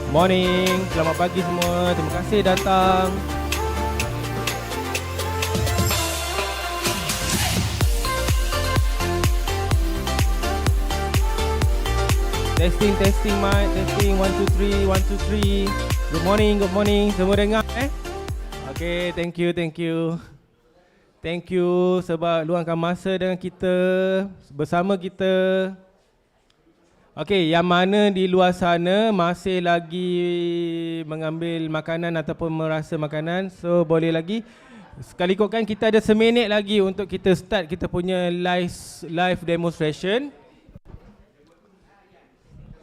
Morning, selamat pagi semua. Terima kasih datang. Testing mic, testing 1 2 3 1 2 3. Good morning. Semua dengar Okay, thank you. Thank you sebab luangkan masa dengan kita, bersama kita. Okay, yang mana di luar sana masih lagi mengambil makanan ataupun merasa makanan, so boleh lagi. Sekali ikutkan kita ada seminit lagi untuk kita start kita punya live demonstration.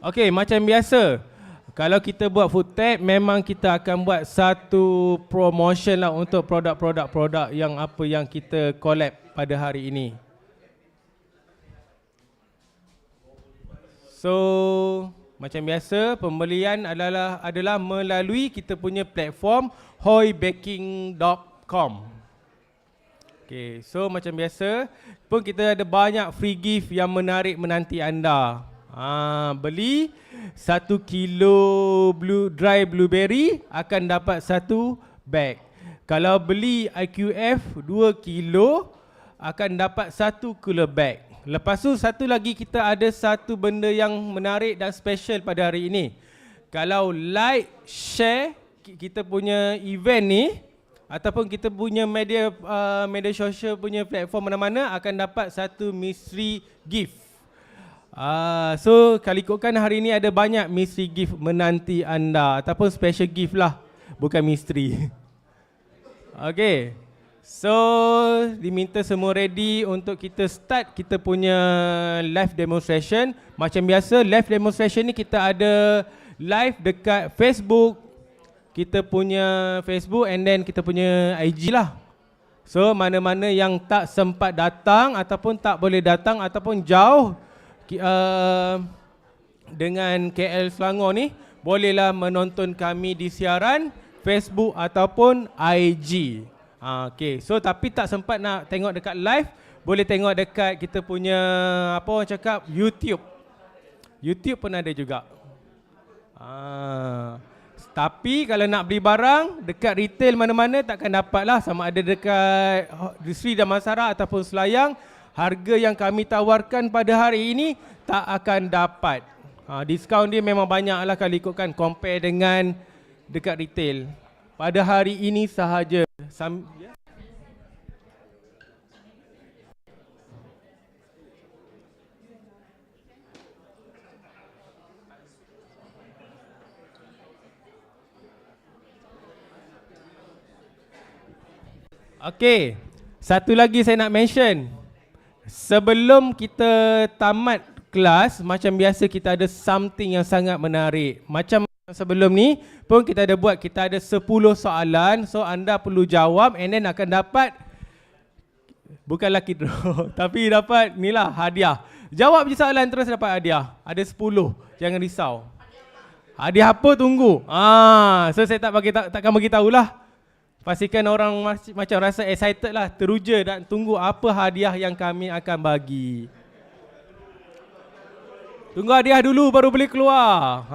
Okay, macam biasa, kalau kita buat FoodTAP, memang kita akan buat satu promotion lah untuk produk-produk yang apa yang kita collab pada hari ini. So, macam biasa, pembelian adalah melalui kita punya platform hoibaking.com. Okay, so macam biasa pun kita ada banyak free gift yang menarik menanti anda. Beli 1 kilo dry blueberry akan dapat 1 bag. Kalau beli IQF 2 kilo akan dapat 1 cooler bag. Lepas tu satu lagi kita ada satu benda yang menarik dan special pada hari ini. Kalau like, share kita punya event ni ataupun kita punya media sosial punya platform mana-mana akan dapat satu mystery gift. So kali ikutkan hari ini ada banyak mystery gift menanti anda ataupun special gift lah, bukan mystery. Okay. So, diminta semua ready untuk kita start kita punya live demonstration. Macam biasa, live demonstration ni kita ada live dekat Facebook. Kita punya Facebook and then kita punya IG lah. So, mana-mana yang tak sempat datang ataupun tak boleh datang ataupun jauh dengan KL Selangor ni, bolehlah menonton kami di siaran Facebook ataupun IG. Okay, so tapi tak sempat nak tengok dekat live, boleh tengok dekat kita punya apa orang cakap YouTube. YouTube pun ada juga. Tapi kalau nak beli barang dekat retail mana-mana takkan dapat lah, sama ada dekat Distri Damansara ataupun Selayang, harga yang kami tawarkan pada hari ini tak akan dapat. Diskaun dia memang banyak lah kalau ikutkan compare dengan dekat retail. Pada hari ini sahaja. Okey, satu lagi saya nak mention. Sebelum kita tamat kelas, macam biasa kita ada something yang sangat menarik. Macam sebelum ni pun kita ada buat, kita ada 10 soalan. So anda perlu jawab and then akan dapat, bukan lucky draw, tapi dapat ni lah hadiah. Jawab je soalan terus dapat hadiah. Ada 10, jangan risau. Hadiah apa tunggu. So saya takkan bagi tahulah. Pastikan orang macam rasa excited lah, teruja dan tunggu apa hadiah yang kami akan bagi. Tunggu hadiah dulu baru boleh keluar.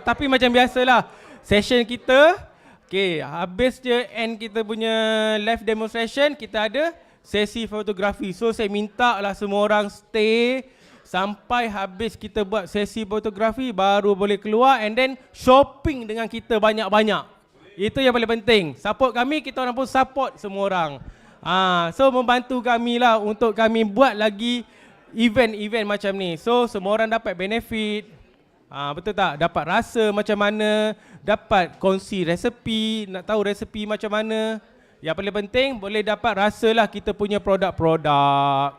Tapi macam biasalah, session kita, okay, habis je end kita punya live demonstration, kita ada sesi fotografi. So saya minta lah semua orang stay sampai habis kita buat sesi fotografi baru boleh keluar and then shopping dengan kita banyak-banyak. Itu yang paling penting. Support kami, kita orang pun support semua orang. So membantu kami lah untuk kami buat lagi event-event macam ni. So semua orang dapat benefit. Betul tak? Dapat rasa macam mana, dapat kongsi resepi, nak tahu resepi macam mana. Yang paling penting boleh dapat rasalah kita punya produk-produk.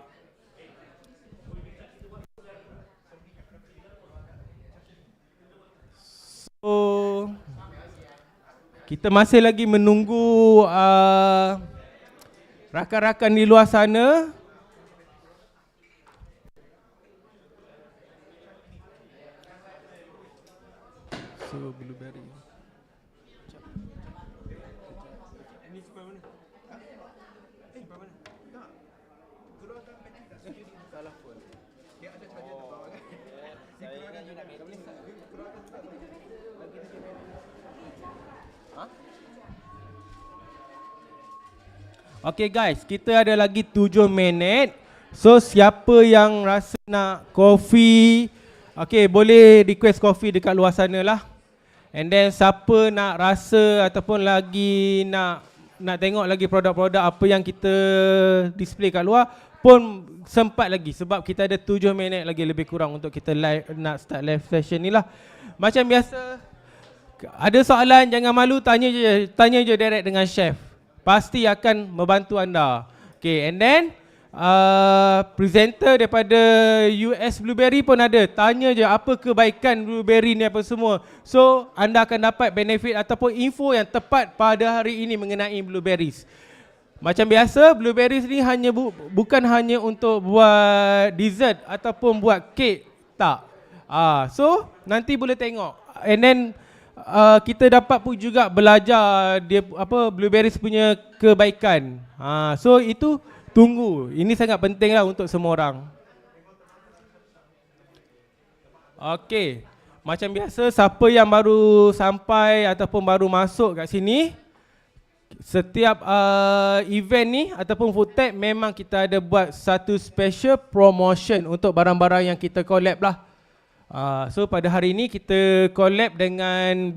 So kita masih lagi menunggu rakan-rakan di luar sana. So blueberry. Ini sebelah mana? Sebelah mana? Tak. Keluarkan bateri tak sendiri. Salah pun. Dia ada charger dekat bawah kan? Saya nak ambil. Keluarkan tu tak boleh. Lagi dia Okay guys, kita ada lagi 7 minit. So siapa yang rasa nak kopi, okay, boleh request kopi dekat luar sana lah. And then siapa nak rasa ataupun lagi nak tengok lagi produk-produk apa yang kita display kat luar pun sempat lagi, sebab kita ada 7 minit lagi lebih kurang untuk kita nak start live session ni lah. Macam biasa, ada soalan jangan malu, tanya je direct dengan chef. Pasti akan membantu anda. Okay, and then presenter daripada US Blueberry pun ada. Tanya je apa kebaikan Blueberry ni apa semua. So anda akan dapat benefit ataupun info yang tepat pada hari ini mengenai Blueberries. Macam biasa, Blueberries ni bukan hanya untuk buat dessert ataupun buat kek, tak. So nanti boleh tengok. And then kita dapat pun juga belajar dia Blueberries punya kebaikan. So itu tunggu. Ini sangat penting lah untuk semua orang. Okey. Macam biasa, siapa yang baru sampai ataupun baru masuk kat sini, setiap event ni ataupun FoodTAP memang kita ada buat satu special promotion untuk barang-barang yang kita collab lah. So pada hari ini kita collab dengan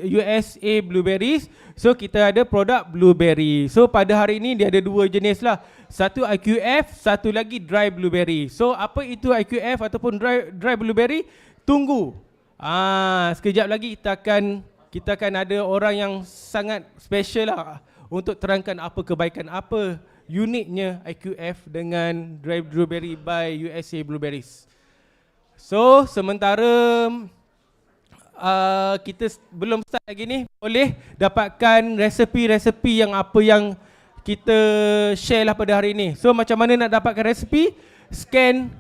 USA Blueberries. So kita ada produk Blueberry. So pada hari ini dia ada 2 jenis lah. Satu IQF, satu lagi dry blueberry. So apa itu IQF ataupun dry blueberry? Tunggu. Sekejap lagi kita akan ada orang yang sangat special lah untuk terangkan apa kebaikan, apa uniknya IQF dengan dry blueberry by USA Blueberries. So sementara kita belum start lagi ni, boleh dapatkan resepi-resepi yang apa yang kita share lah pada hari ini. So macam mana nak dapatkan resepi? Scan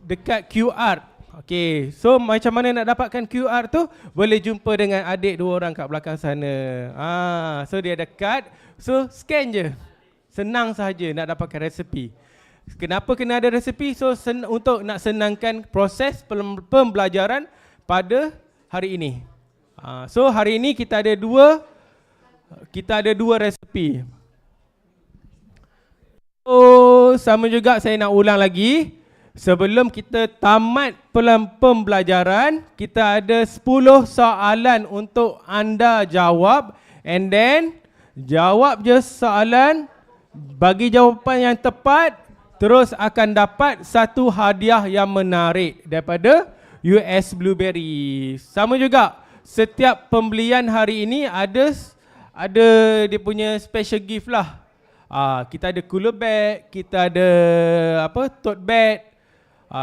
dekat QR. Okay, so macam mana nak dapatkan QR tu? Boleh jumpa dengan adik 2 orang kat belakang sana. So dia ada card, so scan je. Senang sahaja nak dapatkan resepi. Kenapa kena ada resepi? So untuk nak senangkan proses pembelajaran pada hari ini. So hari ini kita ada dua resepi. So sama juga saya nak ulang lagi. Sebelum kita tamat pembelajaran, kita ada 10 soalan untuk anda jawab. And then jawab je soalan, bagi jawapan yang tepat, terus akan dapat satu hadiah yang menarik daripada US Blueberry. Sama juga, setiap pembelian hari ini ada dia punya special gift lah. Kita ada cooler bag, kita ada tote bag,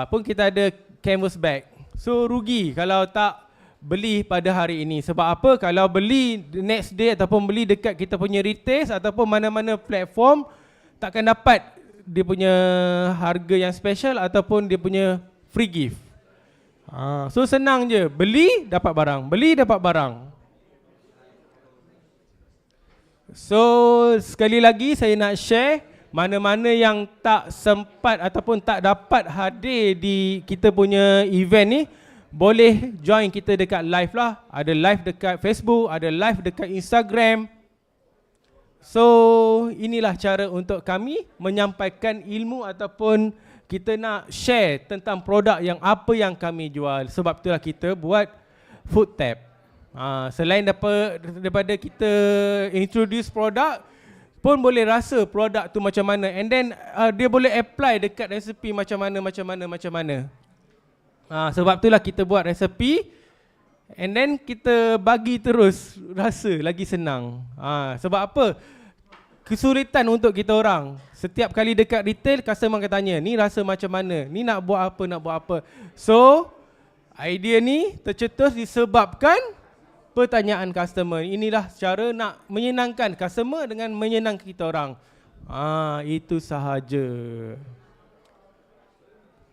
pun kita ada canvas bag. So rugi kalau tak beli pada hari ini. Sebab apa? Kalau beli next day ataupun beli dekat kita punya retail ataupun mana-mana platform, takkan dapat dia punya harga yang special ataupun dia punya free gift. So senang je, beli dapat barang, beli dapat barang. So sekali lagi saya nak share, mana-mana yang tak sempat ataupun tak dapat hadir di kita punya event ni, boleh join kita dekat live lah. Ada live dekat Facebook, ada live dekat Instagram. So inilah cara untuk kami menyampaikan ilmu ataupun kita nak share tentang produk yang apa yang kami jual. Sebab itulah kita buat FoodTAP. Selain daripada kita introduce produk, pun boleh rasa produk tu macam mana. And then dia boleh apply dekat resepi macam mana. Sebab itulah kita buat resepi. And then kita bagi terus, rasa lagi senang. Sebab apa? Kesulitan untuk kita orang. Setiap kali dekat retail, customer akan tanya, ni rasa macam mana? Ni nak buat apa? So, idea ni tercetus disebabkan pertanyaan customer. Inilah cara nak menyenangkan customer dengan menyenangkan kita orang. Itu sahaja.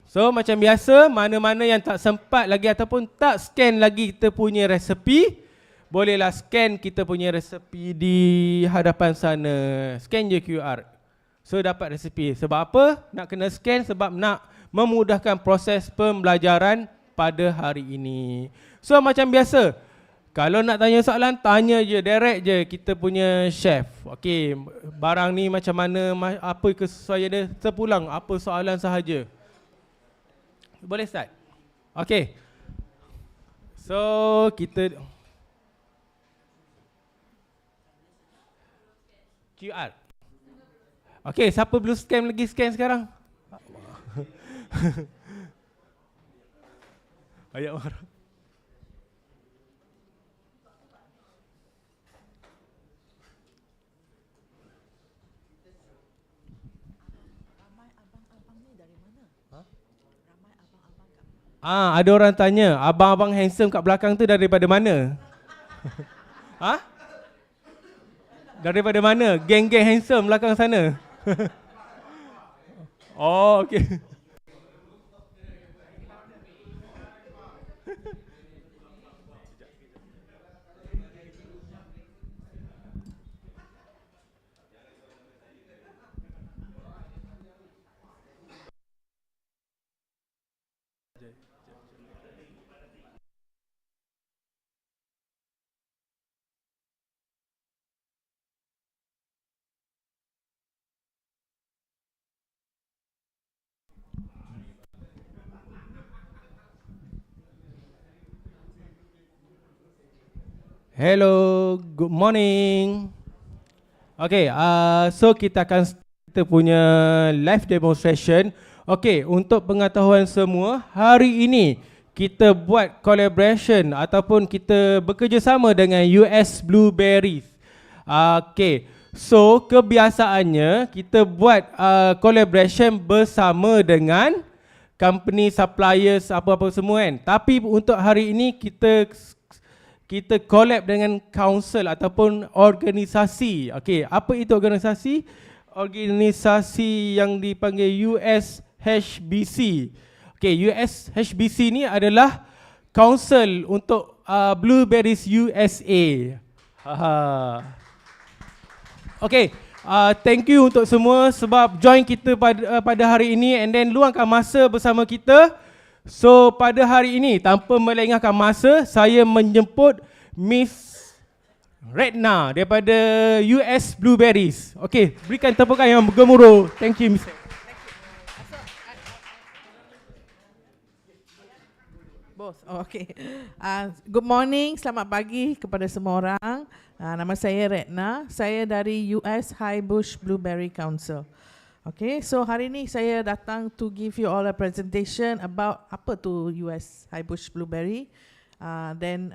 So macam biasa, mana-mana yang tak sempat lagi ataupun tak scan lagi kita punya resepi, bolehlah scan kita punya resepi di hadapan sana. Scan je QR. So dapat resepi. Sebab apa? Nak kena scan sebab nak memudahkan proses pembelajaran pada hari ini. So macam biasa, Kalau nak tanya soalan, tanya je, direct je kita punya chef. Okey, barang ni macam mana, apa kesesuaian dia, terpulang apa soalan sahaja. Boleh start? Okey. So, kita QR. Okey, siapa belum scan sekarang? Ayat marah. Ada orang tanya, abang-abang handsome kat belakang tu daripada mana? Daripada mana? Geng-geng handsome belakang sana. Oh, okey. Hello, good morning. Okay, so kita punya live demonstration. Okay, untuk pengetahuan semua, hari ini kita buat collaboration ataupun kita bekerjasama dengan US Blueberries. Okay, so kebiasaannya kita buat collaboration bersama dengan company, suppliers, apa-apa semua kan. Tapi untuk hari ini kita collab dengan council ataupun organisasi. Okey, apa itu organisasi? Organisasi yang dipanggil USHBC. Okey, USHBC ni adalah council untuk Blueberries USA. Okey, thank you untuk semua sebab join kita pada hari ini and then luangkan masa bersama kita. So pada hari ini tanpa melengahkan masa, saya menjemput Miss Retna daripada US Blueberries. Okey, berikan tepukan yang bergemuruh. Thank you, Miss. Both. Oh, okay. Good morning, selamat pagi kepada semua orang. Nama saya Retna. Saya dari US High Bush Blueberry Council. Okay, so hari ini saya datang to give you all a presentation about apa tu US High Bush Blueberry. Then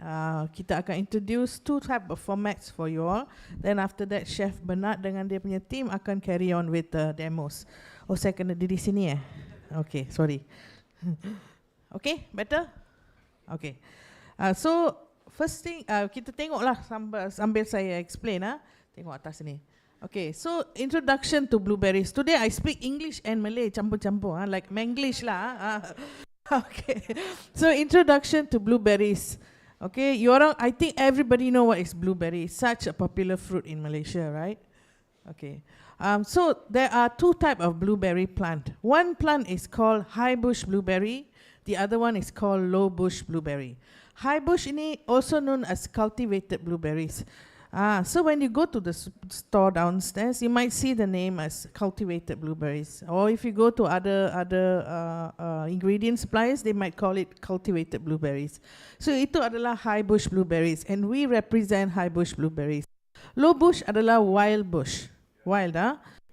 kita akan introduce two type of formats for you all. Then after that, Chef Bernard dengan dia punya team akan carry on with the demos. Oh, saya kena diri sini Okay, sorry. Okay, better? Okay. So first thing, kita tengoklah sambil saya explain. Tengok atas ni. Okay, so introduction to blueberries. Today I speak English and Malay campur-campur, like Manglish lah. Okay, so introduction to blueberries. Okay, I think everybody know what is blueberry. Such a popular fruit in Malaysia, right? Okay, so there are two types of blueberry plant. One plant is called high bush blueberry. The other one is called low bush blueberry. High bush ini also known as cultivated blueberries. So when you go to the store downstairs, you might see the name as cultivated blueberries. Or if you go to other ingredient suppliers, they might call it cultivated blueberries. So itu adalah high bush blueberries, and we represent high bush blueberries. Low bush adalah wild bush, wild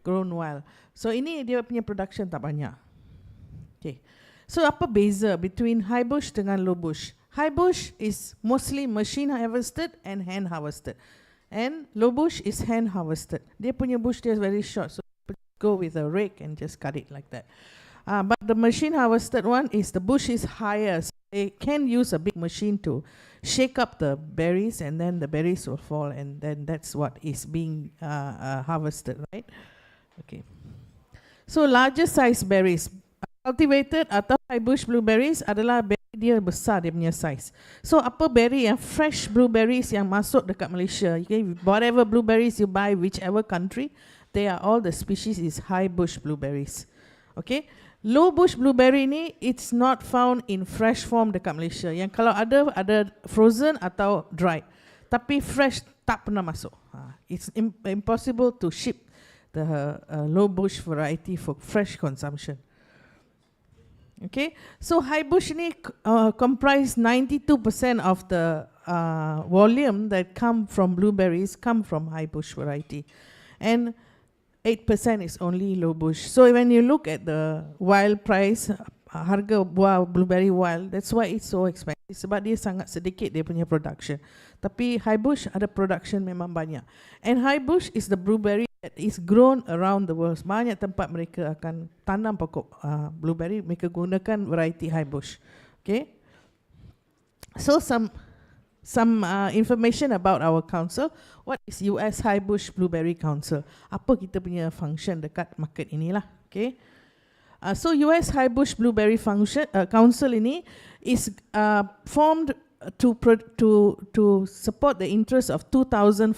grown wild. So ini dia punya production tak banyak. Okay. So apa beza between high bush dengan low bush? High bush is mostly machine harvested and hand harvested. And low bush is hand harvested. Dia punya bush dia very short, so go with a rake and just cut it like that. But the machine harvested one is the bush is higher, so they can use a big machine to shake up the berries, and then the berries will fall, and then that's what is being harvested, right? Okay. So larger size berries, cultivated atau high bush blueberries adalah berry dia besar dia punya size. So apa berry yang fresh blueberries yang masuk dekat Malaysia, okay, whatever blueberries you buy, whichever country, they are all the species is high bush blueberries. Okay, Low bush blueberry ni, it's not found in fresh form dekat Malaysia. Yang kalau ada frozen atau dry. Tapi fresh tak pernah masuk. It's impossible to ship the low bush variety for fresh consumption. Okay, so high bush ni comprise 92% of the volume that come from blueberries come from high bush variety, and 8% is only low bush. So when you look at the wild price, harga buah blueberry wild, that's why it's so expensive. Sebab dia sangat sedikit dia punya production. Tapi high bush ada production memang banyak. And high bush is the blueberry that is grown around the world. Banyak tempat mereka akan tanam pokok blueberry, mereka gunakan variety high bush. Okay. So some information about our council. What is US High Bush Blueberry Council? Apa kita punya function dekat market inilah. Okay. So US High Bush Blueberry Council ini is formed to support the interests of 2,500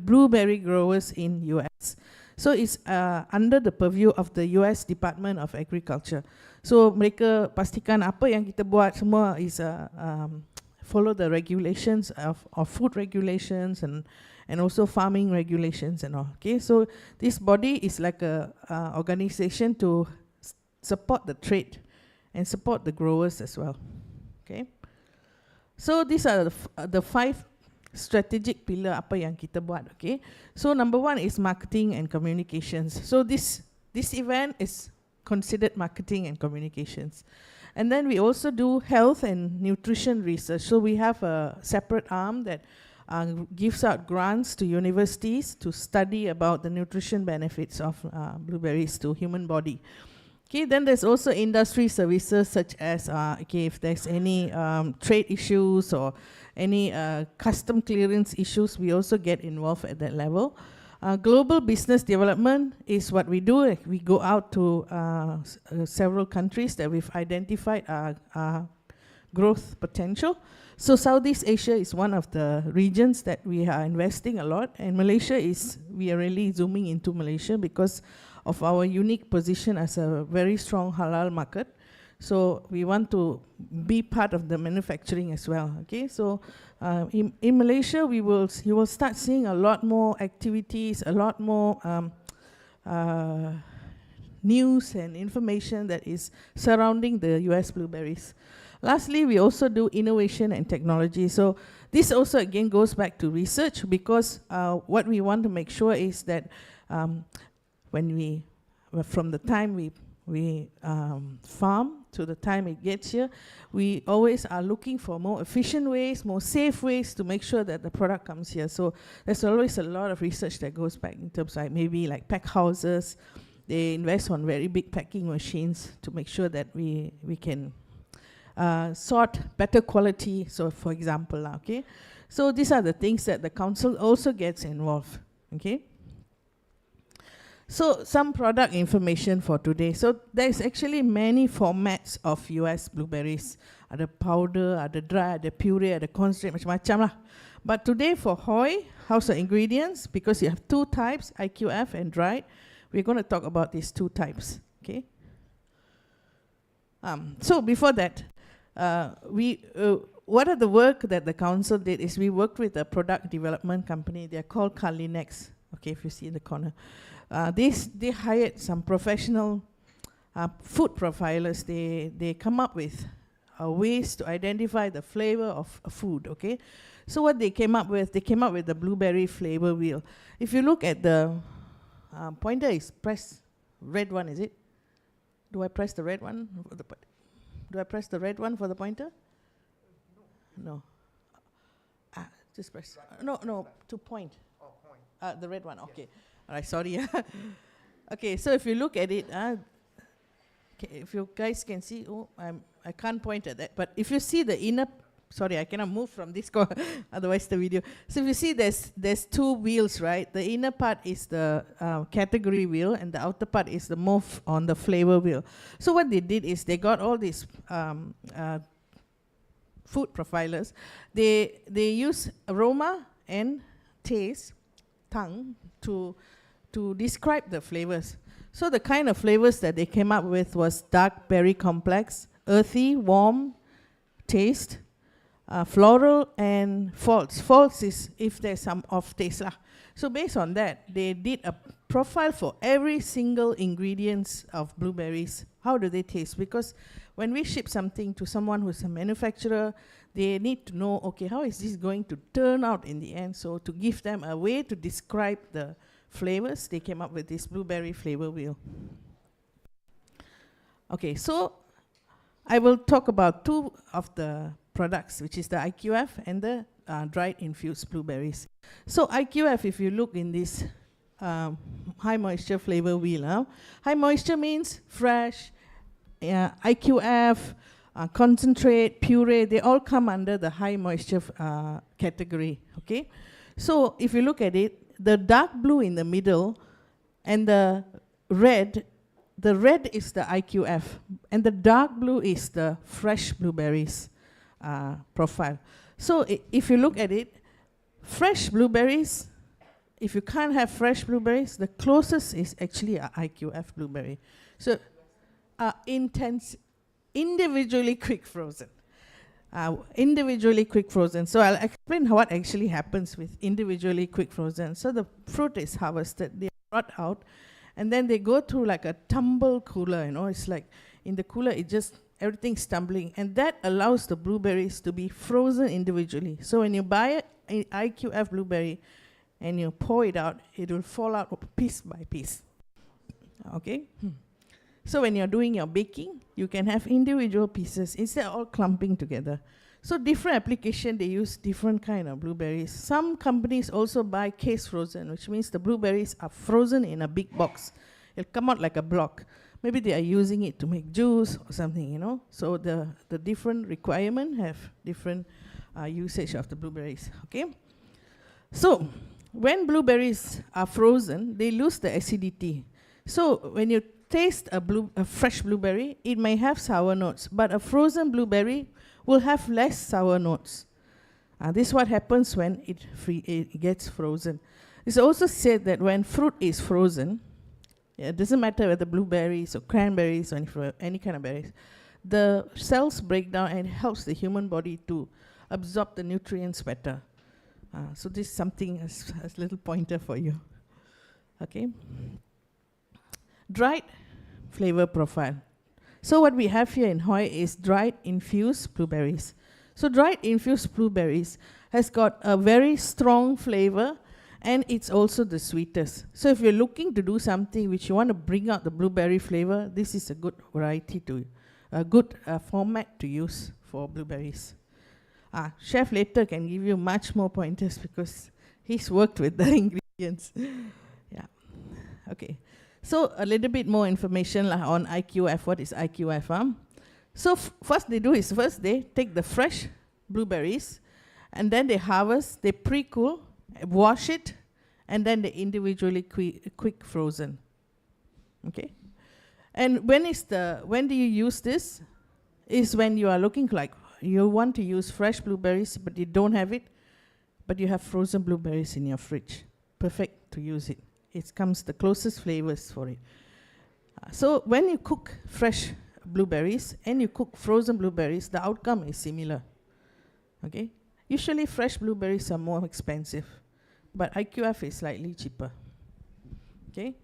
blueberry growers in US. So it's under the purview of the US Department of Agriculture. So mereka pastikan apa yang kita buat semua is follow the regulations of food regulations and also farming regulations and all. Okay, so this body is like a organization to support the trade and support the growers as well. Okay, so these are the 5 strategic pillar apa yang kita buat. Okay, so number 1 is marketing and communications. So this event is considered marketing and communications. And then we also do health and nutrition research. So we have a separate arm that gives out grants to universities to study about the nutrition benefits of blueberries to human body. Okay, then there's also industry services such as if there's any trade issues or any custom clearance issues, we also get involved at that level. Global business development is what we do. We go out to several countries that we've identified growth potential. So Southeast Asia is one of the regions that we are investing a lot, and we are really zooming into Malaysia because of our unique position as a very strong halal market. So we want to be part of the manufacturing as well. Okay, so in Malaysia, you will start seeing a lot more activities, a lot more news and information that is surrounding the US blueberries. Lastly, we also do innovation and technology. So this also again goes back to research, because what we want to make sure is that from the time we farm to the time it gets here, we always are looking for more efficient ways, more safe ways to make sure that the product comes here. So there's always a lot of research that goes back in terms of maybe like pack houses. They invest on very big packing machines to make sure that we can sort better quality. So for example, okay. So these are the things that the council also gets involved. Okay. So some product information for today. So there's actually many formats of US blueberries. Ada powder, ada dry, ada puree, ada concentrate, macam-macam lah. But today for HOI, house of ingredients, because you have 2 types, IQF and dried, we're going to talk about these 2 types. Okay. So before that, what are the work that the council did is we worked with a product development company. They're called Kalinex. Okay, if you see in the corner. They hired some professional food profilers. They come up with ways to identify the flavor of a food. Okay, so what they came up with the blueberry flavor wheel. If you look at the pointer, is press red one, is it? Do I press the red one? Do I press the red one for the pointer? No. Just press. No, to point. Oh, point. The red one. Okay. Yes. All right, sorry. Okay, so if you look at it, okay, if you guys can see, I can't point at that, but if you see the inner, sorry, I cannot move from this corner, otherwise the video. So if you see there's 2 wheels, right? The inner part is the category wheel, and the outer part is the move on the flavor wheel. So what they did is they got all these food profilers. They use aroma and taste, tongue, to to describe the flavors. So the kind of flavors that they came up with was dark berry complex, earthy, warm taste, floral, and false. False is if there's some off taste lah. So based on that, they did a profile for every single ingredients of blueberries. How do they taste? Because when we ship something to someone who's a manufacturer, they need to know, okay, how is this going to turn out in the end? So to give them a way to describe the flavors, they came up with this blueberry flavor wheel. Okay, so I will talk about two of the products, which is the IQF and the dried infused blueberries. So IQF, if you look in this high moisture flavor wheel, high moisture means fresh, IQF, concentrate, puree, they all come under the high moisture category, okay? So if you look at it, the dark blue in the middle and the red is the IQF, and the dark blue is the fresh blueberries profile. So if you look at it, fresh blueberries, if you can't have fresh blueberries, the closest is actually a IQF blueberry. So individually quick frozen. Individually quick frozen. So I'll explain what actually happens with individually quick frozen. So the fruit is harvested, they are brought out, and then they go through like a tumble cooler, you know, it's like in the cooler it just, everything's tumbling, and that allows the blueberries to be frozen individually. So when you buy an IQF blueberry and you pour it out, it will fall out piece by piece. Okay? So when you're doing your baking, you can have individual pieces instead of all clumping together. So different application, they use different kind of blueberries. Some companies also buy case frozen, which means the blueberries are frozen in a big box. It'll come out like a block. Maybe they are using it to make juice or something, you know. So the different requirement have different usage of the blueberries, okay? So when blueberries are frozen, they lose the acidity. So when you taste a fresh blueberry, it may have sour notes, but a frozen blueberry will have less sour notes. This is what happens when it gets frozen. It's also said that when fruit is frozen, it doesn't matter whether blueberries or cranberries or any kind of berries, the cells break down and it helps the human body to absorb the nutrients better. So this is something as a little pointer for you. Okay. Dried flavor profile. So what we have here in HOI is dried infused blueberries. So dried infused blueberries has got a very strong flavor, and it's also the sweetest. So if you're looking to do something which you want to bring out the blueberry flavor, this is a good variety to, a good format to use for blueberries. Chef later can give you much more pointers because he's worked with the ingredients. Yeah. Okay. So a little bit more information on IQF. What is IQF? So first they do is first they take the fresh blueberries and then they harvest, they pre-cool, wash it, and then they individually quick frozen. Okay? And when do you use this? Is when you are looking like you want to use fresh blueberries but you don't have it, but you have frozen blueberries in your fridge. Perfect to use it. It comes the closest flavors for it. So when you cook fresh blueberries and you cook frozen blueberries, the outcome is similar. Okay? Usually fresh blueberries are more expensive, but IQF is slightly cheaper. Okay?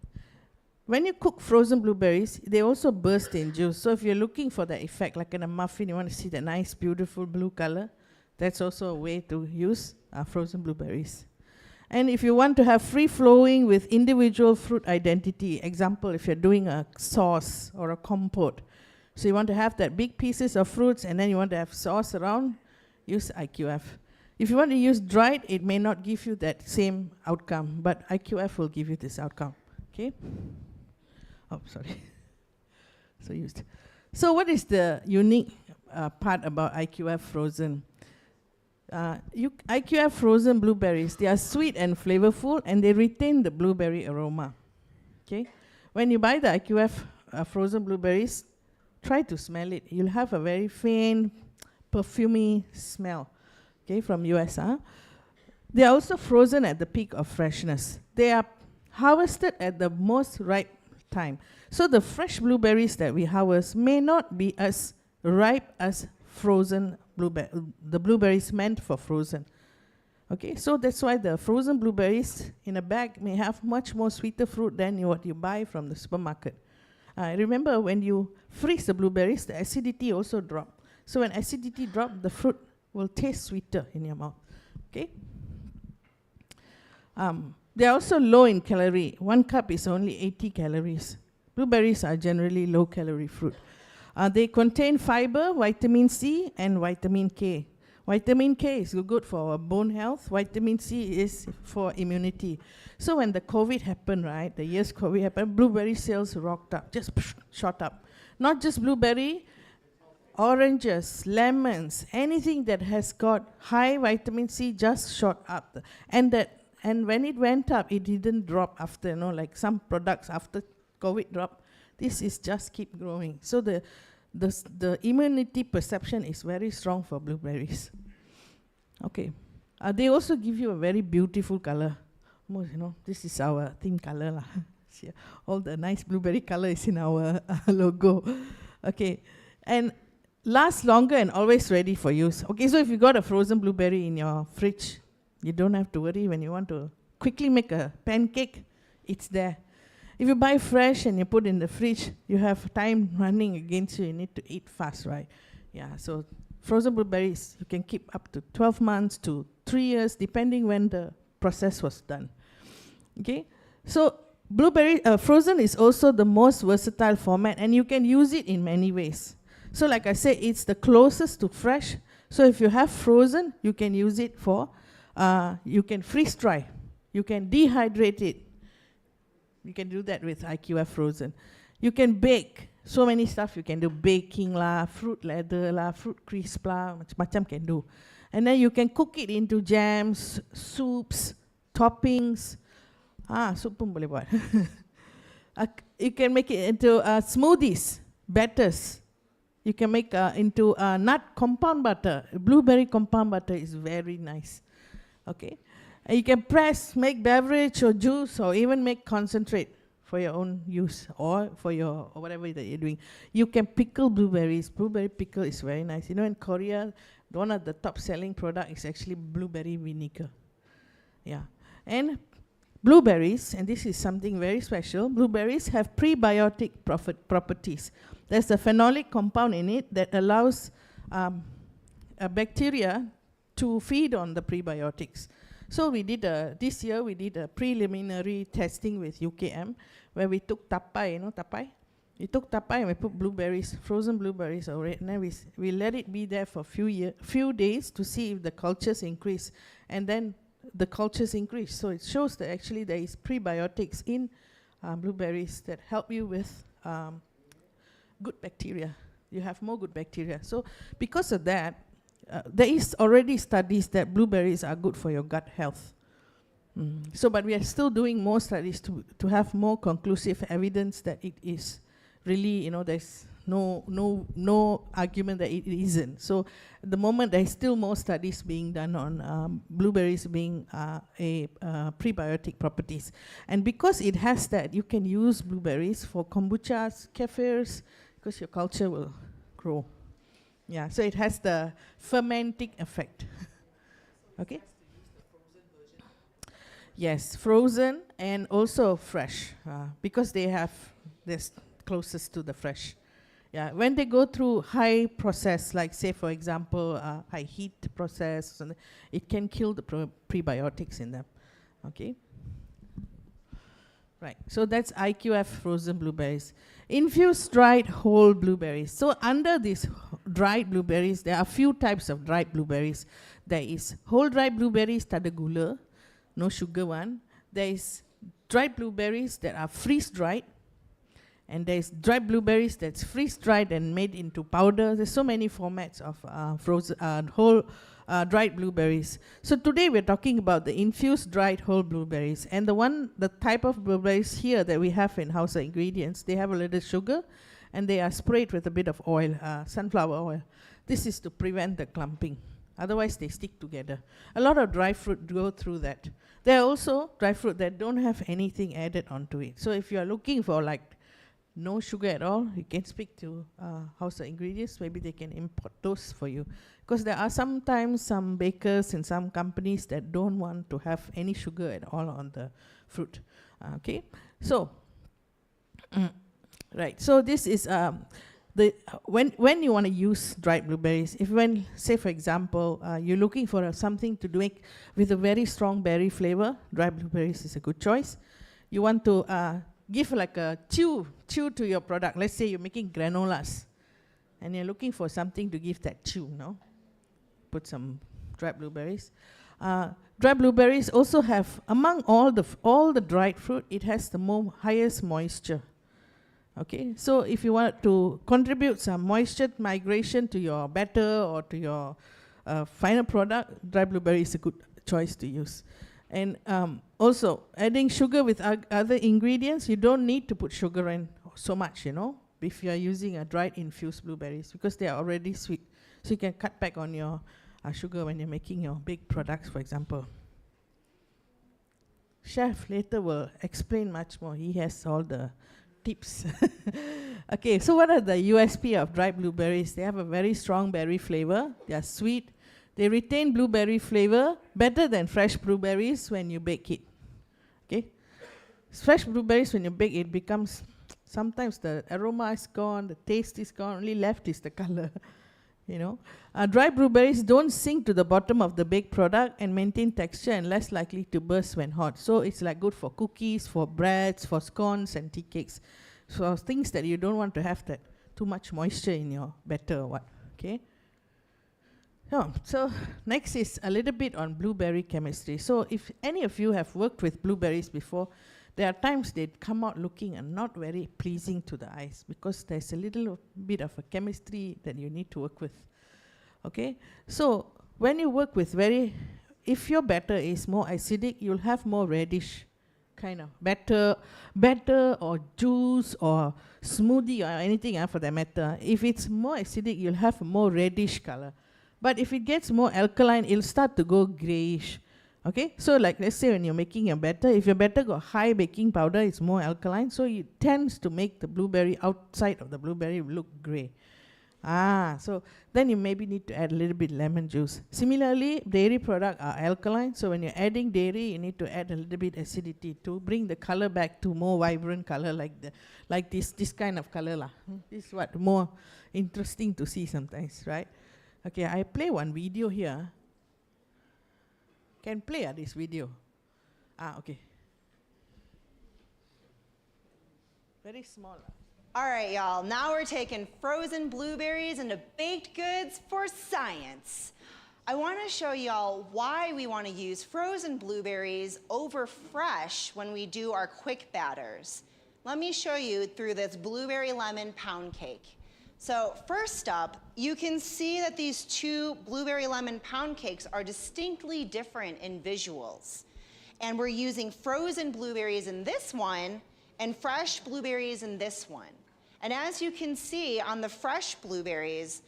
When you cook frozen blueberries, they also burst in juice. So if you're looking for the effect, like in a muffin, you want to see the nice, beautiful blue color, that's also a way to use frozen blueberries. And if you want to have free-flowing with individual fruit identity, example, if you're doing a sauce or a compote, so you want to have that big pieces of fruits and then you want to have sauce around, use IQF. If you want to use dried, it may not give you that same outcome, but IQF will give you this outcome. Okay? Oh, sorry. So what is the unique part about IQF frozen? IQF frozen blueberries, they are sweet and flavorful and they retain the blueberry aroma. Okay? When you buy the IQF frozen blueberries, try to smell it. You'll have a very faint, perfumey smell. Okay, from US. They are also frozen at the peak of freshness. They are harvested at the most ripe time. So the fresh blueberries that we harvest may not be as ripe as frozen the blueberries meant for frozen. Okay, so that's why the frozen blueberries in a bag may have much more sweeter fruit than what you buy from the supermarket. Remember, when you freeze the blueberries, the acidity also drops. So when acidity drops, the fruit will taste sweeter in your mouth. Okay. They are also low in calorie. 1 cup is only 80 calories. Blueberries are generally low-calorie fruit. They contain fiber, vitamin C, and vitamin K. Vitamin K is good for our bone health. Vitamin C is for immunity. So when the COVID happened, right, the years COVID happened, blueberry sales rocked up, just shot up. Not just blueberry, oranges, lemons, anything that has got high vitamin C just shot up. And when it went up, it didn't drop after, like some products after COVID drop. This is just keep growing. So the immunity perception is very strong for blueberries. Okay. They also give you a very beautiful color. This is our theme color lah. All the nice blueberry color is in our logo. Okay. And last longer and always ready for use. Okay, so if you got a frozen blueberry in your fridge, you don't have to worry when you want to quickly make a pancake, it's there. If you buy fresh and you put in the fridge, you have time running against you. You need to eat fast, right? Yeah, so frozen blueberries, you can keep up to 12 months to 3 years, depending when the process was done. Okay, so blueberry frozen is also the most versatile format, and you can use it in many ways. So like I said, it's the closest to fresh. So if you have frozen, you can use it for, you can freeze dry. You can dehydrate it. You can do that with IQF frozen. You can bake. So many stuff you can do. Baking lah, fruit leather lah, fruit crisp lah, macam-macam can do. And then you can cook it into jams, soups, toppings. Soup pun boleh buat. You can make it into smoothies, batters. You can make into nut compound butter. Blueberry compound butter is very nice. Okay. And you can press, make beverage or juice, or even make concentrate for your own use, or for your or whatever that you're doing. You can pickle blueberries. Blueberry pickle is very nice. In Korea, one of the top selling product is actually blueberry vinegar. Yeah. And blueberries, and this is something very special, blueberries have prebiotic properties. There's a phenolic compound in it that allows a bacteria to feed on the prebiotics. So we did this year we did a preliminary testing with UKM where we took tapai, tapai? We took tapai and we put blueberries, frozen blueberries over it, and then we let it be there for few days to see if the cultures increase. And then the cultures increase. So it shows that actually there is prebiotics in blueberries that help you with good bacteria. You have more good bacteria. So because of that, there is already studies that blueberries are good for your gut health. So, but we are still doing more studies to have more conclusive evidence that it is really, there's no argument that it isn't. So, at the moment, there is still more studies being done on blueberries being prebiotic properties. And because it has that, you can use blueberries for kombuchas, kefirs, because your culture will grow. Yeah, so it has the fermenting effect. Okay? Yes, frozen and also fresh, because they're closest to the fresh. Yeah, when they go through high process, like say for example, high heat process, it can kill the prebiotics in them. Okay? Right, so that's IQF frozen blueberries. Infused dried whole blueberries. So under these dried blueberries, there are a few types of dried blueberries. There is whole dried blueberries, tak ada gula, no sugar one. There is dried blueberries that are freeze-dried. And there is dried blueberries that's freeze-dried and made into powder. There's so many formats of whole dried blueberries. So today we're talking about the infused dried whole blueberries. And the type of blueberries here that we have in house ingredients, they have a little sugar and they are sprayed with a bit of oil, sunflower oil. This is to prevent the clumping. Otherwise, they stick together. A lot of dry fruit go through that. There are also dry fruit that don't have anything added onto it. So if you are looking for like no sugar at all, you can speak to House of Ingredients. Maybe they can import those for you. Because there are sometimes some bakers and some companies that don't want to have any sugar at all on the fruit. Okay, so right. So this is when you want to use dried blueberries. If when say for example you're looking for something to make with a very strong berry flavor, dried blueberries is a good choice. You want to give like a chew to your product. Let's say you're making granolas, and you're looking for something to give that chew. No, put some dried blueberries. Dried blueberries also have, among all the dried fruit, it has the highest moisture. Okay, so if you want to contribute some moisture migration to your batter or to your final product, dried blueberry is a good choice to use. And also, adding sugar with other ingredients, you don't need to put sugar in so much, you know, if you are using a dried infused blueberries, because they are already sweet. So you can cut back on your sugar when you're making your baked products, for example. Chef later will explain much more. He has all the tips. Okay, so what are the USP of dried blueberries? They have a very strong berry flavor. They are sweet. They retain blueberry flavor better than fresh blueberries when you bake it. Okay, fresh blueberries when you bake it becomes, sometimes the aroma is gone, the taste is gone, only left is the color. You know, dry blueberries don't sink to the bottom of the baked product and maintain texture and less likely to burst when hot. So it's like good for cookies, for breads, for scones and tea cakes. So things that you don't want to have that too much moisture in your batter or what. Okay. So next is a little bit on blueberry chemistry. So if any of you have worked with blueberries before, there are times they come out looking and not very pleasing to the eyes because there's a little bit of a chemistry that you need to work with. Okay, so when you work with if your batter is more acidic, you'll have more reddish kind of batter or juice or smoothie or anything for that matter. If it's more acidic, you'll have a more reddish color. But if it gets more alkaline, it'll start to go grayish. Okay, so like let's say when you're making your batter, if your batter got high baking powder, it's more alkaline, so it tends to make the blueberry outside of the blueberry look gray. So then you maybe need to add a little bit lemon juice. Similarly, dairy products are alkaline, so when you're adding dairy, you need to add a little bit acidity to bring the color back to more vibrant color like this kind of color lah. This is what more interesting to see sometimes, right? Okay, I play one video here. Can play this video. Okay. Very small. All right, y'all. Now we're taking frozen blueberries into baked goods for science. I want to show y'all why we want to use frozen blueberries over fresh when we do our quick batters. Let me show you through this blueberry lemon pound cake. So first up, you can see that these two blueberry lemon pound cakes are distinctly different in visuals. And we're using frozen blueberries in this one and fresh blueberries in this one. And as you can see on the fresh blueberries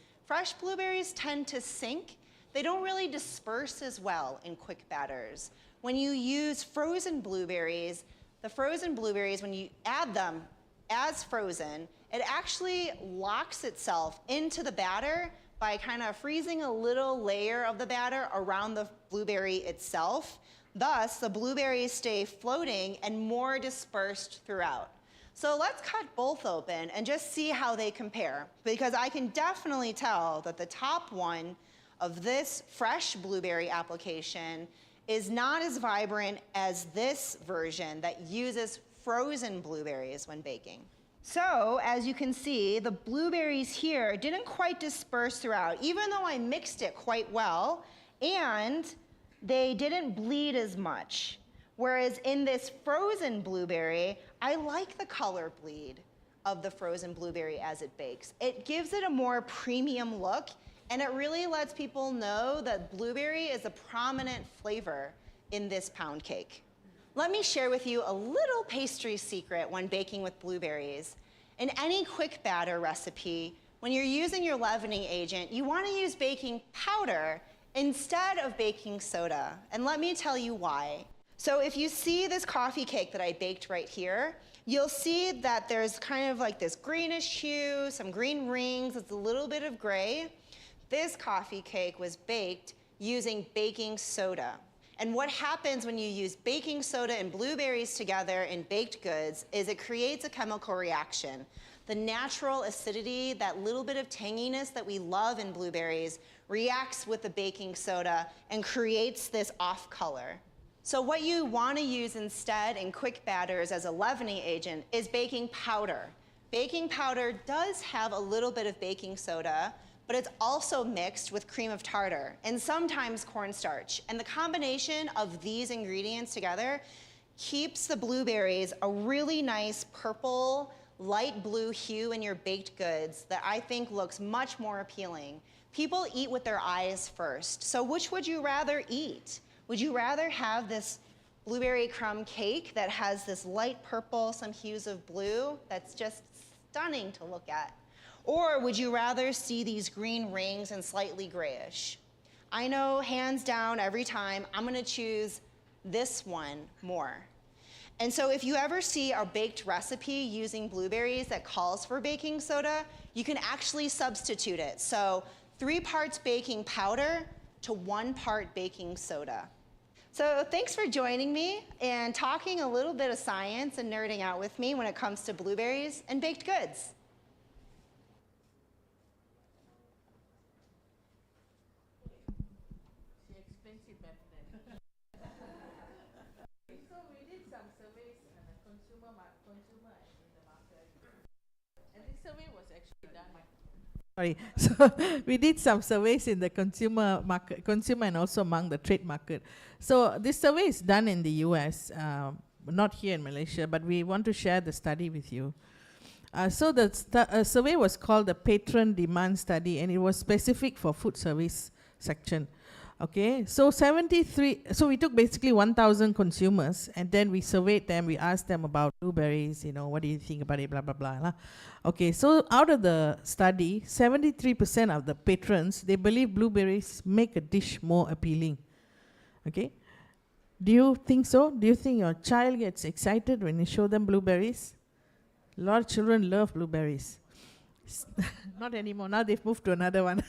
tend to sink. They don't really disperse as well in quick batters. When you use frozen blueberries, the frozen blueberries, when you add them as frozen, it actually locks itself into the batter by kind of freezing a little layer of the batter around the blueberry itself. Thus, the blueberries stay floating and more dispersed throughout. So let's cut both open and just see how they compare, because I can definitely tell that the top one of this fresh blueberry application is not as vibrant as this version that uses frozen blueberries when baking. So, as you can see, the blueberries here didn't quite disperse throughout, even though I mixed it quite well, and they didn't bleed as much. Whereas in this frozen blueberry, I like the color bleed of the frozen blueberry as it bakes. It gives it a more premium look, and it really lets people know that blueberry is a prominent flavor in this pound cake. Let me share with you a little pastry secret when baking with blueberries. In any quick batter recipe, when you're using your leavening agent, you want to use baking powder instead of baking soda. And let me tell you why. So if you see this coffee cake that I baked right here, you'll see that there's kind of like this greenish hue, some green rings, it's a little bit of gray. This coffee cake was baked using baking soda. And what happens when you use baking soda and blueberries together in baked goods is it creates a chemical reaction. The natural acidity, that little bit of tanginess that we love in blueberries, reacts with the baking soda and creates this off color. So what you want to use instead in quick batters as a leavening agent is baking powder. Baking powder does have a little bit of baking soda, but it's also mixed with cream of tartar and sometimes cornstarch. And the combination of these ingredients together keeps the blueberries a really nice purple, light blue hue in your baked goods that I think looks much more appealing. People eat with their eyes first. So which would you rather eat? Would you rather have this blueberry crumb cake that has this light purple, some hues of blue, that's just stunning to look at? Or would you rather see these green rings and slightly grayish? I know hands down every time I'm gonna choose this one more. And so if you ever see a baked recipe using blueberries that calls for baking soda, you can actually substitute it. So 3 parts baking powder to 1 part baking soda. So thanks for joining me and talking a little bit of science and nerding out with me when it comes to blueberries and baked goods. So we did some surveys in the consumer in the market, and this survey was actually done. Sorry, so we did some surveys in the consumer market, consumer and also among the trade market. So this survey is done in the US, not here in Malaysia, but we want to share the study with you. So the survey was called the Patron Demand Study, and it was specific for food service section. Okay, so so we took basically 1,000 consumers, and then we surveyed them, we asked them about blueberries, you know, what do you think about it, blah, blah, blah. Lah. Okay, so out of the study, 73% of the patrons, they believe blueberries make a dish more appealing. Okay, do you think so? Do you think your child gets excited when you show them blueberries? A lot of children love blueberries. Not anymore, now they've moved to another one.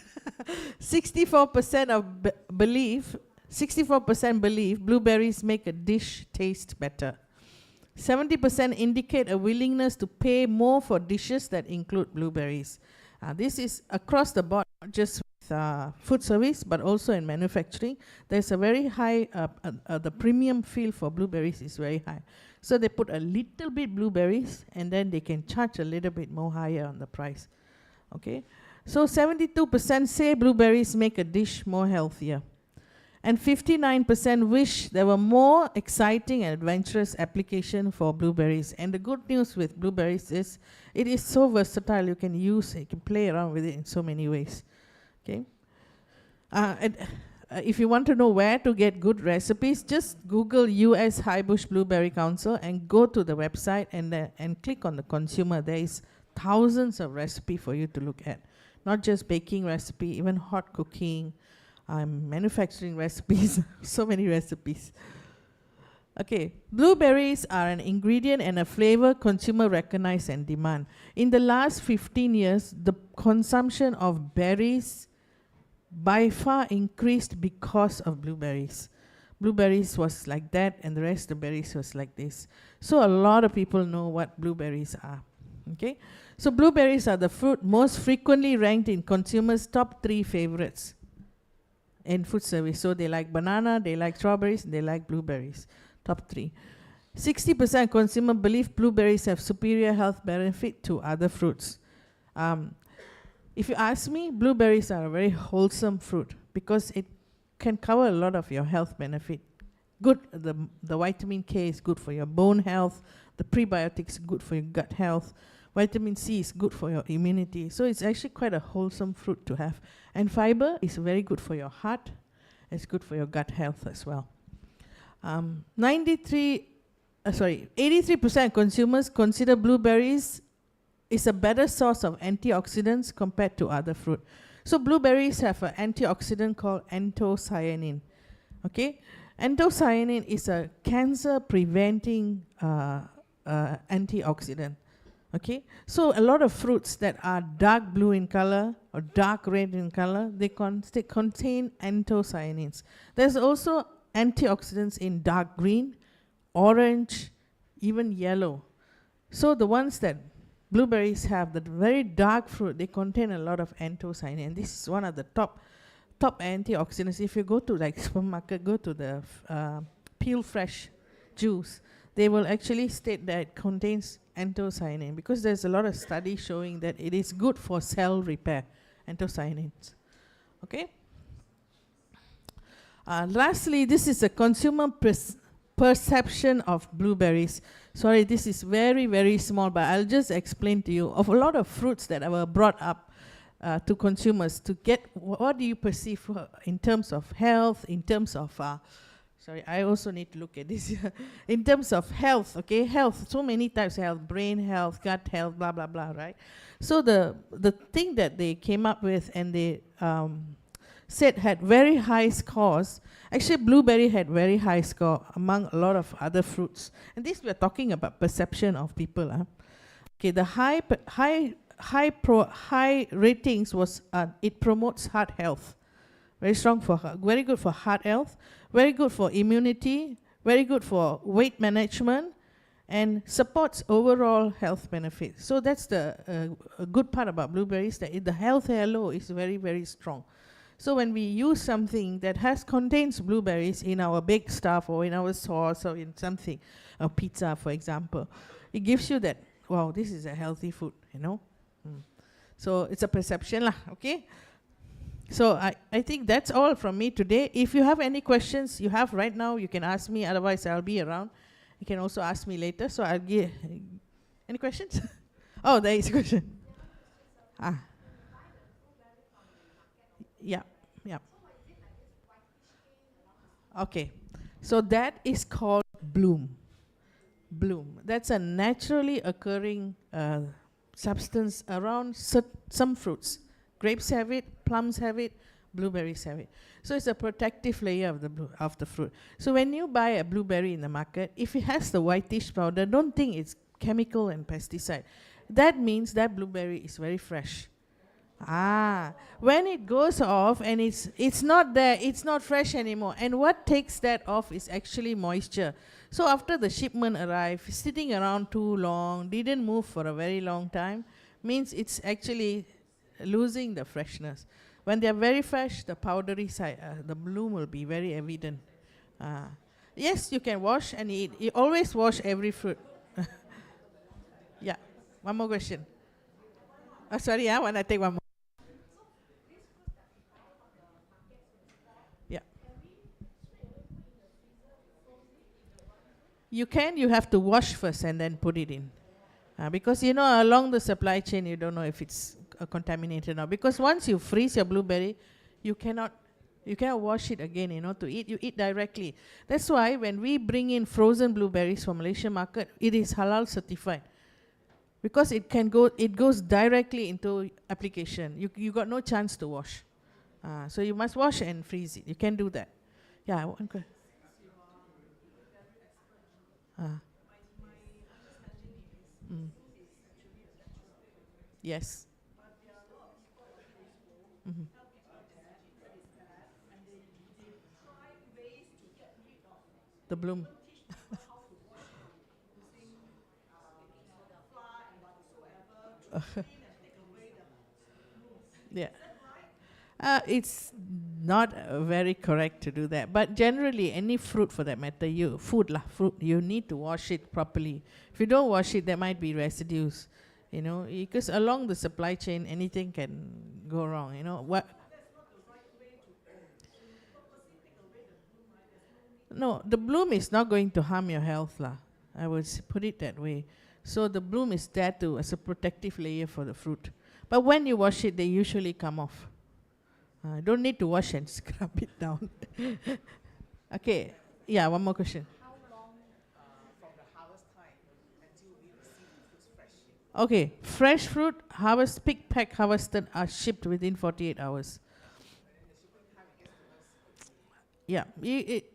64% believe blueberries make a dish taste better. 70% indicate a willingness to pay more for dishes that include blueberries. This is across the board, not just with food service, but also in manufacturing. There's a very high, the premium feel for blueberries is very high. So they put a little bit blueberries, and then they can charge a little bit more higher on the price. Okay, so 72% say blueberries make a dish more healthier. And 59% wish there were more exciting and adventurous application for blueberries. And the good news with blueberries is it is so versatile. You can use it, you can play around with it in so many ways. Okay. If you want to know where to get good recipes, just Google US High Bush Blueberry Council and go to the website and click on the consumer. There is thousands of recipes for you to look at. Not just baking recipe, even hot cooking, manufacturing recipes, so many recipes. Okay, blueberries are an ingredient and a flavor consumer recognize and demand. In the last 15 years, the consumption of berries by far increased because of blueberries. Blueberries was like that, and the rest of the berries was like this. So a lot of people know what blueberries are. Okay, so blueberries are the fruit most frequently ranked in consumers' top 3 favorites in food service. So they like banana, they like strawberries, and they like blueberries. Top 3. 60% consumer believe blueberries have superior health benefit to other fruits. If you ask me, blueberries are a very wholesome fruit because it can cover a lot of your health benefit. Good, the vitamin K is good for your bone health. The prebiotics good for your gut health. Vitamin C is good for your immunity. So it's actually quite a wholesome fruit to have. And fiber is very good for your heart. It's good for your gut health as well. 83% consumers consider blueberries is a better source of antioxidants compared to other fruit. So blueberries have an antioxidant called anthocyanin. Okay, anthocyanin is a cancer-preventing antioxidant. Okay, so a lot of fruits that are dark blue in color or dark red in color, they contain anthocyanins. There's also antioxidants in dark green, orange, even yellow. So the ones that blueberries have, the very dark fruit, they contain a lot of anthocyanin. And this is one of the top antioxidants. If you go to like supermarket, go to the Peel Fresh juice, they will actually state that it contains anthocyanin, because there's a lot of studies showing that it is good for cell repair, anthocyanins. Okay. Lastly, this is a consumer perception of blueberries. Sorry, this is very, very small, but I'll just explain to you of a lot of fruits that were brought up to consumers to get what do you perceive in terms of health, in terms of sorry, I also need to look at this. In terms of health, okay, health, so many types of health, brain health, gut health, blah, blah, blah, right? So the thing that they came up with and they said had very high scores, actually blueberry had very high score among a lot of other fruits. And this we're talking about perception of people. Okay, the high ratings was it promotes heart health. Very strong for very good for heart health, very good for immunity, very good for weight management, and supports overall health benefits. So that's the good part about blueberries, that the health halo is very, very strong. So when we use something that contains blueberries in our baked stuff or in our sauce or in something, a pizza for example, it gives you that, wow, this is a healthy food, you know. So it's a perception lah, okay? So I think that's all from me today. If you have any questions you have right now, you can ask me, otherwise I'll be around. You can also ask me later, so I'll give, any questions? Oh, there is a question. Yeah, yeah. Okay, so that is called bloom. Bloom. That's a naturally occurring substance around some fruits. Grapes have it, plums have it, blueberries have it. So it's a protective layer of the fruit. So when you buy a blueberry in the market, if it has the whitish powder, don't think it's chemical and pesticide. That means that blueberry is very fresh. When it goes off and it's not there, it's not fresh anymore. And what takes that off is actually moisture. So after the shipment arrived, sitting around too long, didn't move for a very long time, means it's actually losing the freshness. When they're very fresh, the powdery side, the bloom will be very evident. Yes, you can wash and eat. You always wash every fruit. Yeah, one more question. Sorry, I want to take one more. Yeah. You have to wash first and then put it in. Because, you know, along the supply chain, you don't know if it's contaminated or not. Because once you freeze your blueberry, you cannot wash it again, you know, to eat. You eat directly. That's why when we bring in frozen blueberries from Malaysian market, it is halal certified. Because it goes directly into application. You got no chance to wash. So you must wash and freeze it. You can do that. Yeah, okay. Yes. The bloom. Yeah. It's not very correct to do that. But generally, any fruit for that matter, fruit, you need to wash it properly. If you don't wash it, there might be residues, you know, because along the supply chain, anything can go wrong, you know. No, the bloom is not going to harm your health, lah. I would put it that way. So the bloom is there as a protective layer for the fruit. But when you wash it, they usually come off. Don't need to wash and scrub it down. Okay, yeah, one more question. How long from the harvest time until we receive the fruits fresh? Okay, fresh fruit pick, pack, harvested are shipped within 48 hours. Yeah,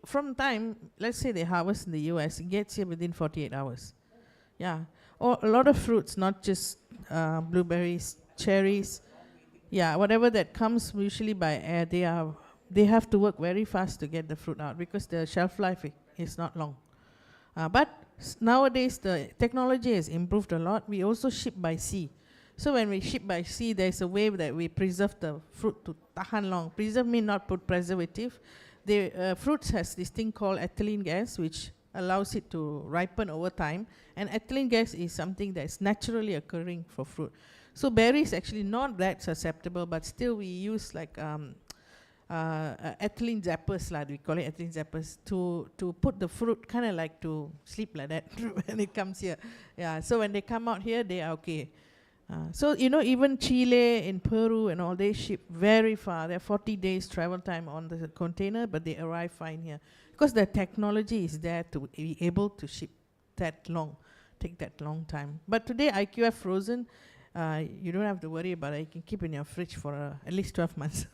from time, let's say they harvest in the US, it gets here within 48 hours. Yeah, or a lot of fruits, not just blueberries, cherries. Yeah, whatever that comes usually by air, they have to work very fast to get the fruit out because the shelf life is not long. But nowadays the technology has improved a lot. We also ship by sea. So when we ship by sea, there's a way that we preserve the fruit to tahan long. Preserve means not put preservative. The fruits has this thing called ethylene gas, which allows it to ripen over time. And ethylene gas is something that's naturally occurring for fruit. So berries actually not that susceptible, but still we use like ethylene zappers, we call it ethylene zappers, to put the fruit kind of like to sleep like that when it comes here. Yeah, so when they come out here, they are okay. So, you know, even Chile, in Peru and all, they ship very far. They're 40 days travel time on the container, but they arrive fine here. Because the technology is there to be able to ship that long, take that long time. But today, IQF frozen, you don't have to worry about it. You can keep in your fridge for at least 12 months.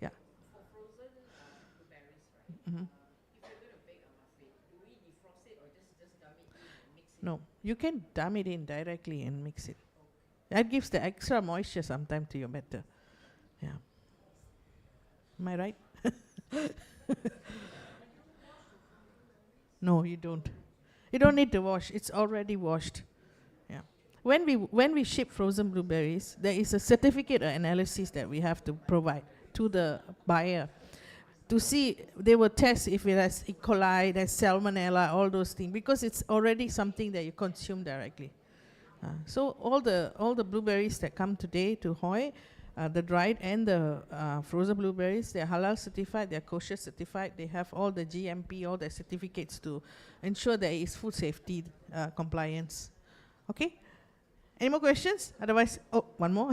Yeah. For frozen blueberries, right? Mm-hmm. If you're going to bake a muffin, do we defrost it or just dump it in and mix it? No, you can dump it in directly and mix it. That gives the extra moisture sometimes to your batter. Yeah. Am I right? No, you don't. You don't need to wash. It's already washed. Yeah. When we ship frozen blueberries, there is a certificate analysis that we have to provide to the buyer to see. They will test if it has E. coli, there's salmonella, all those things, because it's already something that you consume directly. So all the blueberries that come today to HOI, the dried and the frozen blueberries, they're halal certified, they're kosher certified, they have all the GMP, all the certificates to ensure there is food safety compliance. Okay? Any more questions? Otherwise, one more.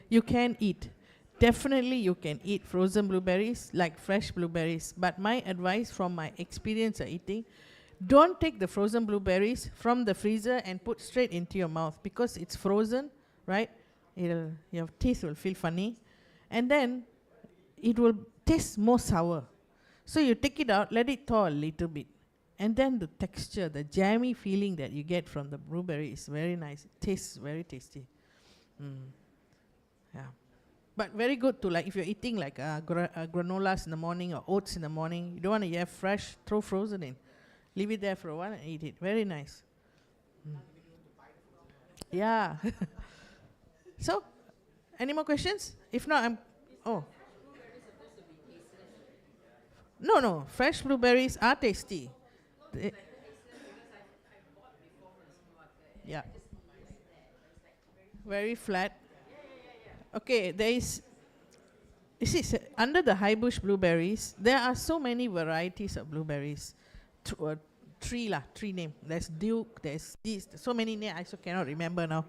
You can eat. Definitely you can eat frozen blueberries like fresh blueberries. But my advice from my experience of eating, don't take the frozen blueberries from the freezer and put straight into your mouth because it's frozen, right? Your teeth will feel funny. And then it will taste more sour. So you take it out, let it thaw a little bit. And then the texture, the jammy feeling that you get from the blueberry is very nice. It tastes very tasty. Yeah. But very good to, like, if you're eating like granolas in the morning or oats in the morning, you don't want to have fresh, throw frozen in. Leave it there for a while and eat it. Very nice. Yeah. So, any more questions? If not, No. Fresh blueberries are tasty. Yeah. Very flat. Okay, there is, you see, under the high bush blueberries, there are so many varieties of blueberries. Tree name. There's Duke, there's these, so many names, I also cannot remember now.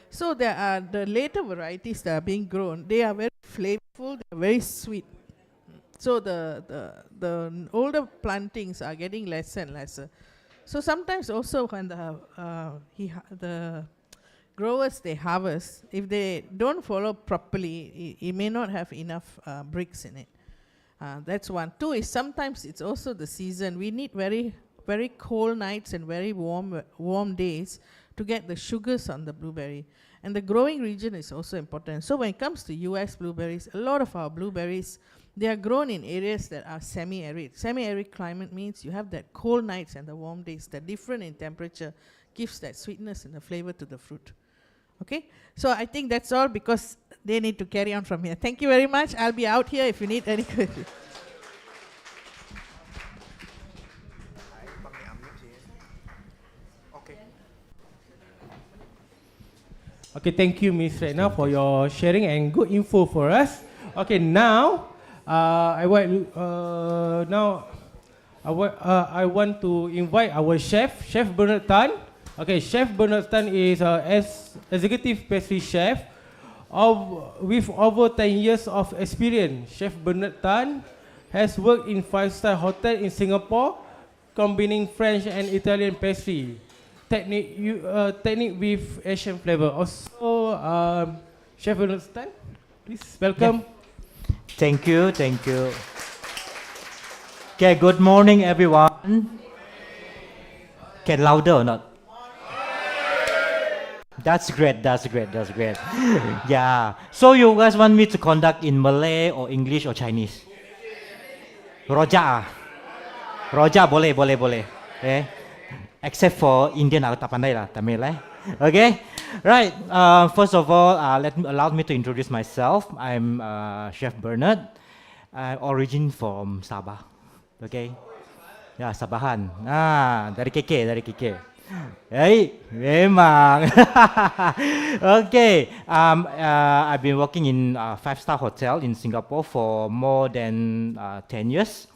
So there are the later varieties that are being grown. They are very flavorful, they're very sweet. So the older plantings are getting lesser and lesser. So sometimes also when the growers, they harvest, if they don't follow properly, it may not have enough bricks in it. That's one. Two is sometimes it's also the season. We need very, very cold nights and very warm days to get the sugars on the blueberry. And the growing region is also important. So when it comes to US blueberries, a lot of our blueberries, they are grown in areas that are semi-arid. Semi-arid climate means you have that cold nights and the warm days. The difference in temperature gives that sweetness and the flavor to the fruit. Okay, so I think that's all because they need to carry on from here. Thank you very much. I'll be out here if you need any questions. Okay, thank you, Ms. Retna, for your sharing and good info for us. Okay, now I want to invite our chef, Chef Bernard Tan. Okay, Chef Bernard Tan is executive pastry chef with over 10 years of experience. Chef Bernard Tan has worked in 5-star hotel in Singapore, combining French and Italian pastry technique with Asian flavor. Also, Chef Understand, please welcome. Thank you, thank you. Okay, good morning, everyone. Can louder or not? That's great, that's great, that's great. Yeah. So you guys want me to conduct in Malay or English or Chinese? Rojak. Rojak boleh, boleh, boleh. Okay. Except for Indian, aku tak pandai lah, Tamil eh. Okay. Right. First of all, allow me to introduce myself. I'm Chef Bernard. I'm origin from Sabah. Okay. Ya, Sabahan. Dari KK, dari KK. Hey, memang. Okay. I've been working in a 5-star hotel in Singapore for more than 10 years.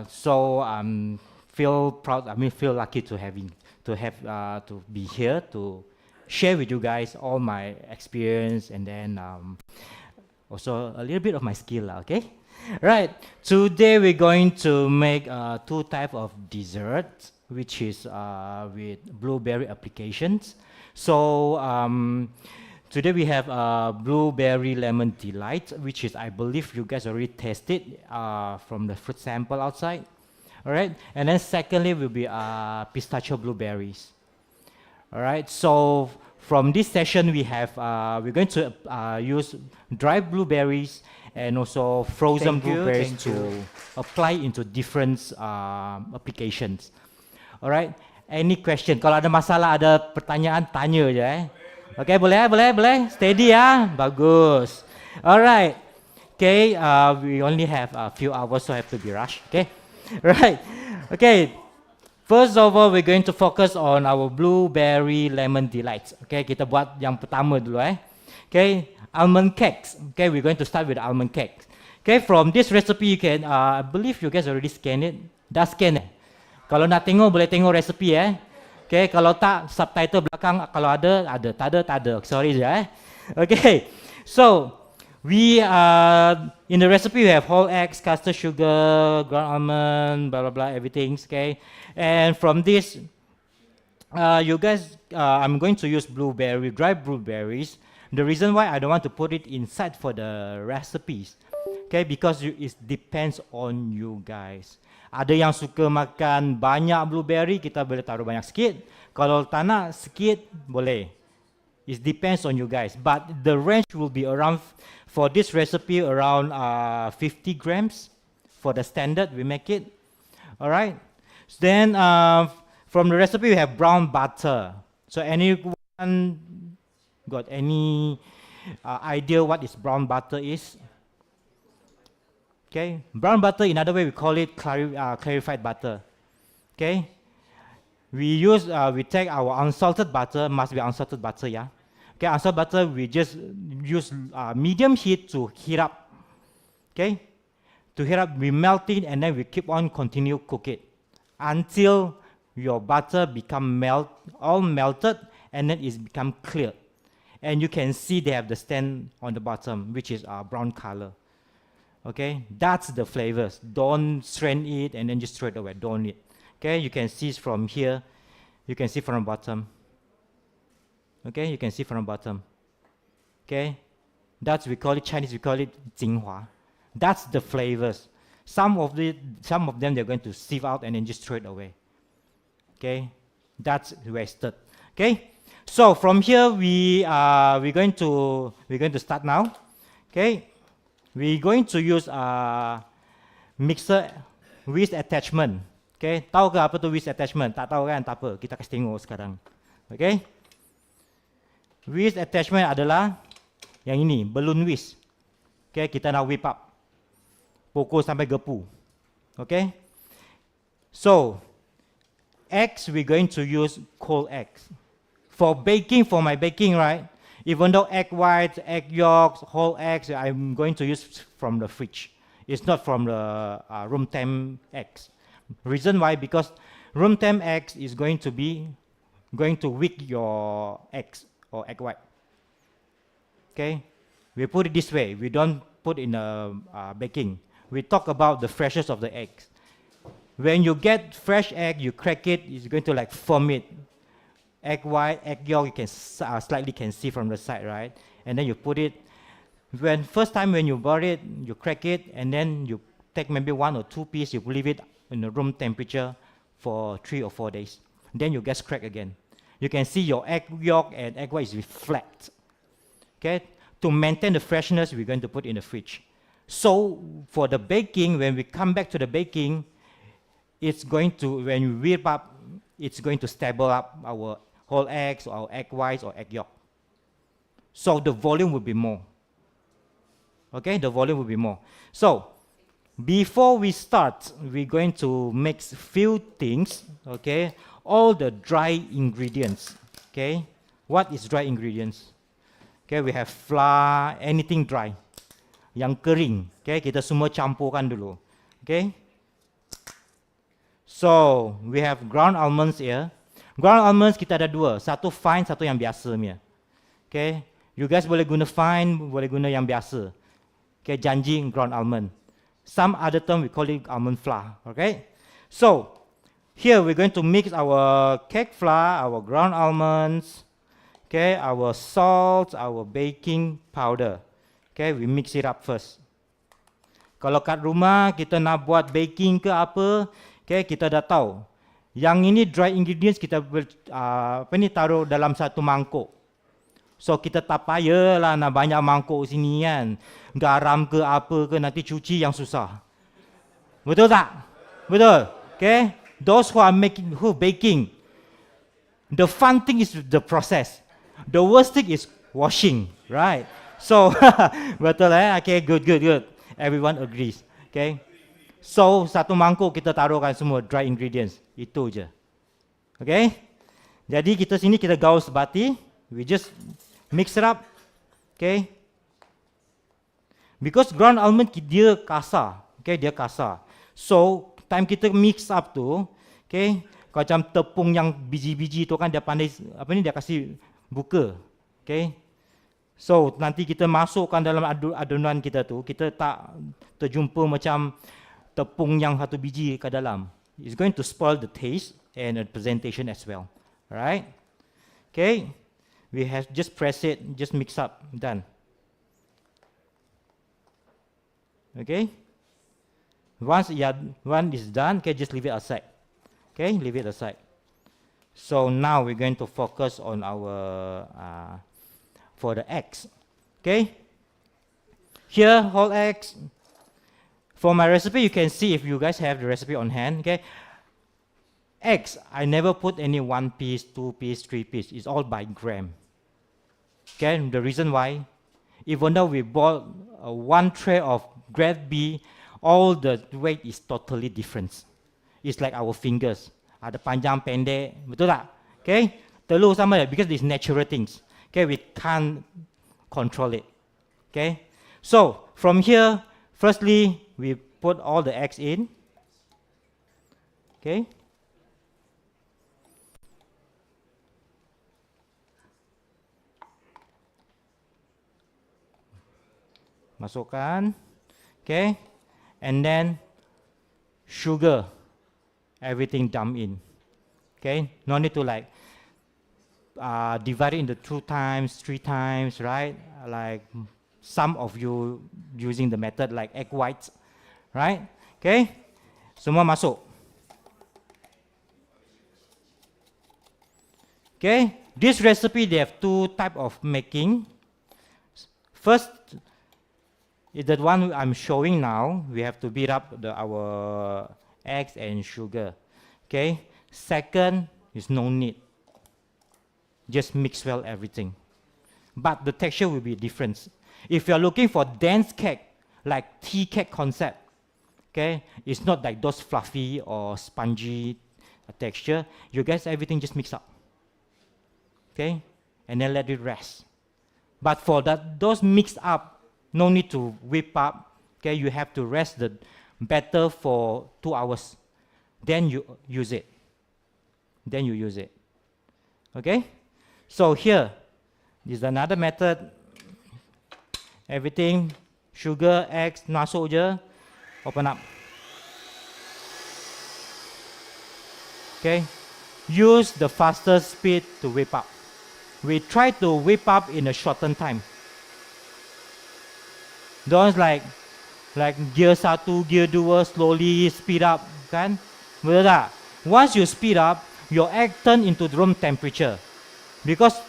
So feel proud. I mean, feel lucky to be here to share with you guys all my experience and then also a little bit of my skill. Okay. Right, today we're going to make 2 types of desserts, which is with blueberry applications. So today we have blueberry lemon delight, which is, I believe you guys already tasted from the fruit sample outside. All right, and then secondly will be pistachio blueberries. All right, so from this session we have we're going to use dry blueberries and also frozen blueberries to apply into different applications. Alright, any question? Kalau ada masalah, ada pertanyaan, tanya je eh. Okay, boleh, boleh. Steady ya, bagus. Alright, okay, we only have a few hours, so have to be rushed. Okay, right. Okay, first of all, we're going to focus on our blueberry lemon delights. Okay, kita buat yang pertama dulu eh. Okay. Almond cakes. Okay, we're going to start with almond cakes. Okay, from this recipe you can, I believe you guys already scan it. Dah scan eh? Kalau nak tengok, boleh tengok recipe eh. Okay, kalau tak, subtitle belakang, kalau ada, tak ada. Sorry je eh. Okay, so we, in the recipe we have whole eggs, custard sugar, ground almond, blah, blah, blah, everything, okay. And from this, you guys, I'm going to use dry blueberries. The reason why I don't want to put it inside for the recipes, okay, because it depends on you guys. Ada yang suka makan banyak blueberry, kita boleh taruh banyak sikit. Kalau tak nak sikit, boleh. It depends on you guys. But the range will be around, for this recipe, around 50 grams for the standard we make it. Alright. Then from the recipe we have brown butter. So anyone got any idea what is brown butter is? Okay, brown butter, in other way we call it clarified butter. Okay, we take our unsalted butter, must be unsalted butter, yeah. Okay, unsalted butter we just use medium heat to heat up. Okay, to heat up, we melt it and then we keep on continue cook it until your butter become all melted and then it's become clear. And you can see they have the stand on the bottom, which is brown color. Okay, that's the flavors. Don't strain it and then just throw it away. Don't eat. Okay, you can see from here. You can see from the bottom. Okay, you can see from the bottom. Okay, that's, we call it Chinese. We call it 精华. That's the flavors. Some of them they're going to sieve out and then just throw it away. Okay, that's wasted. Okay. So from here we're going to start now. Okay, we're going to use mixer with attachment. Okay, tahu ke apa tu with attachment? Tak tahu kan? Tak apa, kita kasih tengok sekarang. Okay, with attachment adalah yang ini, balloon whisk. Okay, kita nak whip up, pukul sampai gepu. Okay, so eggs we're going to use cold eggs. For baking, for my baking, right, even though egg whites, egg yolks, whole eggs, I'm going to use from the fridge. It's not from the room temp eggs. Reason why? Because room temp eggs is going to wick your eggs or egg white. Okay, we put it this way. We don't put in baking. we talk about the freshness of the eggs. When you get fresh egg, you crack it, it's going to like ferment. Egg white, egg yolk, you can slightly can see from the side, right? And then you put it, first time when you bought it, you crack it, and then you take maybe 1 or 2 pieces, you leave it in the room temperature for 3 or 4 days. Then you get cracked again. You can see your egg yolk and egg white is flat. Okay? To maintain the freshness, we're going to put in the fridge. So for the baking, when we come back to the baking, it's going to, when you whip up, it's going to stable up our whole eggs, or our egg whites, or egg yolk. So the volume will be more. Okay, the volume will be more. So before we start, we're going to mix few things. Okay, all the dry ingredients. Okay, what is dry ingredients? Okay, we have flour, anything dry, yang kering. Okay, kita semua campurkan dulu. Okay. So, we have ground almonds here. Ground almonds kita ada 2, satu fine, satu yang biasa punya. Okay, you guys boleh guna fine, boleh guna yang biasa. Okay, janji ground almond. Some other term we call it almond flour. Okay, so here we're going to mix our cake flour, our ground almonds, okay, our salt, our baking powder. Okay, we mix it up first. Kalau kat rumah kita nak buat baking ke apa, okay, kita dah tahu. Yang ini dry ingredients kita taruh dalam satu mangkuk. So kita tak payahlah nak banyak mangkuk sini kan. Garam ke apa ke nanti cuci yang susah. Betul tak? Betul. Okay? Those who are baking, the fun thing is the process. The worst thing is washing, right? So betul Okay, good. Everyone agrees. Okay? So, satu mangkuk kita taruhkan semua dry ingredients. Itu je. Okay? Jadi kita sini kita gaul sebati. We just mix it up. Okay? Because ground almond dia kasar. Okay, dia kasar. So, time kita mix up tu, okay, macam tepung yang biji-biji tu kan dia pandai, dia kasih buka. Okay? So, nanti kita masukkan dalam adunan kita tu, kita tak terjumpa macam tepung yang satu biji ke dalam. It's going to spoil the taste and the presentation as well. Alright? Okay? We have just press it, just mix up, done. Okay? Once one is done, okay, just leave it aside. Okay, leave it aside. So now we're going to focus on our for the eggs. Okay? Here, whole eggs. For my recipe, you can see if you guys have the recipe on hand. Okay, eggs, I never put any 1 piece, 2 piece, 3 piece. It's all by gram. Okay, the reason why, even though we bought 1 tray of grade B, all the weight is totally different. It's like our fingers. Ada panjang, pendek, betul tak? Okay, telur sama because these natural things. Okay, we can't control it. Okay, so from here, firstly, we put all the eggs in. Okay. Masukkan. Okay. And then sugar. Everything dump in. Okay. No need to like divide it into 2 times, 3 times, right? Like some of you using the method like egg whites, right? Okay, semua masuk. Okay, this recipe they have 2 type of making. First is the one I'm showing now. We have to beat up our eggs and sugar. Okay, second is no need. Just mix well everything, but the texture will be different. If you're looking for dense cake, like tea cake concept, okay, it's not like those fluffy or spongy texture. You guys, everything just mix up, okay, and then let it rest. But for those mixed up, no need to whip up, okay, you have to rest the batter for 2 hours. Then you use it. Okay, so here is another method. Everything, sugar, eggs, masuk je. Open up. Okay. Use the faster speed to whip up. We try to whip up in a shortened time. Don't like gear 1, gear 2, slowly speed up, kan? Betul tak? Once you speed up, your egg turn into room temperature. Because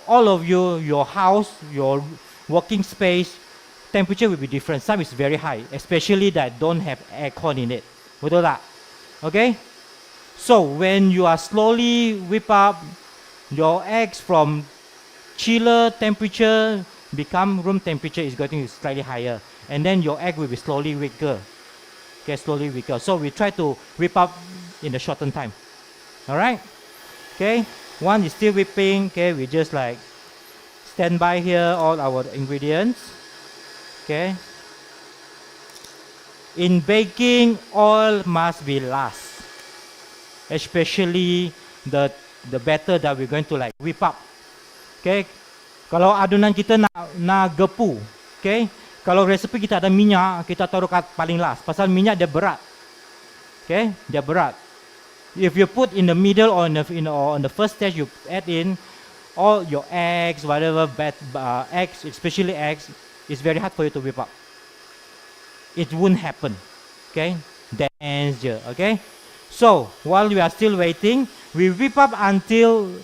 all of you, your house, your working space, temperature will be different. Some is very high, especially that don't have aircon in it. Betul tak? Okay? So when you are slowly whip up, your eggs from chiller temperature become room temperature is going to be slightly higher, and then your egg will be slowly weaker. Okay, slowly weaker. So we try to whip up in a shortened time. All right. Okay. One is still whipping. Okay, we just like stand by here all our ingredients. Okay. In baking, oil must be last, especially the batter that we're going to like whip up. Okay. Kalau adunan kita nak gepu, okay. Kalau resepi kita ada minyak, kita taruh kat paling last. Pasal minyak dia berat, okay. Dia berat. If you put in the middle or on the first stage, you add in all your eggs, whatever eggs, especially eggs, it's very hard for you to whip up. It won't happen, okay. Dance je, okay. So while we are still waiting, we whip up until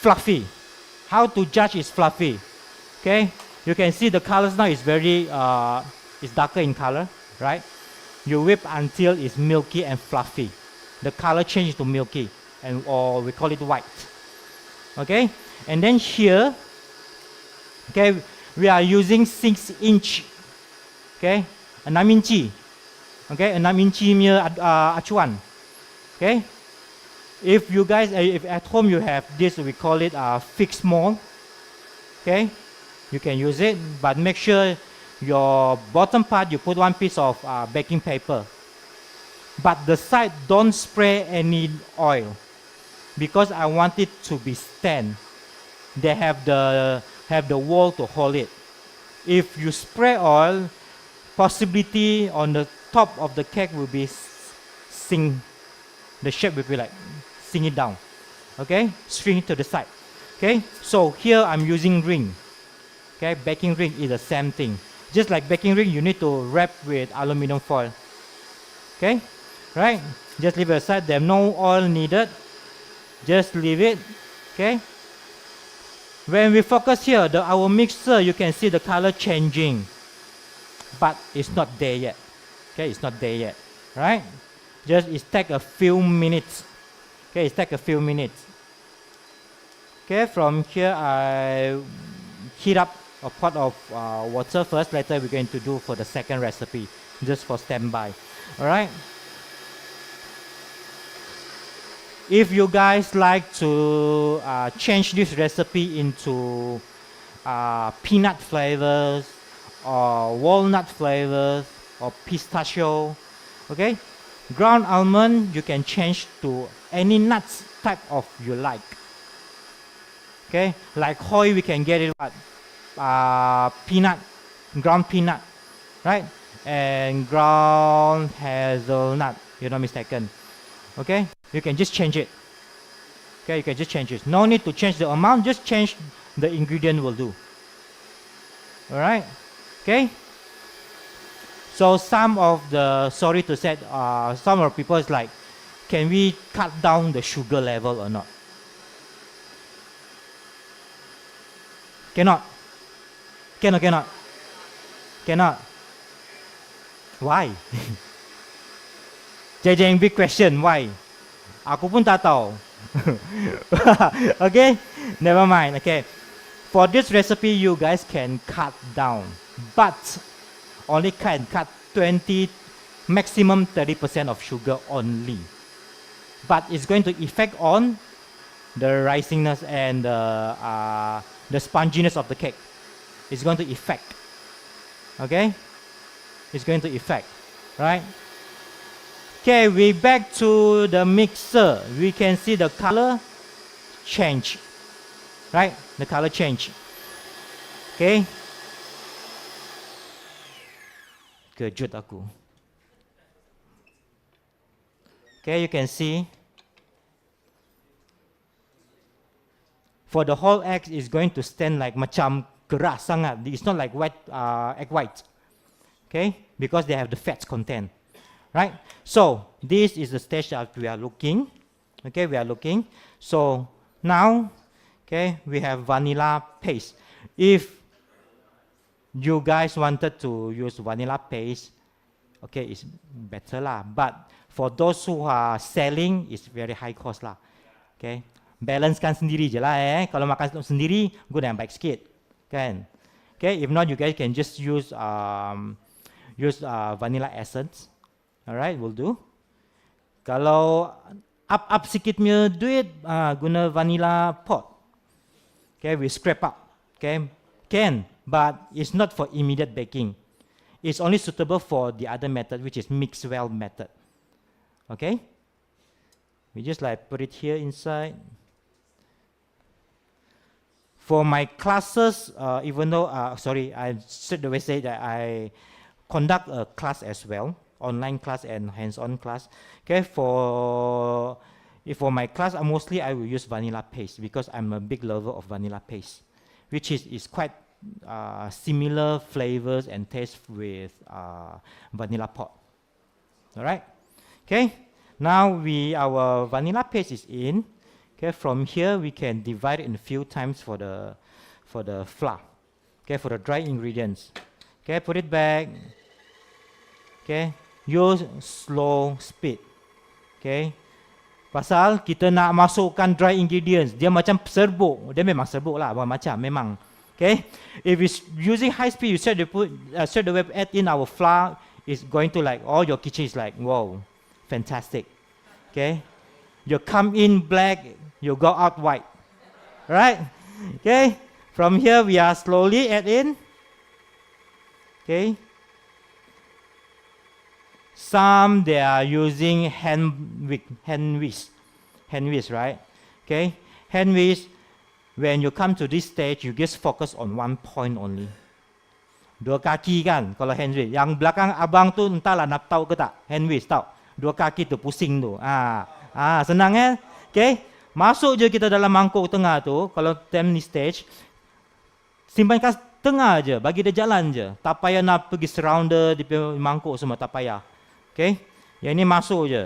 fluffy. How to judge is fluffy? Okay, you can see the colors now is very it's darker in color, right? You whip until it's milky and fluffy. The color changes to milky, or we call it white. Okay, and then here, okay, we are using 6-inch, okay, 6 inci, okay, 6 inci punya acuan, okay. If you guys, if at home you have this, we call it fixed mold. Okay, you can use it, but make sure your bottom part you put one piece of baking paper. But the side don't spray any oil, because I want it to be stand. They have the wall to hold it. If you spray oil, possibility on the top of the cake will be sink. The shape will be like sink it down, okay, string it to the side, okay. So here I'm using ring, okay. Baking ring is the same thing. Just like baking ring, you need to wrap with aluminum foil, okay, right. Just leave it aside. There's no oil needed, just leave it, okay. When we focus here, our mixer, you can see the color changing, but it's not there yet, okay. It's not there yet, right. Just it take a few minutes. Okay, it take a few minutes. Okay, from here I heat up a pot of water first. Later we're going to do for the second recipe, just for standby. All right. If you guys like to change this recipe into peanut flavors or walnut flavors or pistachio, okay. Ground almond, you can change to any nuts type of you like. Okay, like HOI, we can get it what? Peanut, ground peanut, right? And ground hazelnut, you're not mistaken. Okay, you can just change it. Okay, you can just change it. No need to change the amount, just change the ingredient will do. All right, okay. So some of the, sorry to say, some of people is like, can we cut down the sugar level or not? Cannot. Cannot. Why? JJ, big question, why? Aku pun tak tahu. Okay, never mind. Okay, for this recipe, you guys can cut down, but only can cut 20, maximum 30% of sugar only. But it's going to affect on the riciness and the sponginess of the cake. It's going to affect. Okay? It's going to affect. Right? Okay, we back to the mixer. We can see the color change. Right? The color change. Okay? Kejut aku. Okay, you can see. For the whole egg, is going to stand like macam keras sangat. It's not like egg white. Okay, because they have the fats content. Right? So, this is the stage that we are looking. Okay, we are looking. So, now, okay, we have vanilla paste. If you guys wanted to use vanilla paste, okay, it's better lah. But for those who are selling, it's very high cost lah. Okay, balancekan sendiri je lah Kalau makan sendiri, guna yang baik sikit, kan? Okay, if not, you guys can just use vanilla essence. Alright, will do. Kalau up sikit punya duit, guna vanilla pot. Okay, we scrape up. Okay, can, but it's not for immediate baking. It's only suitable for the other method, which is mix well method. Okay, we just like put it here inside. For my classes, even though, sorry, I straight away say that I conduct a class as well, online class and hands-on class. Okay, for my class, mostly I will use vanilla paste because I'm a big lover of vanilla paste, which is quite similar flavors and taste with vanilla pot. All right. Okay. Now our vanilla paste is in. Okay, from here we can divide it in a few times for the flour. Okay, for the dry ingredients. Okay, put it back. Okay, use slow speed. Okay, pasal kita nak masukkan dry ingredients, dia macam serbuk. Dia memang serbuk lah, macam memang. Okay, if it's using high speed, you straight away add in our flour. It's going to like all your kitchen is like wow, fantastic. Okay, you come in black, you go out white, right? Okay, from here we are slowly add in. Okay, some they are using hand whisk, right? Okay, hand whisk. When you come to this stage, you just focus on one point only. Dua kaki kan, kalau hand whisk. Yang belakang abang tu entahlah nak tahu ke tak, hand whisk tahu. Dua kaki tu pusing tu. Senang Okay, masuk je kita dalam mangkuk tengah tu. Kalau time ni stage, simpan kat tengah je, bagi dia jalan je. Tak payah nak pergi surrounder di mangkuk semua, tak payah. Okay, yang ni masuk je.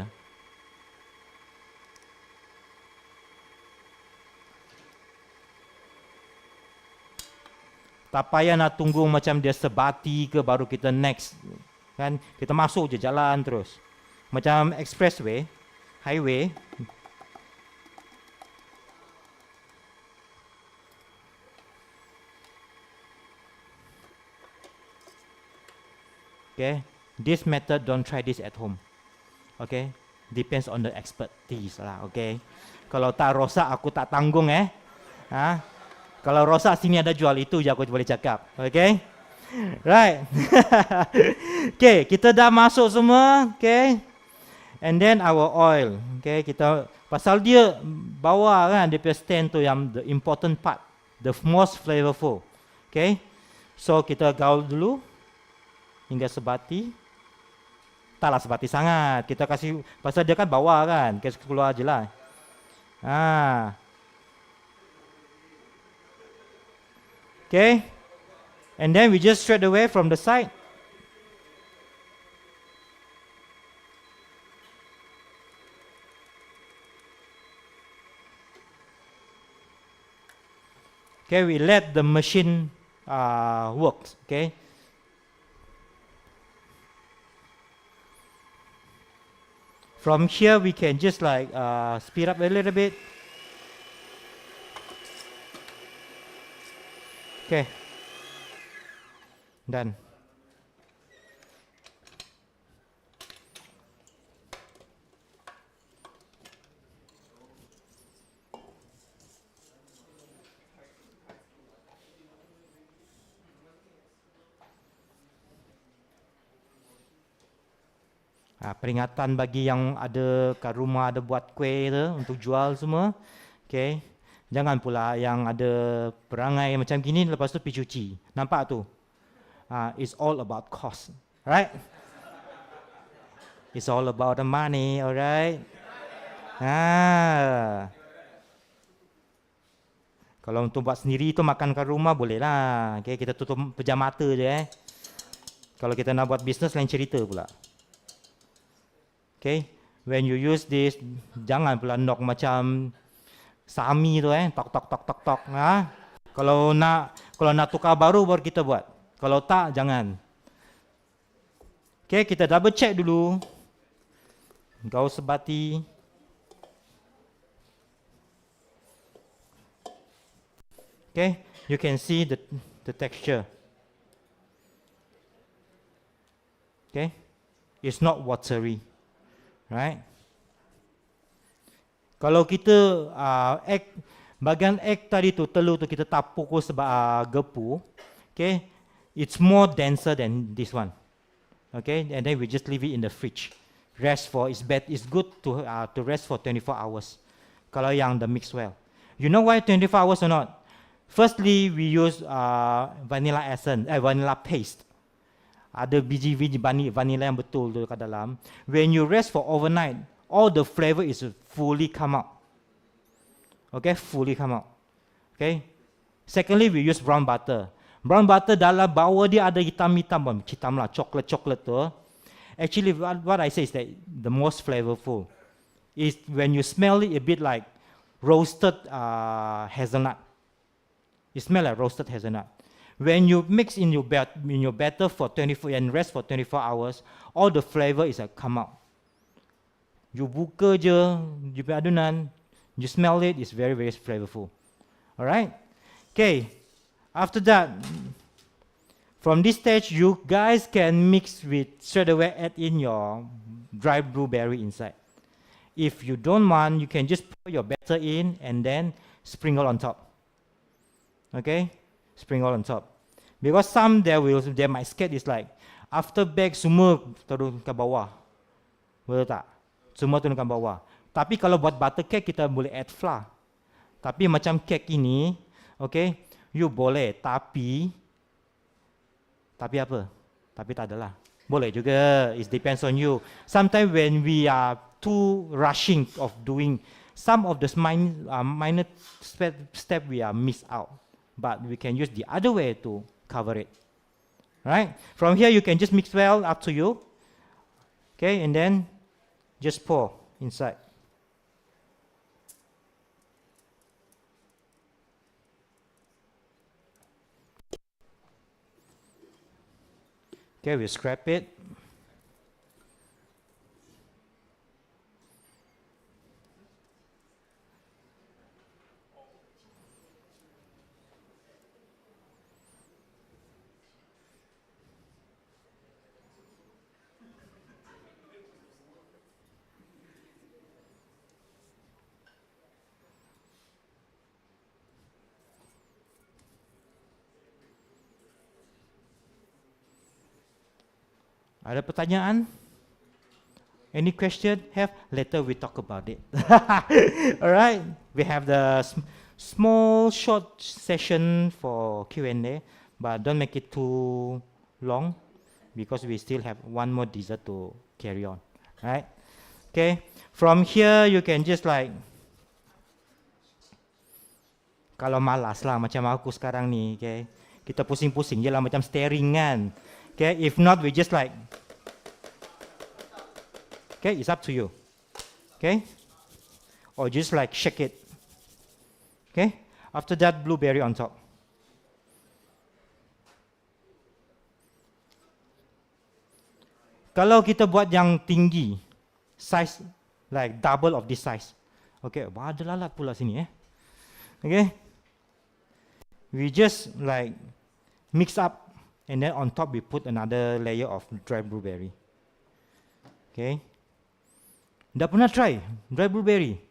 Tak payah nak tunggu macam dia sebati ke baru kita next. Kan, kita masuk je, jalan terus. Macam expressway, highway. Okay, this method don't try this at home. Okay, depends on the expertise lah. Okay, kalau tak rosak aku tak tanggung Kalau rosak sini ada jual, itu je aku boleh cakap. Okay, right. Okay, kita dah masuk semua. Okay, and then our oil. Okay, kita pasal dia bawa kan dia punya stand tu yang the important part, the most flavorful. Okay, so kita gaul dulu hingga sebati. Taklah sebati sangat. Kita kasih pasal dia kan bawa kan, kita keluar je lah. Okay, and then we just straight away from the side. Okay, we let the machine work. Okay. From here we can just like speed up a little bit. Okay, done. Peringatan bagi yang ada kat rumah ada buat kuih tu untuk jual semua. Okay, jangan pula yang ada perangai macam gini lepas tu pergi cuci. Nampak tu? It's all about cost, right? It's all about the money, alright? Kalau untuk buat sendiri tu makan kat rumah boleh lah. Okay, kita tutup pejam mata je. Kalau kita nak buat bisnes lain cerita pula. Okay, when you use this, jangan pula knock macam Sami tu tok tok tok tok tok. Kalau nak tukar baru kita buat. Kalau tak, jangan. Okay, kita double check dulu. Gaus sebati. Okay, you can see the texture. Okay, it's not watery, right? Kalau kita bagian egg tadi tu, telur tu kita tak pukul gepu, okay, it's more denser than this one, okay, and then we just leave it in the fridge. Rest for, it's good to rest for 24 hours. Kalau yang the mix well. You know why 24 hours or not? Firstly, we use vanilla essence, vanilla paste. Ada biji-biji vanilla yang betul tu kat dalam. When you rest for overnight, all the flavor is fully come out. Okay, fully come out. Okay. Secondly, we use brown butter. Brown butter dalam bawah dia ada hitam-hitam lah, coklat-coklat tu. Actually, what I say is that the most flavorful is when you smell it a bit like roasted hazelnut. It smells like roasted hazelnut. When you mix in your batter for 24 and rest for 24 hours, all the flavor is come out. You buka je, you adunan, you smell it, it's very, very flavorful. Alright? Okay, after that, from this stage, you guys can mix with, straight away add in your dry blueberry inside. If you don't want, you can just put your batter in and then sprinkle on top. Okay, sprinkle on top. Because some they might scared is like after bake semua turun ke bawah. Betul tak? Semua turun ke bawah. Tapi kalau buat butter cake kita boleh add flour. Tapi macam cake ini, okay, you boleh tapi apa? Tapi tak adalah. Boleh juga. It depends on you. Sometimes when we are too rushing of doing some of the minor step we are miss out. But we can use the other way to cover it. Right? From here you can just mix well, up to you. Okay, and then just pour inside. Okay, we scrap it. Ada pertanyaan? Any question? Have? Later we talk about it. Alright, we have the small short session for Q&A, but don't make it too long because we still have one more dessert to carry on. Right? Okay, from here you can just like, kalau malas lah macam aku sekarang ni, okay, kita pusing-pusing je lah macam staring kan. Okay, if not we just like, okay, it's up to you. Okay, or just like shake it. Okay, after that blueberry on top. Kalau kita buat yang tinggi, size like double of this size. Okay, ada lalat pula sini Okay, we just like mix up. And then on top we put another layer of dry blueberry. Okay. Dah pernah try dry blueberry?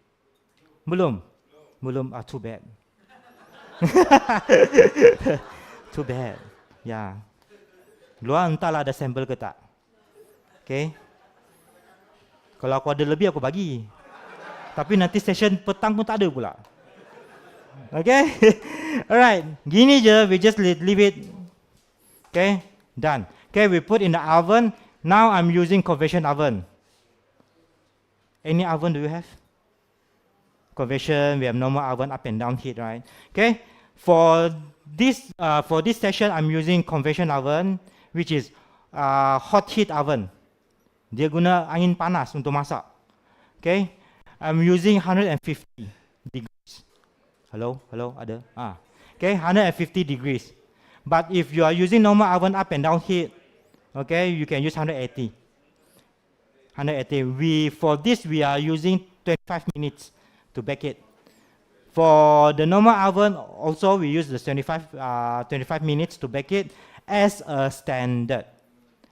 Belum? Belum. Too bad. Too bad. Ya. Luar entahlah ada sampel ke tak. Okay. Kalau aku ada lebih aku bagi. Tapi nanti session petang pun tak ada pula. Okay. Alright. Gini je. We just leave it. Okay, done. Okay, we put in the oven. Now I'm using convection oven. Any oven do you have? Convection, we have normal oven, up and down heat, right? Okay, for this session, I'm using convection oven, which is hot heat oven. Dia guna angin panas untuk masak. Okay, I'm using 150 degrees. Hello, ada? Okay, 150 degrees. But if you are using normal oven up and down heat, okay, you can use 180. 180. For this, we are using 25 minutes to bake it. For the normal oven, also we use the 25 minutes to bake it as a standard.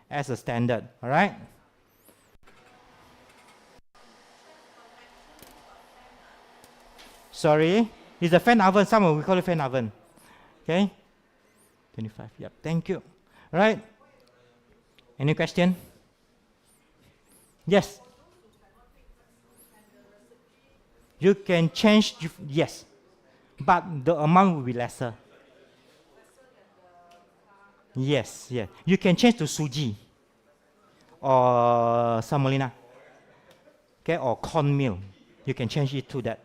All right? Sorry, it's a fan oven. Some we call it fan oven. Okay? 25, yep, thank you. All right? Any question? Yes. You can change, yes, but the amount will be lesser. Yes, yeah. You can change to suji or semolina, okay, or cornmeal. You can change it to that.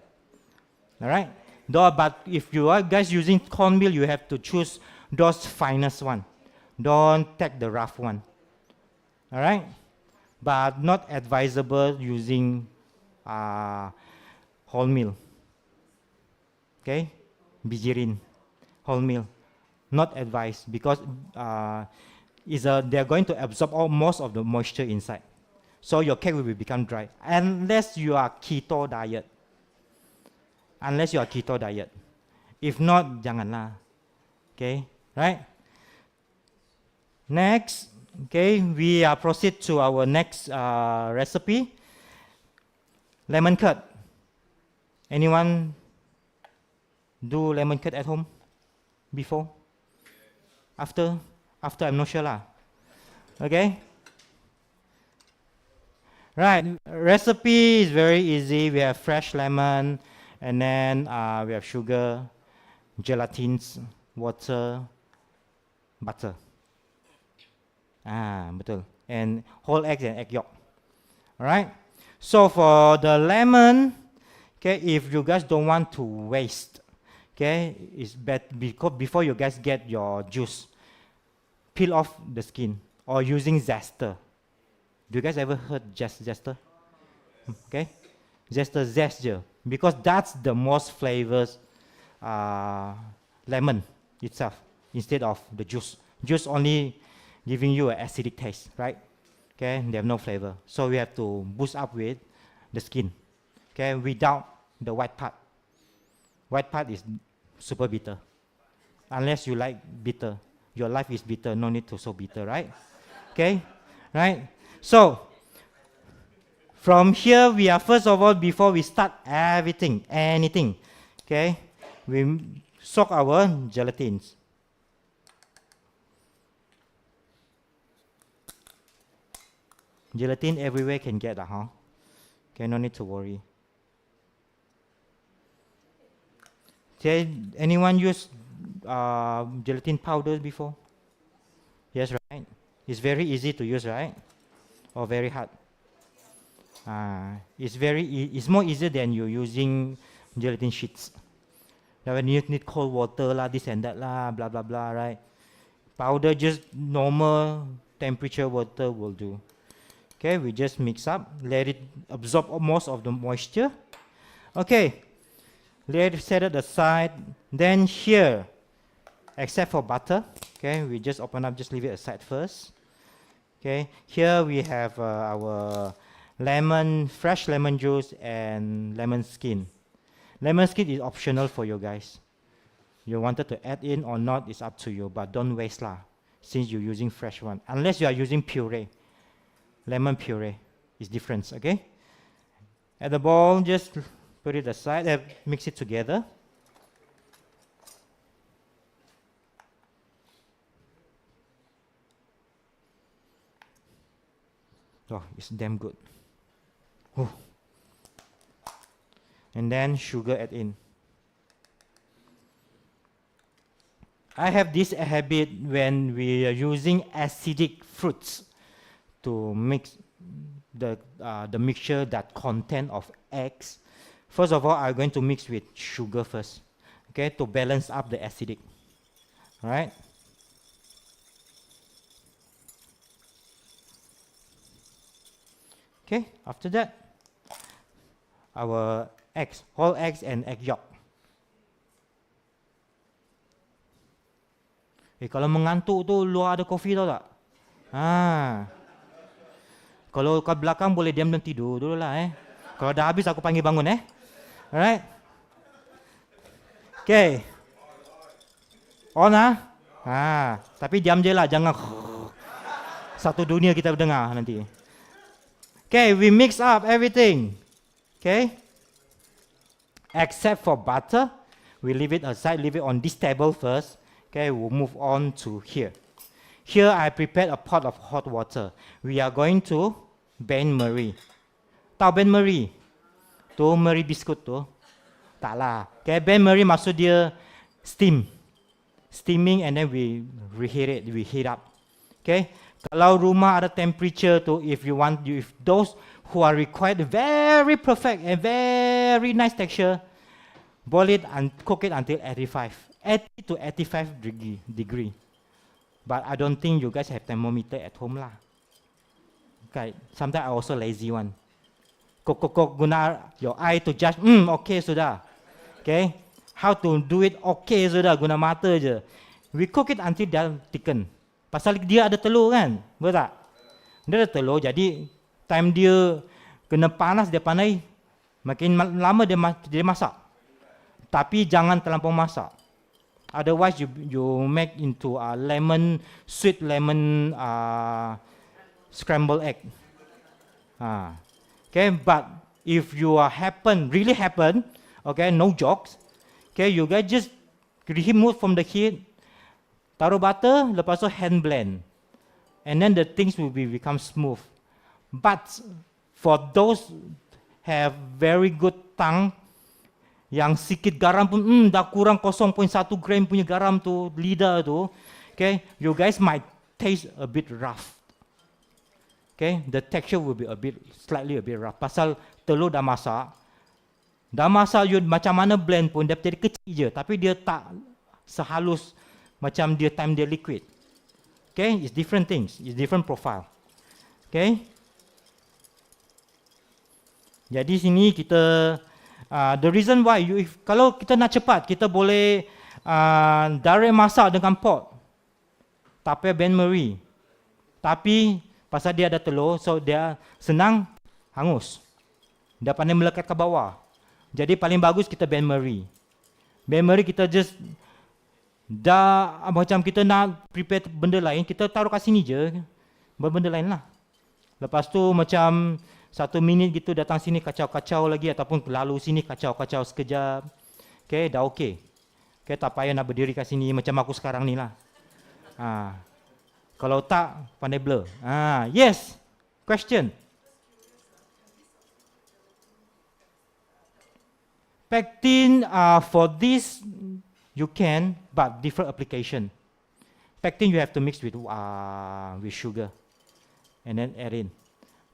All right. But if you are guys using cornmeal, you have to choose those finest one. Don't take the rough one. All right. But not advisable using wholemeal. Okay, bijirin, wholemeal, not advised because they're going to absorb most of the moisture inside. So your cake will become dry unless you are keto diet. If not, janganlah. Okay, right? Next, okay, we proceed to our next recipe. Lemon curd. Anyone do lemon curd at home before? After I'm not sure lah. Okay. Right, recipe is very easy. We have fresh lemon, and then we have sugar, gelatins, water, butter. Betul. And whole eggs and egg yolk. All right. So for the lemon, okay, if you guys don't want to waste, okay, it's better because before you guys get your juice, peel off the skin or using zester. Do you guys ever heard zester? Okay, zest because that's the most flavors lemon itself instead of the juice. Juice only giving you an acidic taste, right? Okay, they have no flavor. So we have to boost up with the skin, okay, without the white part. White part is super bitter. Unless you like bitter. Your life is bitter, no need to so bitter, right? Okay, right? So, from here, we are first of all, before we start anything, okay, we soak our gelatins. Gelatin everywhere can get, okay, no need to worry. Okay, anyone use gelatin powder before? Yes, right? It's very easy to use, right? Or very hard? It's more easier than you using gelatin sheets. Now when you need cold water lah, this and that lah, blah blah blah, right? Powder, just normal temperature water will do. Okay, we just mix up, let it absorb most of the moisture. Okay, let it set it aside. Then here, except for butter, okay, we just open up, just leave it aside first. Okay, here we have our fresh lemon juice and lemon skin. Lemon skin is optional for you guys. You wanted to add in or not, it's up to you, but don't waste lah, since you're using fresh one. Unless you are using puree. Lemon puree is different, okay? At the bowl, just put it aside and mix it together. Oh, it's damn good. Oh. And then sugar add in. I have this habit when we are using acidic fruits to mix the mixture that content of eggs. First of all, I'm going to mix with sugar first, okay, to balance up the acidic. All right. Okay, after that, our eggs, whole eggs and egg yolk. Kalau mengantuk tu luar ada kopi tau tak? Kalau kat belakang boleh diam dan tidur dulu lah Kalau dah habis aku panggil bangun Alright. Okay. On tapi diam je lah, jangan satu dunia kita dengar nanti. Okay, we mix up everything. Okay. Except for butter, we leave it aside, leave it on this table first. Okay, we'll move on to here. Here I prepared a pot of hot water. We are going to bain-marie. Tahu bain-marie? Tu marie biskut tu. Tak lah. Okay, bain-marie maksud dia steam. Steaming and then we heat up. Okay. Kalau rumah ada temperature tu, if those who are required very perfect and very nice texture, boil it and cook it until 80 to 85 degree. But I don't think you guys have thermometer at home lah. Okay, sometimes I also lazy one. Cook guna your eye to judge. Okay sudah. Okay, how to do it? Okay sudah, guna mata je. We cook it until dia thicken. Pasal dia ada telur kan, betul tak? Dia ada telur, jadi time dia kena panas, dia pandai. Makin lama dia masak. Tapi jangan terlampau masak. Otherwise you make into a sweet lemon scrambled egg. Okay, but if you really happen, okay, no jokes. Okay, you guys just remove from the heat, taruh butter, lepas tu hand blend, and then the things will become smooth. But for those have very good tongue, yang sikit garam pun dah kurang 0.1 gram punya garam tu, lidah tu, okay, you guys might taste a bit rough. Okay, the texture will be slightly a bit rough. Pasal telur dah masak you macam mana blend pun dia jadi kecil je, tapi dia tak sehalus macam dia time dia liquid. Okay, it's different things, it's different profile. Okay, jadi sini kita the reason why kalau kita nak cepat, kita boleh direct masak dengan pot, tak payah bain-marie. Tapi pasal dia ada telur, so dia senang hangus. Dia pandai melekat ke bawah. Jadi paling bagus kita bain-marie. Bain-marie kita just dah macam kita nak prepare benda lain, kita taruh kat sini je, benda lain lah. Lepas tu macam 1 minit gitu datang sini kacau-kacau lagi, ataupun lalu sini kacau-kacau sekejap. Okay, dah okay. Okay, tak payah nak berdiri kat sini macam aku sekarang ni lah. Kalau tak, pandai blur. Yes, question. Pectin, for this, you can, but different application. Pectin you have to mix with sugar and then add in.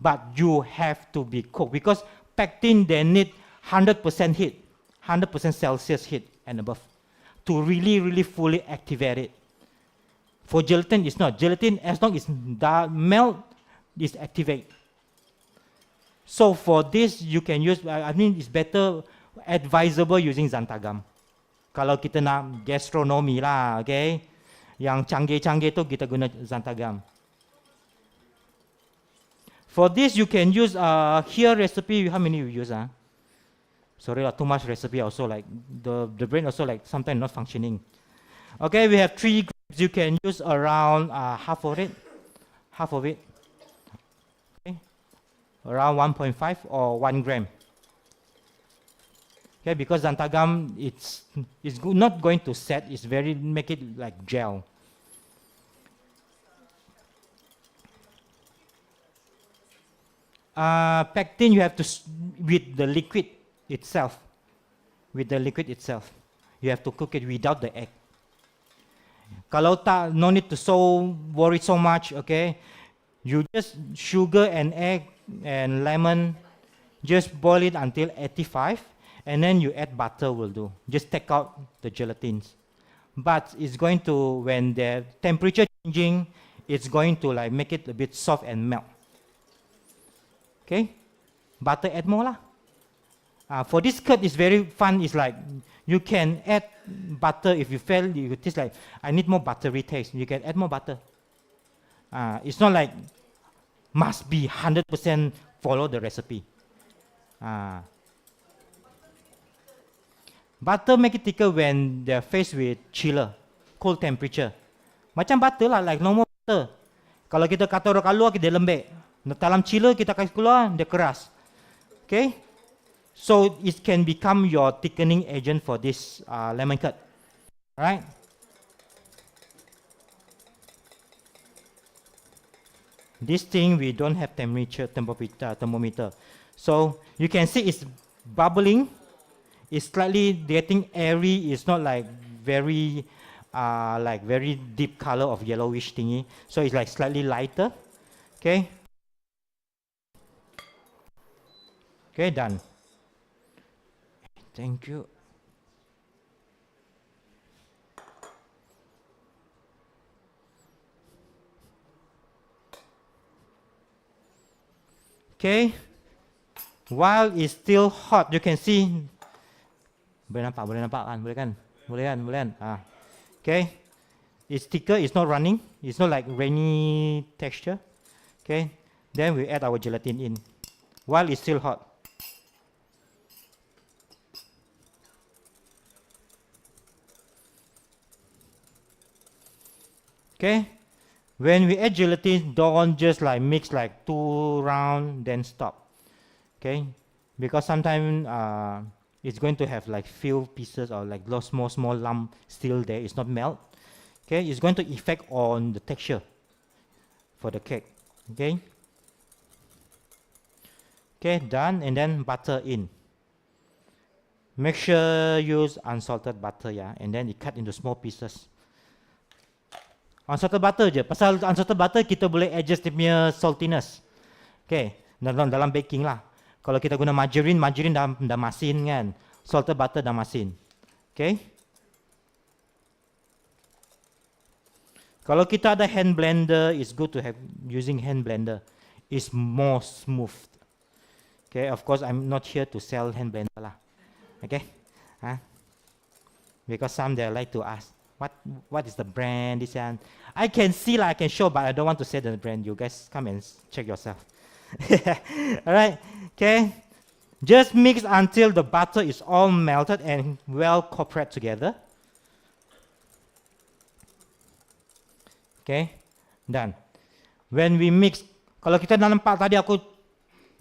But you have to be cooked because pectin they need 100% heat, 100% Celsius heat and above to really fully activate it. For gelatin, it's not. Gelatin, as long as the melt, is activate. So for this, you can use, it's better, advisable using xanthan. Kalau kita nak gastronomy lah, okay? Yang canggih-canggih tu kita guna xanthan. For this, you can use here recipe. How many you use? Sorry lah, too much recipe also like the brain also like sometimes not functioning. Okay, we have 3 grams. You can use around half of it. Okay, around 1.5 or 1 gram. Okay, because xanthan it's not going to set. It's make it like gel. Pectin you have to with the liquid itself. You have to cook it without the egg. Kalau tak, no need to worry so much. Okay, You just sugar and egg and lemon, just boil it until 85, and then you add butter will do. Just take out the gelatines. But it's going to, when the temperature changing, it's going to like make it a bit soft and melt. Okay, butter add more lah. For this curd, it's very fun. It's like you can add butter if you feel you taste like I need more buttery taste. You can add more butter. It's not like must be 100% follow the recipe. Butter make it thicker when they're faced with chiller, cold temperature. Macam butter lah, like normal butter. Kalau kita kata orang keluar, dia lembek. Dalam chiller kita kasih keluar, dia keras. Okay? So it can become your thickening agent for this lemon curd. Alright? This thing we don't have thermometer. So you can see it's bubbling. It's slightly getting airy. It's not like very deep color of yellowish thingy. So it's like slightly lighter. Okay. Okay, done. Thank you. Okay, while it's still hot, you can see. Boleh nampak kan? Boleh kan? Okay, it's thicker, it's not running, it's not like rainy texture. Okay, then we add our gelatin in, while it's still hot. Okay. When we add gelatin, don't just like mix like 2 rounds, then stop. Okay? Because sometimes it's going to have like few pieces or like those small lump still there. It's not melt. Okay? It's going to affect on the texture for the cake. Okay? Okay, done. And then butter in. Make sure use unsalted butter, yeah. And then it cut into small pieces. Unsalted butter je. Pasal unsalted butter kita boleh adjust dia punya saltiness. Okay, dalam baking lah. Kalau kita guna margarine dah masin kan. Salted butter dah masin. Okay. Kalau kita ada hand blender, it's good to have using hand blender. It's more smooth. Okay, of course I'm not here to sell hand blender lah. Okay. Because some they like to ask. What is the brand? This and I can see, like, I can show, but I don't want to say the brand. You guys come and check yourself. All right. Okay. Just mix until the butter is all melted and well cooperated together. Okay. Done. When we mix, kalau kita dah nampak tadi aku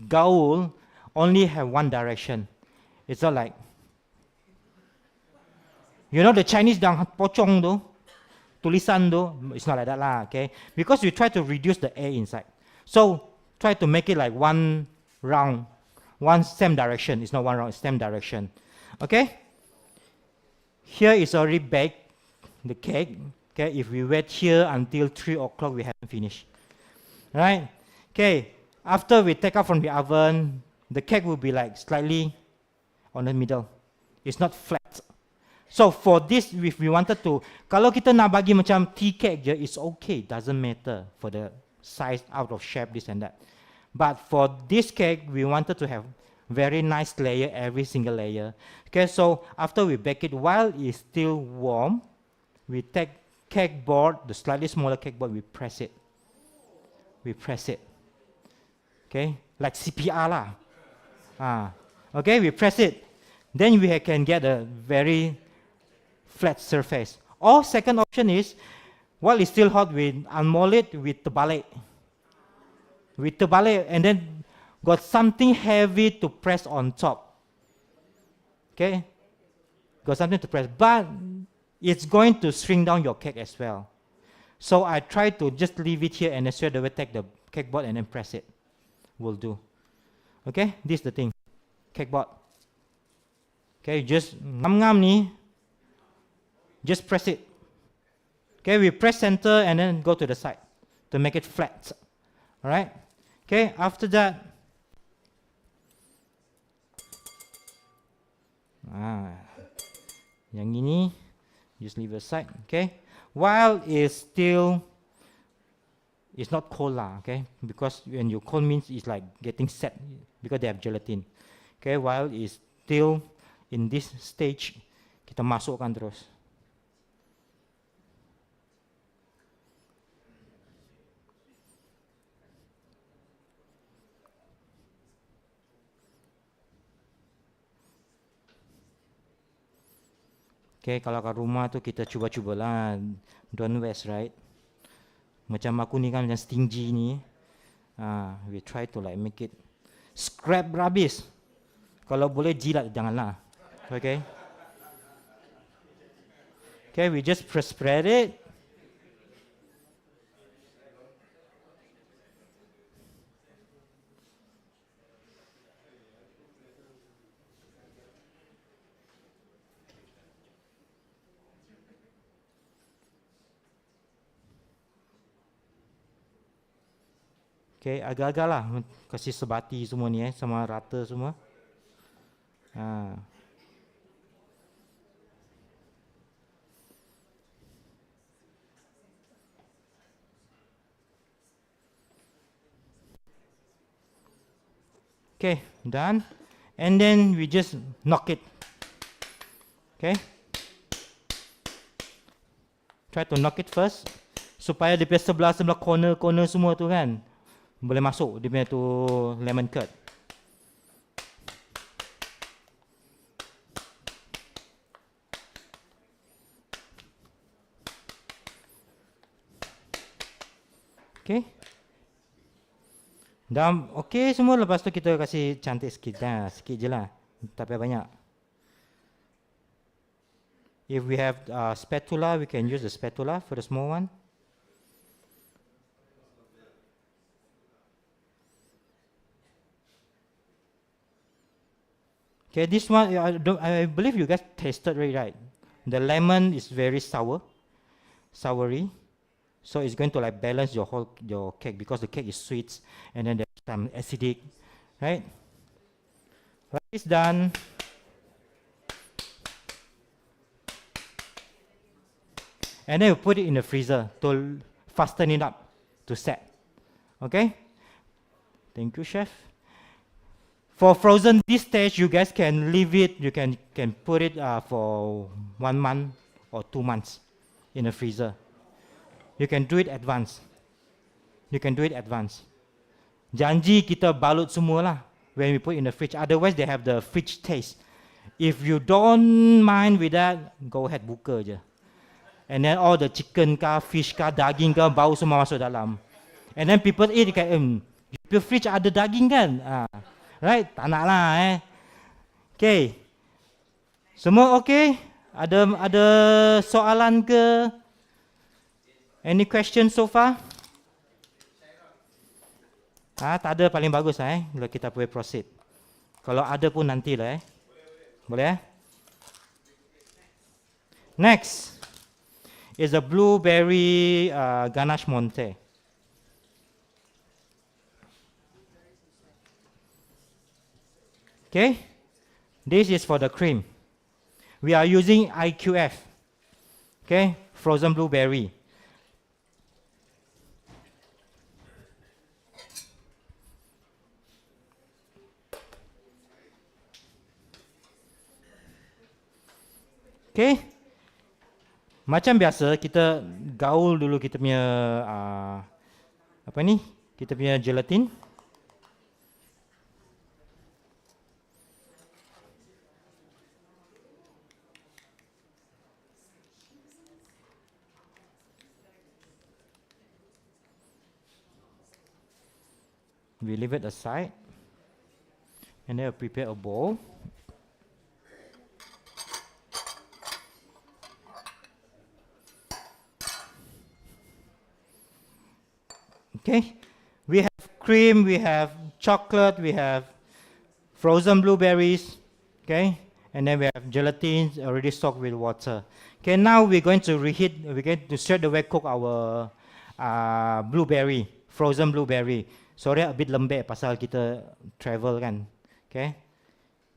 gaul, only have one direction. It's not like, you know the Chinese yang pocong tu, tulisan tu, it's not like that lah, okay? Because we try to reduce the air inside. So try to make it like one round, one same direction. It's not one round, it's same direction. Okay? Here is already baked, the cake. Okay, if we wait here until 3 o'clock, we haven't finished. Right? Okay, after we take out from the oven, the cake will be like slightly on the middle. It's not flat. So for this, if we wanted to, kalau kita nak bagi macam tea cake je, it's okay, doesn't matter for the size, out of shape, this and that. But for this cake, we wanted to have very nice layer, every single layer. Okay, so after we bake it, while it's still warm, we take cake board, the slightly smaller cake board, we press it. We press it. Okay, like CPR lah. Okay, we press it. Then we can get a very flat surface. Or second option is, while it's still hot, we unmold it with terbalik. With terbalik, and then got something heavy to press on top. Okay? Got something to press. But it's going to shrink down your cake as well. So I try to just leave it here and then straight away take the cake board and then press it. Will do. Okay? This is the thing. Cake board. Okay, just ngam-ngam ni, just press it. Okay, we press center and then go to the side to make it flat. All right. Okay. After that, yang ini just leave aside. Okay. While it's not cold lah. Okay. Because when you cold means it's like getting set because they have gelatin. Okay. While it's still in this stage, kita masukkan terus. Okay, kalau kat rumah tu kita cuba-cubalah, don't waste, right? Macam aku ni kan macam stingy ni. We try to like make it scrap rubbish. Kalau boleh jilat janganlah. Okay. Okay, we just spread it. Okay, agak-agak lah kasih sebati semua ni sama rata semua. Okay, done. And then we just knock it. Okay. Try to knock it first supaya di sebelah corner semua tu kan boleh masuk dia punya tu lemon curd. Okay. Dah okay semua, lepas tu kita kasih cantik sikit dah, sikit je lah, tak payah banyak. If we have spatula, we can use the spatula for the small one. Okay, this one, I believe you guys tasted it, right? The lemon is very soury. So it's going to like balance your cake because the cake is sweet and then there's some acidic, right? Right, it's done. And then you put it in the freezer to fasten it up to set. Okay? Thank you, chef. For frozen this stage, you guys can leave it. You can put it for 1 month or 2 months in the freezer. You can do it advance. Janji kita balut semua lah when we put in the fridge. Otherwise, they have the fridge taste. If you don't mind with that, go ahead buka je. And then all the chicken kah, fish kah, daging kah, bau semua masuk dalam. And then people eat, your fridge ada daging kan? Right? Tak nak lah Okay. Semua okay? Ada soalan ke? Any questions so far? Tak ada, paling bagus kalau kita boleh proceed. Kalau ada pun nantilah Boleh Next is a blueberry ganache monte. Okay, this is for the cream. We are using IQF. Okay, frozen blueberry. Okay, macam biasa kita gaul dulu kita punya kita punya gelatin. We leave it aside and then prepare a bowl. Okay, we have cream, we have chocolate, we have frozen blueberries, okay, and then we have gelatin already soaked with water. Okay, now we're going to reheat, we're going to straight away cook our blueberry frozen blueberry. Sorry a bit lembek pasal kita travel kan. Okay,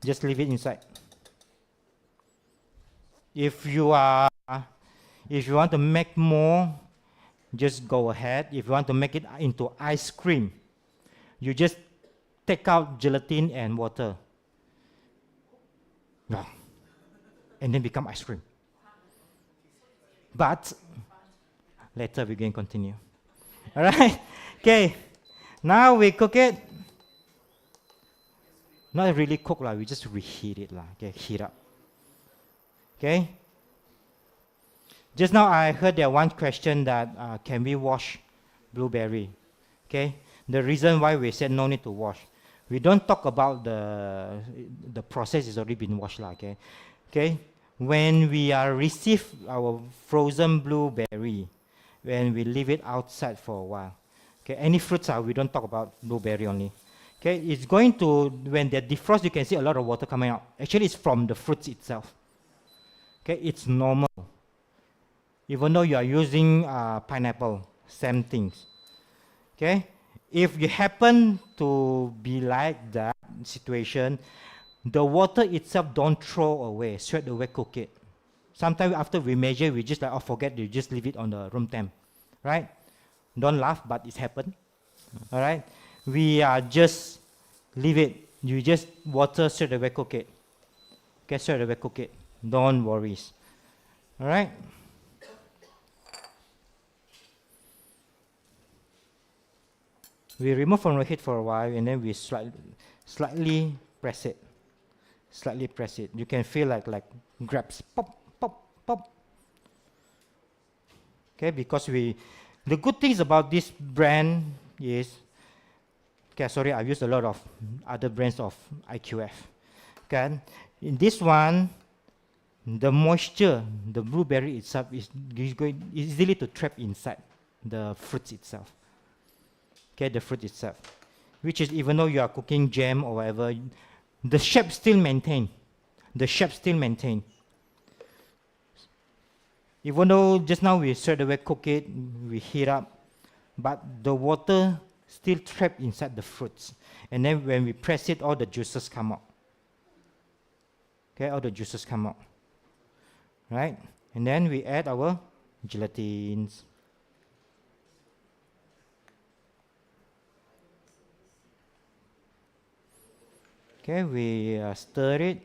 just leave it inside. If you want to make more, just go ahead. If you want to make it into ice cream, you just take out gelatin and water. Yeah. And then become ice cream. But later we're going to continue. All right. Okay. Now we cook it. Not really cook lah. We just reheat it lah. Okay. Heat up. Okay. Just now I heard there one question that can we wash blueberry? Okay. The reason why we said no need to wash. We don't talk about the process is already been washed lah. Okay. Okay. When we receive our frozen blueberry, when we leave it outside for a while, okay, any fruits we don't talk about blueberry only. Okay, it's going to, when they defrost, you can see a lot of water coming out. Actually, it's from the fruits itself. Okay, it's normal. Even though you are using pineapple, same things. Okay, if you happen to be like that situation, the water itself don't throw away, straight away cook it. Sometimes after we measure, we just like, oh, forget, you just leave it on the room temp, right? Don't laugh, but it's happened, all right? We just leave it. You just water, straight away cook it. Okay, straight away cook it. Don't worry, all right? We remove from the heat for a while, and then we slightly press it. Slightly press it. You can feel like grabs, pop, pop, pop. Okay, because the good things about this brand is, okay, sorry, I've used a lot of other brands of IQF. Okay, in this one, the moisture, the blueberry itself is going easily to trap inside the fruits itself. Okay, the fruit itself, which is even though you are cooking jam or whatever, the shape still maintained. The shape still maintained. Even though just now we straight away cook it, we heat up, but the water still trapped inside the fruits. And then when we press it, all the juices come out. Okay, all the juices come out. Right? And then we add our gelatins. Okay, we stir it.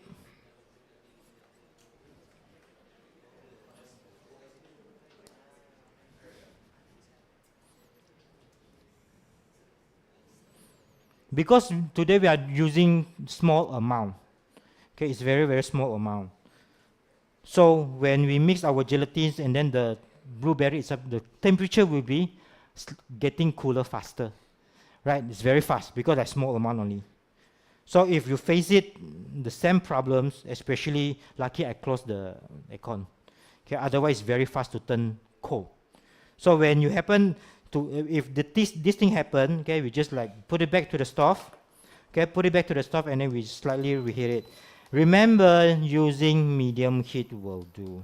Because today we are using small amount. Okay, it's very, very small amount. So when we mix our gelatins and then the blueberry itself, the temperature will be getting cooler faster. Right? It's very fast because that's small amount only. So if you face it, the same problems, especially lucky I closed the aircon. Okay, otherwise it's very fast to turn cold. So when you happen to, if this thing happen, okay, we just like put it back to the stove. Okay, put it back to the stove and then we slightly reheat it. Remember, using medium heat will do.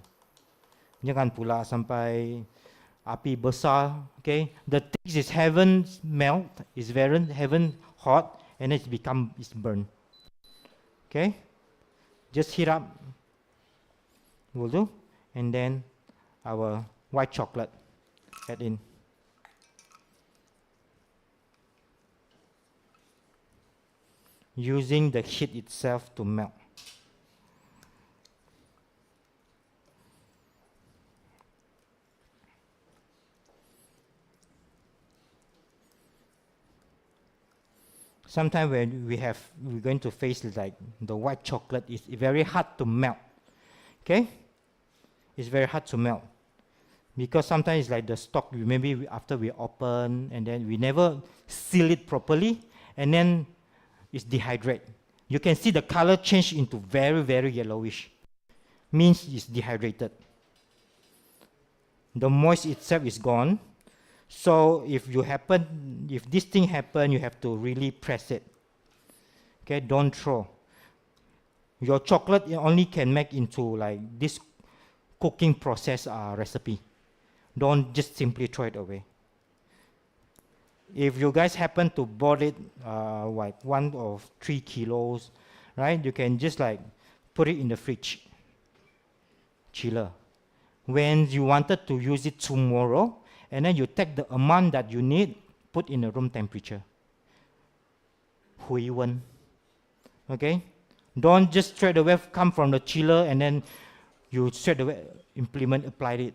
Jangan pula sampai api besar. Okay, the thing is haven't melt, haven't hot. And it's burned. Okay, just heat up, will do. And then our white chocolate, add in. Using the heat itself to melt. Sometimes when we're going to face like the white chocolate is very hard to melt. Okay, it's very hard to melt because sometimes it's like the stock. Maybe after we open and then we never seal it properly, and then it's dehydrated. You can see the color change into very, very yellowish. Means it's dehydrated. The moist itself is gone. So if this thing happen, you have to really press it. Okay, don't throw. Your chocolate only can make into like this cooking process recipe. Don't just simply throw it away. If you guys happen to bought it like 1 or 3 kilos, right? You can just like put it in the fridge, chiller. When you wanted to use it tomorrow, and then you take the amount that you need, put in the room temperature. Hui wen. Okay? Don't just straight away come from the chiller and then you straight away apply it.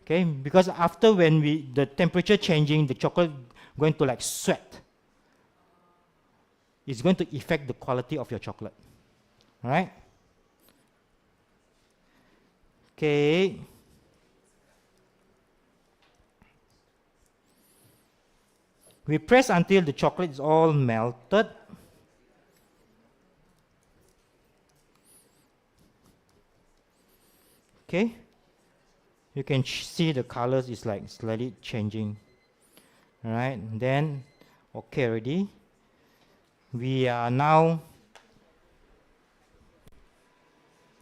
Okay? Because after when the temperature changing, the chocolate going to like sweat. It's going to affect the quality of your chocolate. All right? Okay. We press until the chocolate is all melted. Okay. You can see the colors is like slightly changing. All right. Then, okay, ready. We are now.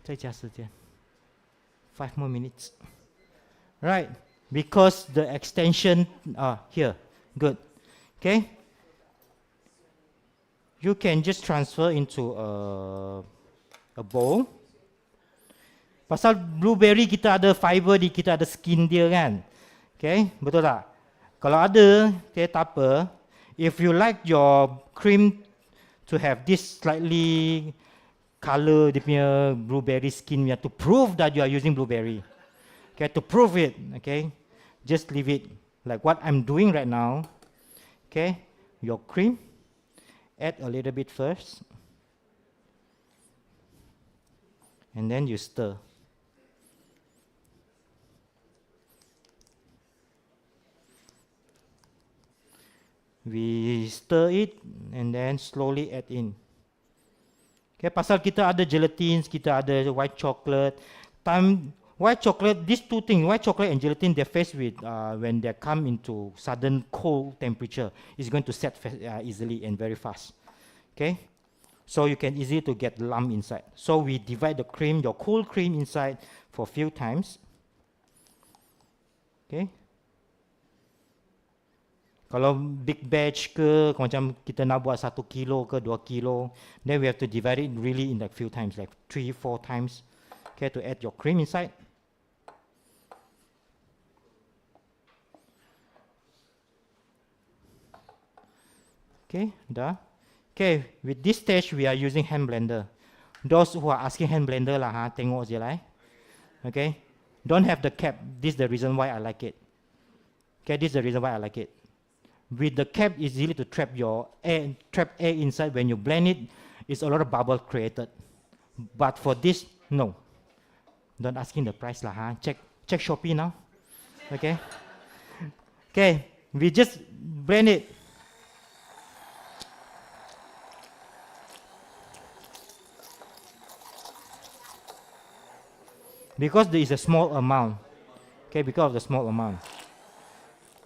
再加时间 5 more minutes. Right, because the extension here, good. Okay, you can just transfer into a bowl. Pasal blueberry kita ada fiber di, kita ada skin dia kan. Okay, betul tak? Kalau ada, tak apa. If you like your cream to have this slightly color dia punya blueberry skin, to prove that you are using blueberry. Okay, to prove it, okay, just leave it like what I'm doing right now. Okay, your cream, add a little bit first, and then you stir. We stir it and then slowly add in. Okay, pasal kita ada gelatine, kita ada white chocolate. White chocolate, these two things, white chocolate and gelatin, they're faced with when they come into sudden cold temperature, it's going to set easily and very fast. Okay, so you can easily to get lump inside. So we divide the cream, your cool cream inside for a few times. Okay. Kalau big batch ke, macam kita nak buat 1 kilo ke 2 kilo, then we have to divide it really in like few times, like 3-4 times. Okay, to add your cream inside. Okay, dah. Okay, with this stage we are using hand blender. Those who are asking hand blender lah, tengok je lah. Okay, don't have the cap. This is the reason why I like it. Okay, this is the reason why I like it. With the cap, it's easy to trap air inside. When you blend it, it's a lot of bubble created. But for this, no. Don't asking the price lah. Check Shopee now. Okay. Okay, we just blend it. Because there is a small amount. Okay, because of the small amount.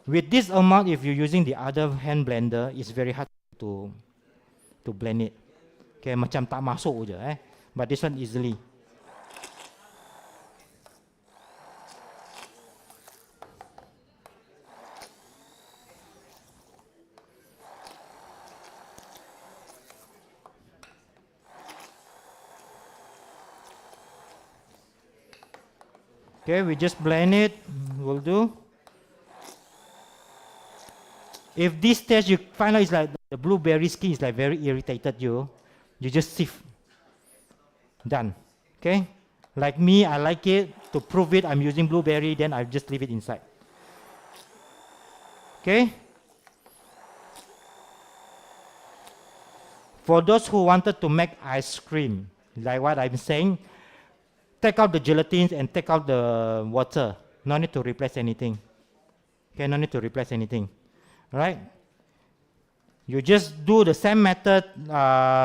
With this amount, if you're using the other hand blender, it's very hard to blend it. Okay, macam tak masuk je, But this one easily. Okay, we just blend it. Will do. If this stage you find out it's like the blueberry skin is like very irritated you just sieve. Done. Okay? Like me, I like it. To prove it, I'm using blueberry, then I just leave it inside. Okay? For those who wanted to make ice cream, like what I'm saying, take out the gelatin and take out the water. No need to replace anything. Okay, no need to replace anything. Right? You just do the same method,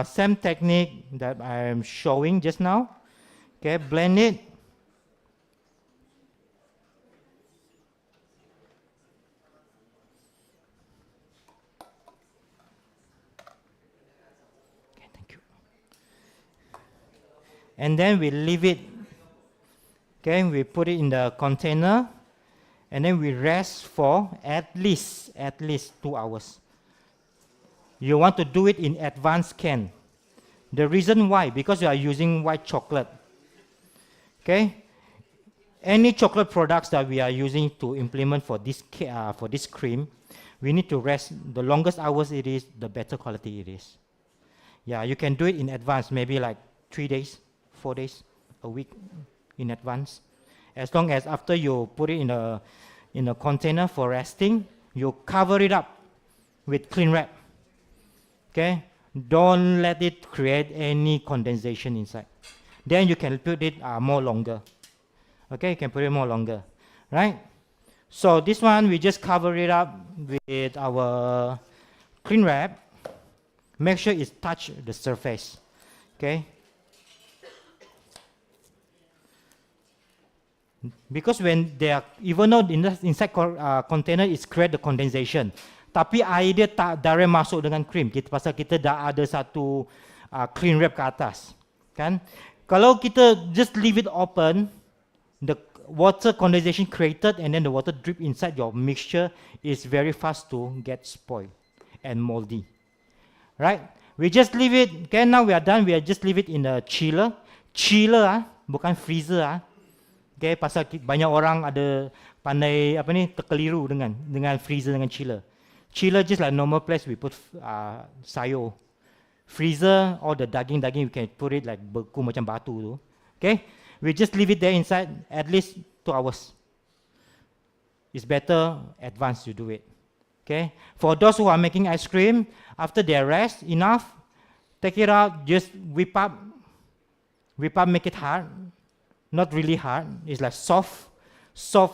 same technique that I am showing just now. Okay, blend it. Okay, thank you. And then we leave it. Okay, we put it in the container. and then we rest for at least 2 hours. You want to do it in advance, can. The reason why, because you are using white chocolate. Okay, any chocolate products that we are using to implement for this cream, we need to rest. The longest hours it is, the better quality it is. Yeah, you can do it in advance, maybe like 3 days, 4 days, a week in advance. As long as after you put it in a container for resting, you cover it up with cling wrap. Okay, don't let it create any condensation inside. Then you can put it more longer. Okay, you can put it more longer, right? So this one, we just cover it up with our cling wrap. Make sure it touch the surface, okay? Because when they are, even though inside container is create the condensation, tapi air dia tak direct masuk dengan cream, pasal kita dah ada satu cling wrap ke atas, kan? Kalau kita just leave it open, the water condensation created and then the water drip inside your mixture is very fast to get spoiled and moldy. Right? We just leave it. Okay, now we are done. We just leave it in a chiller. Chiller bukan freezer Okay, pasal banyak orang ada pandai apa ni terkeliru dengan freezer dengan chiller. Chiller just like normal place we put sayur. Freezer, all the daging we can put it like beku macam batu tu. Okay, we just leave it there inside at least 2 hours. It's better advance you do it. Okay, for those who are making ice cream, after their rest enough, take it out, just whip up, make it hard, not really hard. It's like soft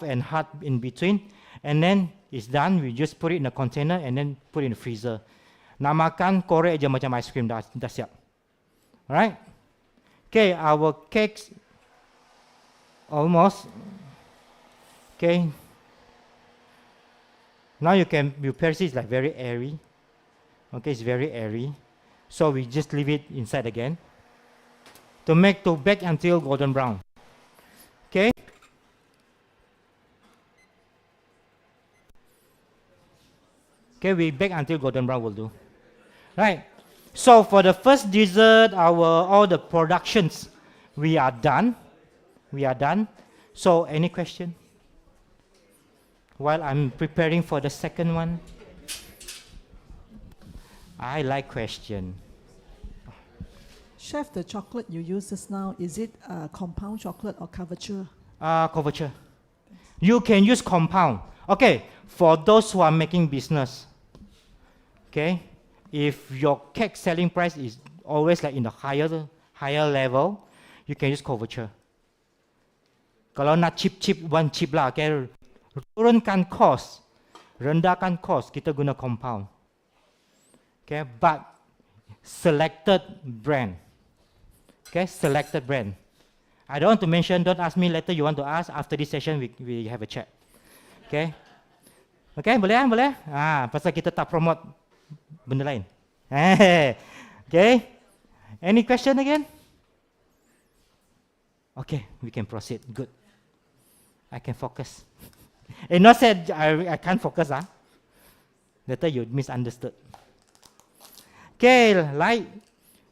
and hard in between, and then it's done. We just put it in a container and then put it in the freezer. Nak makan, korek je macam ice cream dah siap. Alright? Okay, our cakes almost. Okay. Now you press it, it's like very airy. Okay, it's very airy. So we just leave it inside again to bake until golden brown. Okay. Okay, we bake until golden brown will do. Right. So for the first dessert, all the productions, we are done. So any question? While I'm preparing for the second one, I like question. Chef, the chocolate you use just now, is it compound chocolate or couverture? Couverture. You can use compound. Okay, for those who are making business, okay, if your cake selling price is always like in the higher level, you can use couverture. Kalau nak cheap one cheap lah, okay, turunkan cost, rendahkan cost, kita guna compound. Okay, but selected brand. Okay, selected brand. I don't want to mention, don't ask me later, you want to ask, after this session we have a chat. Okay. Okay, boleh? Pasal kita tak promote benda lain. Okay. Any question again? Okay, we can proceed. Good. I can focus. Not said I can't focus. Later you misunderstood. Okay,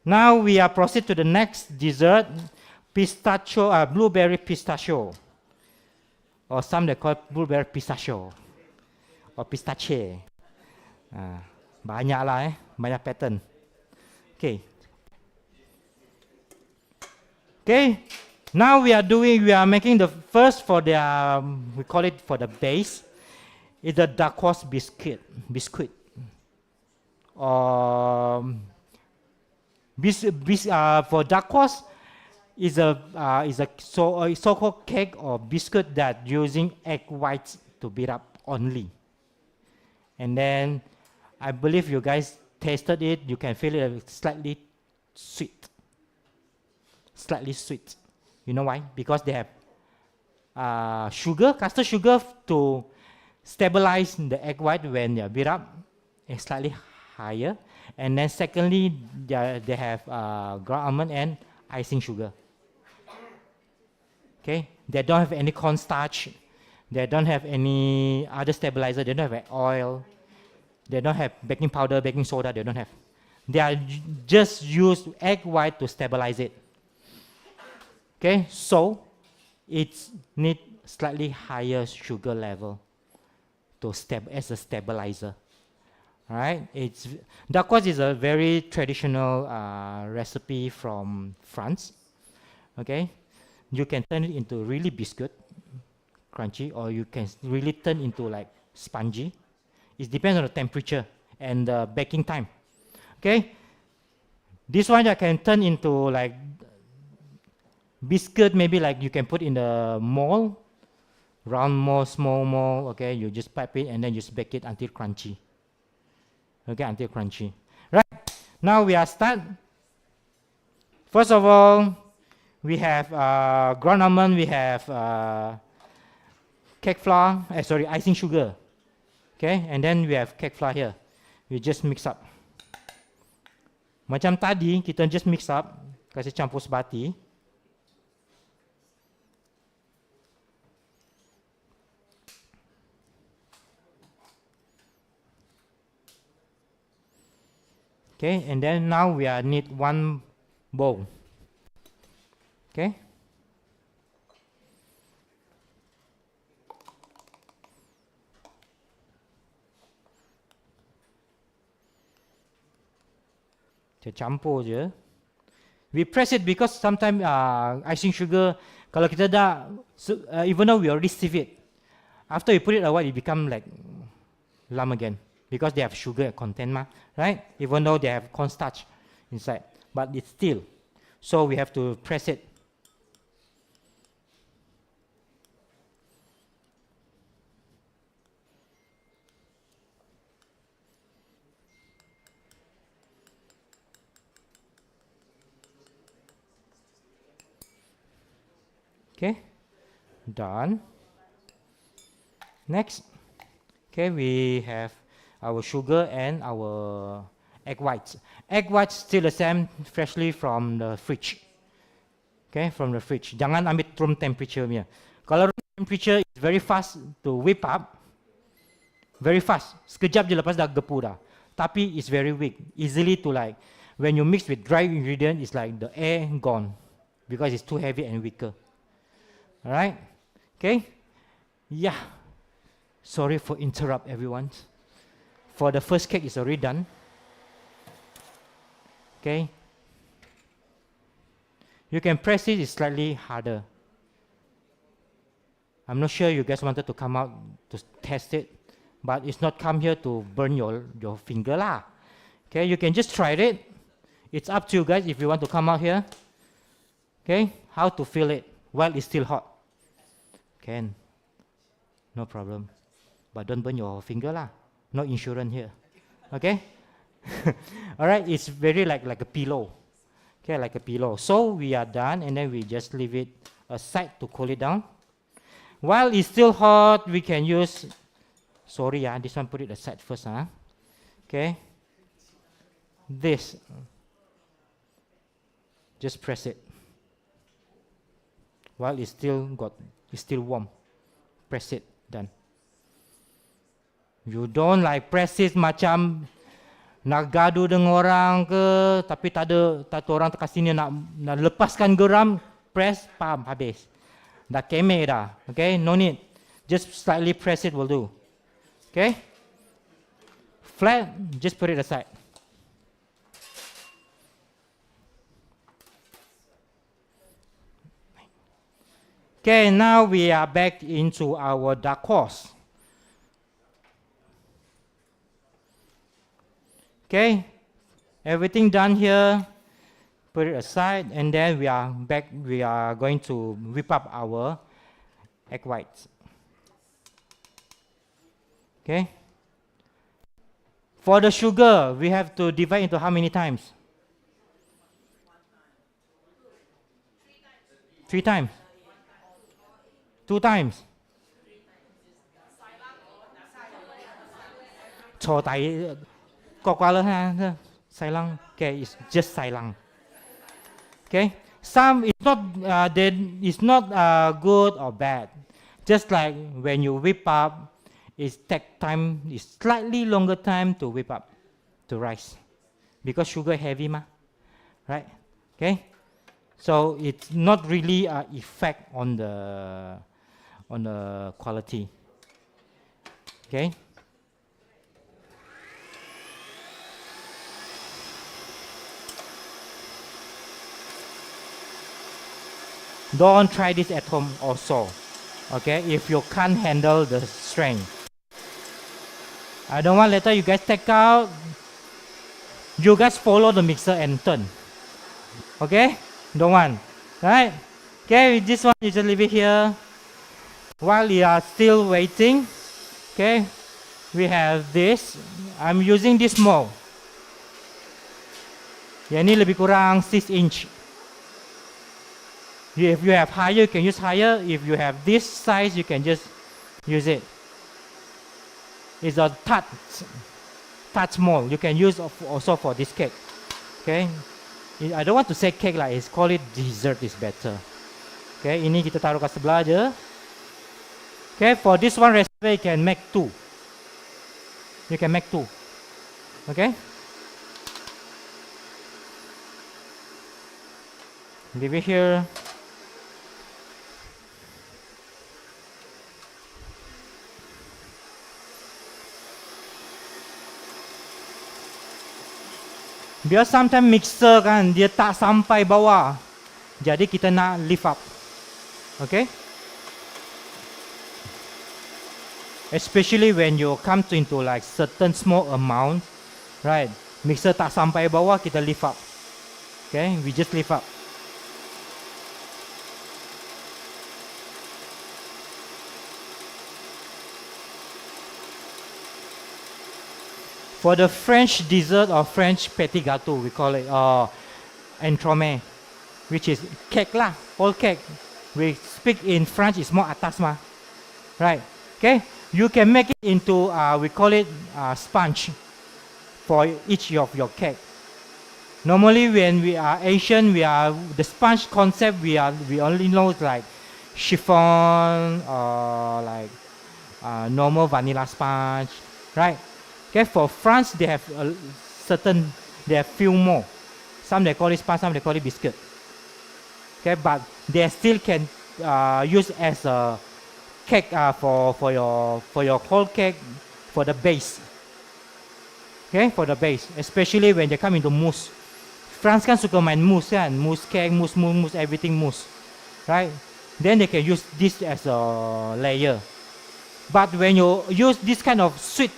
now we are proceed to the next dessert, pistachio, blueberry pistachio, or some they call blueberry pistachio, or pistache. Banyak lah banyak pattern. Okay. Okay. Now we are making the first for the we call it for the base. It's the dark horse biscuit. For dark horse is a so-called cake or biscuit that using egg whites to beat up only. And then I believe you guys tasted it. You can feel it slightly sweet. You know why? Because they have caster sugar to stabilize the egg white when they are beat up. It's slightly higher. And then secondly, they have ground almond and icing sugar. Okay, they don't have any cornstarch. They don't have any other stabilizer. They don't have oil. They don't have baking powder, baking soda. They don't have. They are just use egg white to stabilize it. Okay, so it's need slightly higher sugar level to as a stabilizer. All right, dacquoise is a very traditional recipe from France. Okay, you can turn it into really biscuit, crunchy, or you can really turn into like spongy. It depends on the temperature and the baking time. Okay, this one I can turn into like biscuit, maybe like you can put in the mold, round mold, small mold. Okay, you just pipe it and then just bake it until crunchy. Okay, until crunchy. Right, now we are start. First of all, we have ground almond, we have cake flour, icing sugar. Okay, and then we have cake flour here. We just mix up. Macam tadi, kita just mix up, kasih campur sebati. Okay, and then now we need one bowl. Okay. Kita campur je. We press it because sometimes icing sugar, kalau kita dah, even though we already sieve it, after you put it a while, it become like lump again because they have sugar content, right? Even though they have cornstarch inside, but it's still. So we have to press it. Okay, done. Next, okay, we have our sugar and our egg whites. Egg whites still the same, freshly from the fridge. Okay, from the fridge. Jangan ambil room temperature punya. Kalau room temperature is very fast to whip up, very fast. Sekejap je lepas dah gepu dah. Tapi it's very weak, easily to like, when you mix with dry ingredient, it's like the air gone because it's too heavy and weaker. Alright, okay, yeah, sorry for interrupt everyone. For the first cake is already done. Okay, you can press it, it's slightly harder. I'm not sure you guys wanted to come out to test it, but it's not come here to burn your finger lah. Okay, you can just try it. It's up to you guys if you want to come out here. Okay, how to feel it while it's still hot. Can, no problem, but don't burn your finger lah. No insurance here. Okay. All right, it's very like a pillow. Okay, like a pillow. So we are done, and then we just leave it aside to cool it down. While it's still hot, we can use. Sorry, this one put it aside first, Okay. This. Just press it. While it's still warm. Press it, done. You don't like press it macam nak gaduh dengan orang ke, tapi tak ada orang dekat sini nak lepaskan geram, press, pam, habis. Dah kemeh dah, okay? No need. Just slightly press it will do. Okay? Flat, just put it aside. Okay, now we are back into our dacquoise. Okay, everything done here, put it aside, and then we are back, we are going to whip up our egg whites. Okay. For the sugar, we have to divide into how many times? 3 times. 2 times. 錯底國掛啦嚇，細冷嘅 is just 細冷。Okay, some is not good or bad. Just like when you whip up, it's slightly longer time to whip up to rice because sugar heavy ma, right? Okay, so it's not really an effect on the quality. Okay. Don't try this at home also. Okay, if you can't handle the strength. I don't want later you guys take out. You guys follow the mixer and turn. Okay? Don't want. Right? Okay, with this one you just leave it here. While you are still waiting, okay, we have this. I'm using this mold. Yang ini lebih kurang 6 inch. If you have higher, you can use higher. If you have this size, you can just use it. It's a touch mold. You can use also for this cake. Okay. I don't want to say cake lah. It's call it dessert is better. Okay. Ini kita taruh kat sebelah aja. Okay. For this one recipe, you can make 2. You can make 2. Okay. Leave it here. Biar sometimes mixer kan dia tak sampai bawah. Jadi kita nak lift up. Okay? Especially when you come into like certain small amount, right? Mixer tak sampai bawah, kita lift up. Okay? We just lift up. For the French dessert or French petit gâteau, we call it entremet, which is cake lah, whole cake. We speak in French, it's more atas ma, right? Okay, you can make it into we call it sponge for each of your cake. Normally, when we are Asian, the sponge concept. We only know like chiffon or like normal vanilla sponge, right? Okay, for France, they have they have few more. Some they call it sponge, some they call it biscuit. Okay, but they still can use as a cake for your whole cake for the base. Okay, for the base, especially when they come into mousse. France kan suka main mousse kan, mousse cake, mousse, everything mousse, right? Then they can use this as a layer. But when you use this kind of sweet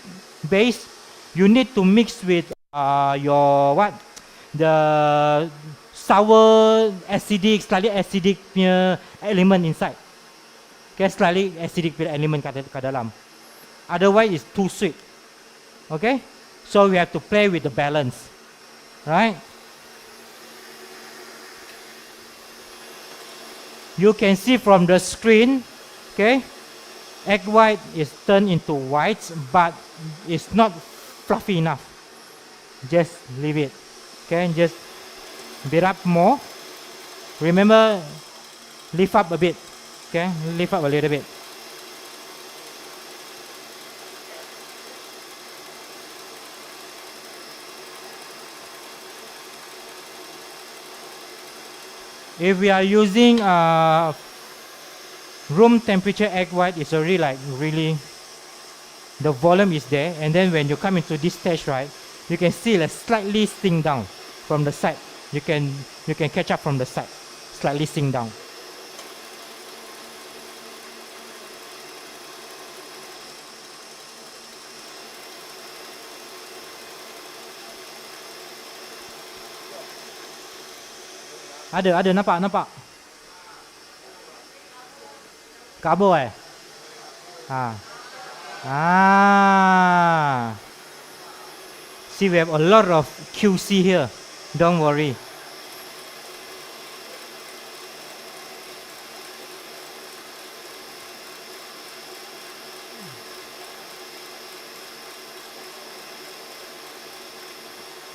base, you need to mix with the sour acidic, slightly acidic element inside. Okay, slightly acidic element kat dalam. Otherwise, it's too sweet. Okay, so we have to play with the balance, right? You can see from the screen, okay, egg white is turned into whites, but it's not fluffy enough. Just leave it. Okay, just beat up more. Remember, lift up a bit. Okay, lift up a little bit. If we are using room temperature egg white, it's already like really, the volume is there, and then when you come into this stage, right, you can see like slightly sink down from the side. You can catch up from the side, slightly sink down. Ada nampak. Kabur See, we have a lot of QC here. Don't worry.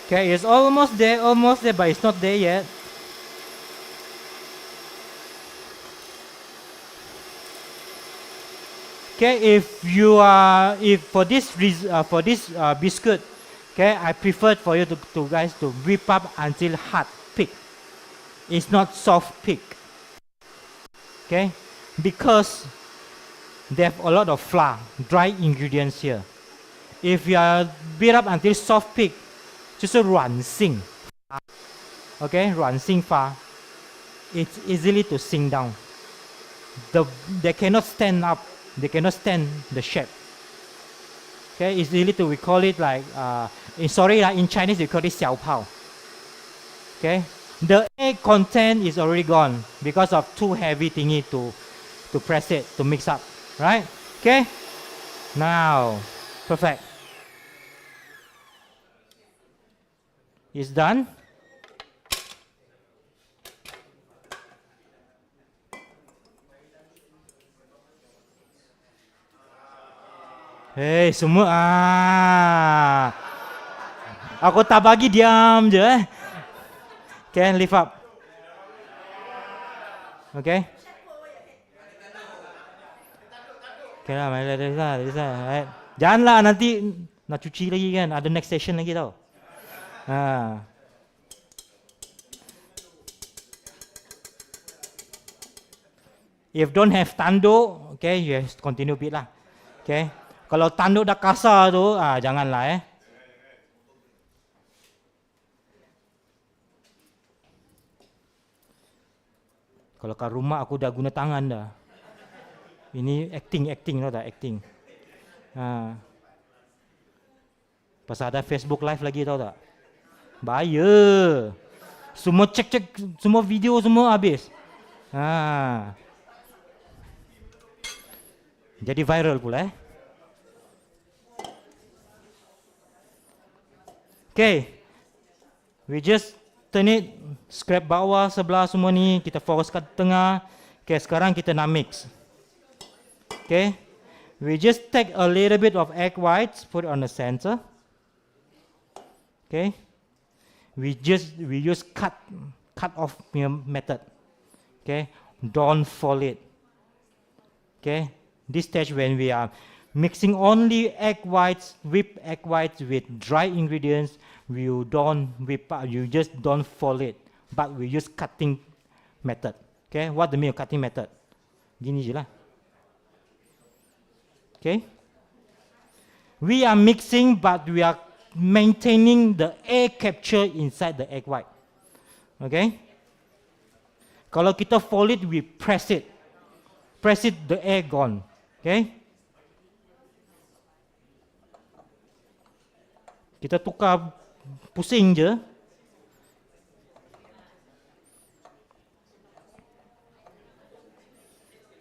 Okay, it's almost there, but it's not there yet. Okay, if for this biscuit, okay, I prefer for you to guys to whip up until hard thick. It's not soft thick. Okay, because they have a lot of flour, dry ingredients here. If you are beat up until soft thick, 就是软性 okay, 软性发 it's easily to sink down. They cannot stand up, they cannot stand the shape. Okay, it's easily to, we call it like, in Chinese we call it 小泡. Okay, the egg content is already gone because of too heavy thingy to press it, to mix up, right? Okay, now, perfect. It's done. Hey, semua aku tak bagi diam je Okay, lift up. Okay. Okay lah, right. Janganlah nanti nak cuci lagi kan, ada next session lagi tau. If don't have tanduk, okay, you have to continue bit lah. Okay. Kalau tanduk dah kasar tu, janganlah Kalau kat rumah aku dah guna tangan dah. Ini acting tau tak, acting. Pasal ada Facebook live lagi tau tak. Bahaya. Semua cek, semua video semua habis. Jadi viral pula Okay, we just turn it, scrap bawah sebelah semua ni, kita fokus kat tengah. Okay, sekarang kita nak mix. Okay, we just take a little bit of egg whites, put it on the center. Okay, we use cut off method. Okay, don't fold it. Okay, this stage when we are mixing only egg whites, whipped egg whites with dry ingredients, you don't whip up, you just don't fold it, but we use cutting method. Okay, what the mean of cutting method? Gini je lah. Okay, we are mixing, but we are maintaining the air capture inside the egg white. Okay, kalau kita fold it, we press it, the air gone. Okay. Kita tukar pusing je.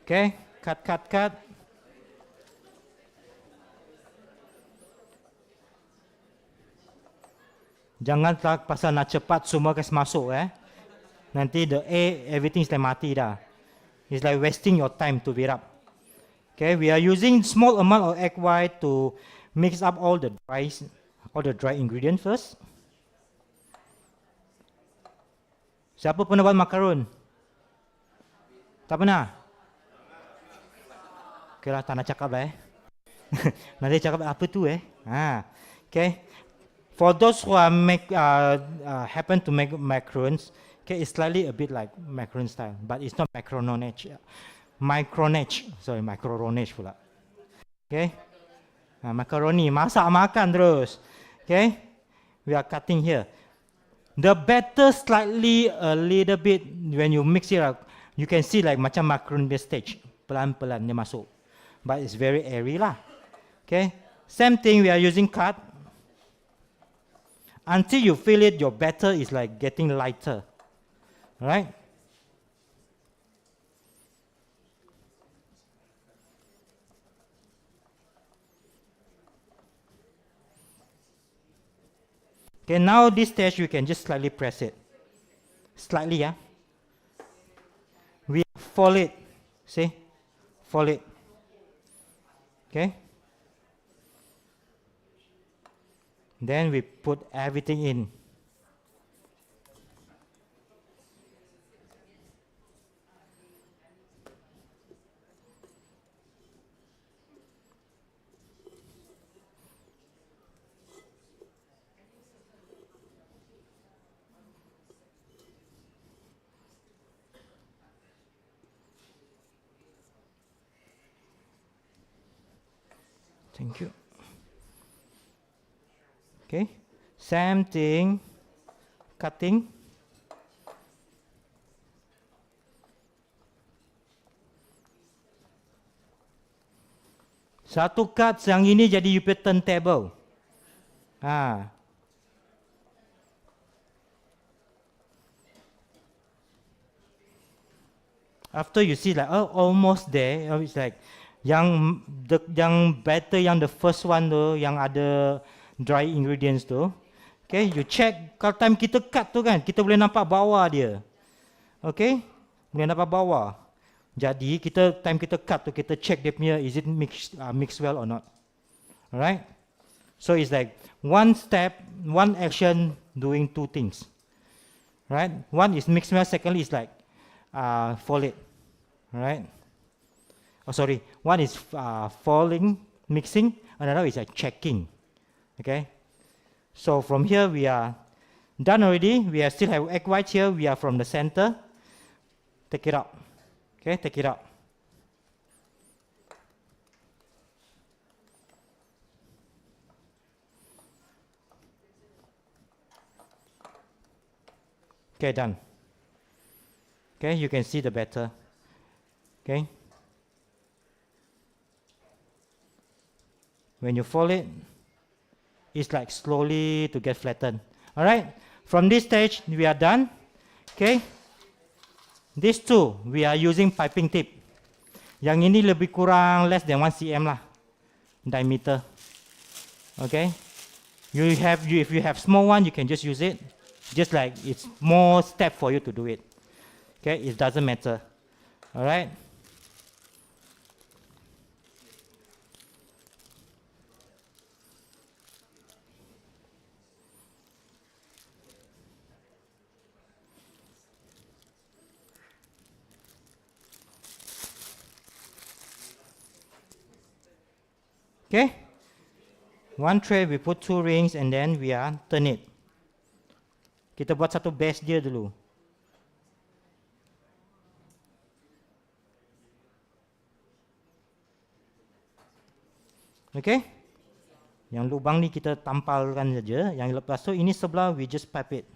Okay, cut. Jangan tak pasal nak cepat semua kasi masuk Nanti the air, everything is like mati dah. It's like wasting your time to beat up. Okay, we are using small amount of egg white to mix up all the dry ingredients first. Siapa pernah buat makaron? Tak pernah? Okay lah, tak nak cakap lah Nanti cakap apa tu Okay. For those who are happen to make macarons, okay, it's slightly a bit like macaron style, but it's not micronage pula. Okay. Macaroni, masak makan terus. Okay, we are cutting here. The batter slightly a little bit when you mix it up, you can see like macam macaron stage, pelan-pelan dia masuk, but it's very airy lah. Okay, same thing, we are using cut until you feel it, your batter is like getting lighter, right? Okay, now this stage you can just slightly press it. Slightly, We fold it. See? Fold it. Okay? Then we put everything in. Thank you. Okay, same thing, cutting. Satu cut yang ini jadi you punya turntable. After you see like almost there, it's like yang better yang the first one tu, yang ada dry ingredients tu. Okay, you check kalau time kita cut tu kan, kita boleh nampak bawah dia. Okay, boleh nampak bawah. Jadi time kita cut tu, kita check dia punya is it mix well or not. Alright. So it's like one step, one action doing two things. Right. One is mix well. Secondly is like fold it. Right. Oh, sorry. One is folding, mixing. Another is like checking. Okay. So from here we are done already. We still have egg whites here. We are from the center. Take it out. Okay, take it out. Okay, done. Okay, you can see the batter. Okay. When you fold it, it's like slowly to get flattened. All right. From this stage, we are done. Okay. These two, we are using piping tip. Yang ini lebih kurang less than 1 cm lah, diameter. Okay. If you have small one, you can just use it. Just like it's more step for you to do it. Okay, it doesn't matter. All right. Okay, one tray we put 2 rings and then we are turn it. Kita buat satu base dia dulu. Okay, yang lubang ni kita tampalkan saja. Yang lepas tu ini sebelah we just pipe it.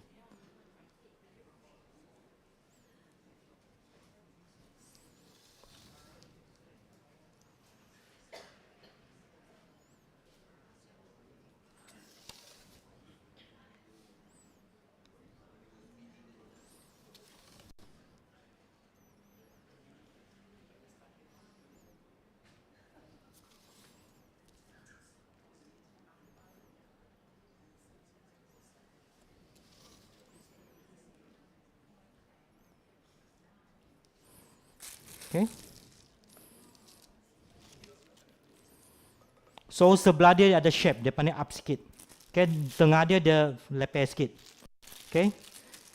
Okay. So sebelah dia ada shape, dia panggil up sikit. Okay, tengah dia leper sikit. Okay,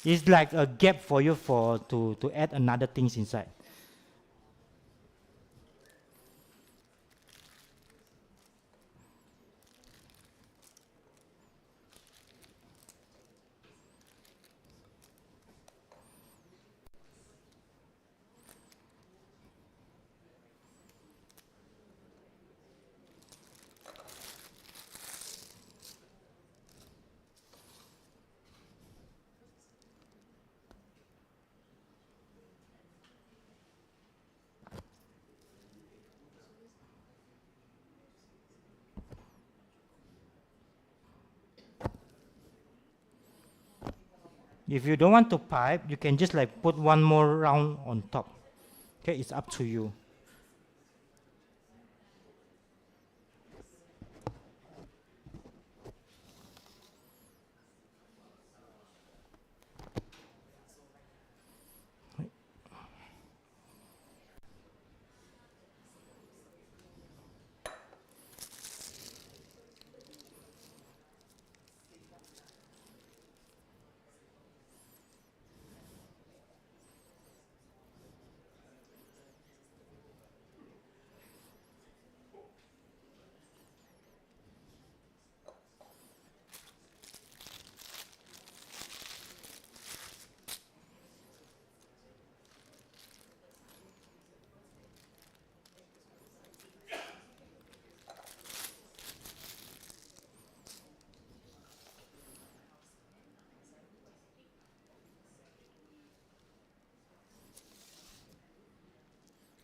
it's like a gap for you to add another things inside. If you don't want to pipe, you can just like put one more round on top. Okay, it's up to you.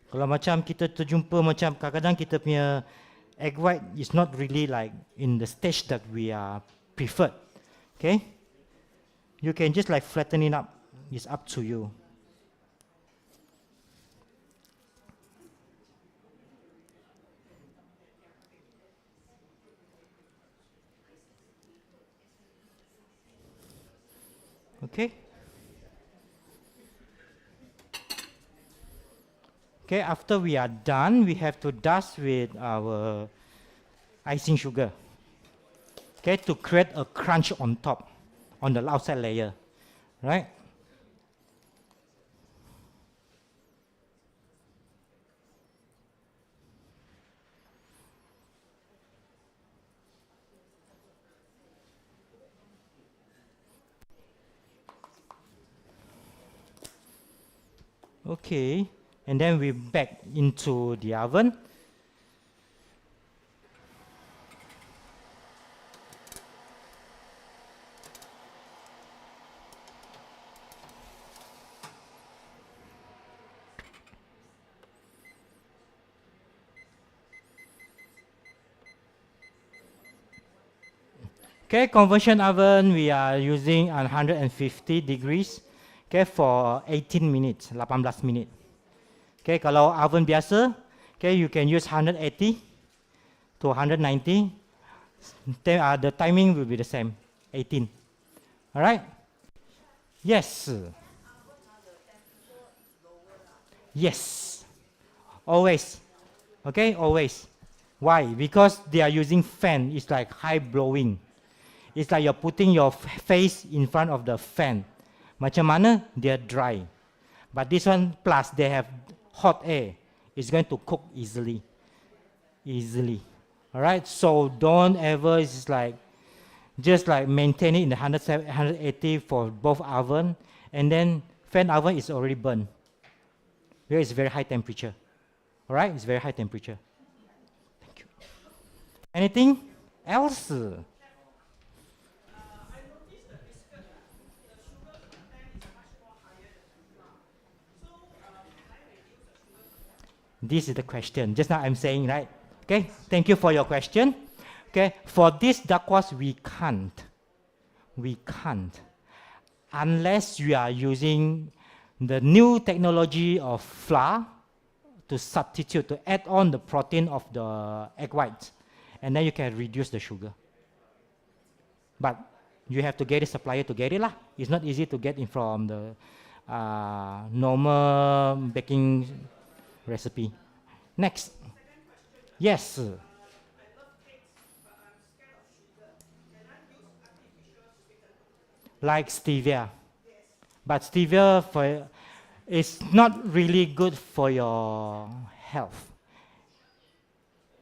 Kalau macam kita terjumpa macam kadang-kadang kita punya egg white is not really like in the stage that we are preferred. Okay? You can just like flatten it up. It's up to you. Okay? Okay, after we are done, we have to dust with our icing sugar. Okay, to create a crunch on top, on the outside layer, right? Okay, and then we back into the oven. Okay, conversion oven, we are using 150 degrees. Okay, for 18 minutes, 18 minit. Okay, kalau oven biasa, okay, you can use 180 to 190. The timing will be the same, 18. All right? Yes. Yes. Always. Okay, always. Why? Because they are using fan. It's like high blowing. It's like you're putting your face in front of the fan. Macam mana? They're dry. But this one, plus they have hot air. It's going to cook easily. Easily. All right? So don't ever, just like maintain it in the 180 for both oven. And then fan oven is already burned. Here is very high temperature. All right? It's very high temperature. Thank you. Anything else? This is the question. Just now I'm saying, right? Okay, thank you for your question. Okay, for this duckwash, we can't. We can't. Unless you are using the new technology of flour to substitute, to add on the protein of the egg whites. And then you can reduce the sugar. But you have to get a supplier to get it lah. It's not easy to get it from the normal baking recipe. Next. Yes. Like stevia. But stevia is not really good for your health.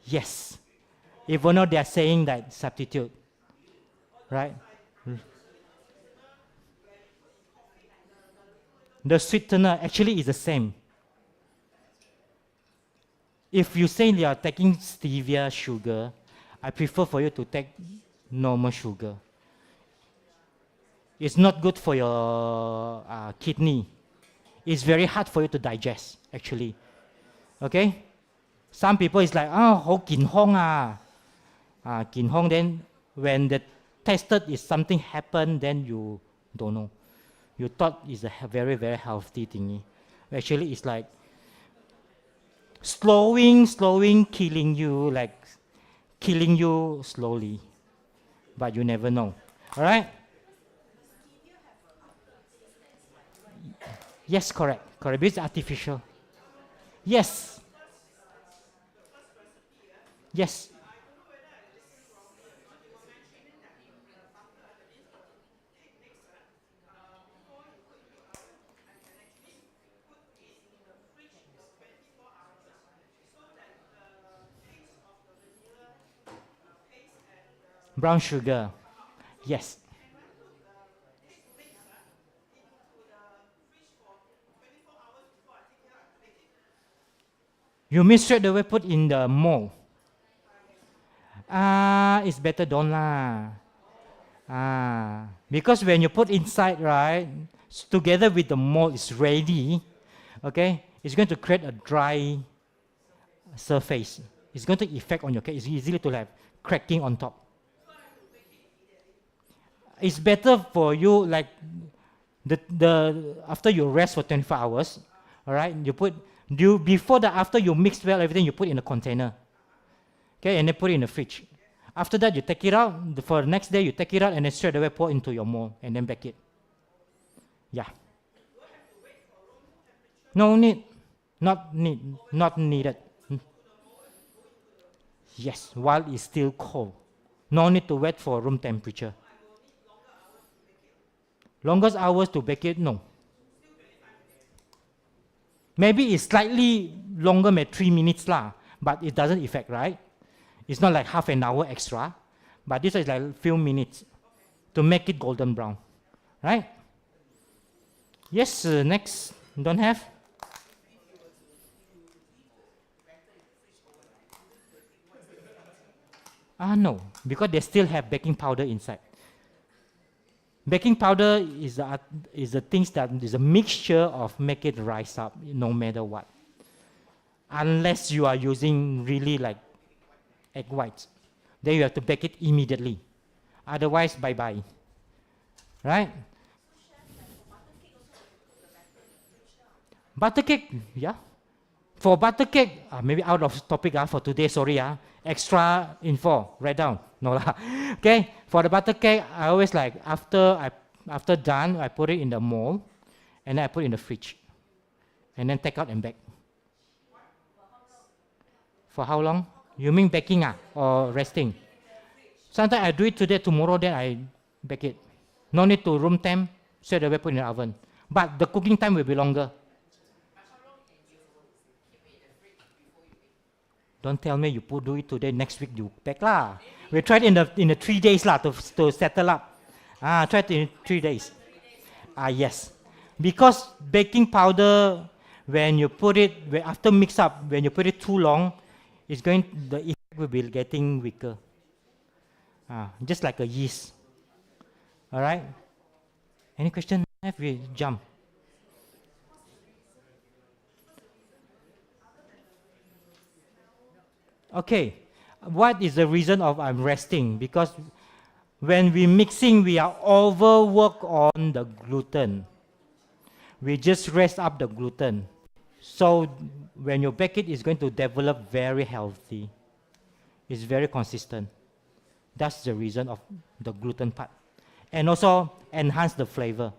Yes. Even though they are saying that substitute. Right? The sweetener actually is the same. If you say you are taking stevia sugar, I prefer for you to take normal sugar. It's not good for your kidney. It's very hard for you to digest, actually. Okay? Some people is like, oh, how kin hong kin hong. Then when the tested is something happened, then you don't know. You thought it's a very, very healthy thingy. Actually, it's like slowing, killing you, like killing you slowly. But you never know. All right? Yes, correct. Correct. It's artificial. Yes. Yes. Brown sugar. Yes. You mean straight away put in the mold? It's better don't lah. Because when you put inside, right, together with the mold is ready, okay, it's going to create a dry surface. It's going to affect on your cake. It's easily to have cracking on top. It's better for you like after you rest for 24 hours, all right? After you mix well everything, you put in a container, okay, and then put it in the fridge. After that, you take it out. For the next day, you take it out and then straight away pour into your mold and then bake it. Yeah. No need, not needed. Yes, while it's still cold. No need to wait for room temperature. Longest hours to bake it, no. Maybe it's slightly longer, maybe 3 minutes lah, but it doesn't affect, right? It's not like half an hour extra, but this is like a few minutes to make it golden brown, right? Yes, next, don't have? No, because they still have baking powder inside. Baking powder is the things that is a mixture of make it rise up no matter what. Unless you are using really like egg whites, then you have to bake it immediately. Otherwise, bye-bye. Right? Butter cake, yeah. For butter cake, maybe out of topic for today, sorry. Extra info, write down. No lah. Okay, for the butter cake, I always like, after done, I put it in the mold, and then I put it in the fridge. And then take out and bake. For how long? You mean baking or resting? Sometimes I do it today, tomorrow, then I bake it. No need to room temp, straight away put in the oven. But the cooking time will be longer. Don't tell me you do it today, next week you bake lah. We tried in the 3 days lah to settle up. Try it in 3 days. Yes. Because baking powder, when you put it, after mix up, when you put it too long, the effect will be getting weaker. Just like a yeast. All right? Any question? We jump. Okay, what is the reason of I'm resting? Because when we mixing, we are overwork on the gluten. We just rest up the gluten. So when you bake it, it's going to develop very healthy. It's very consistent. That's the reason of the gluten part. And also enhance the flavor.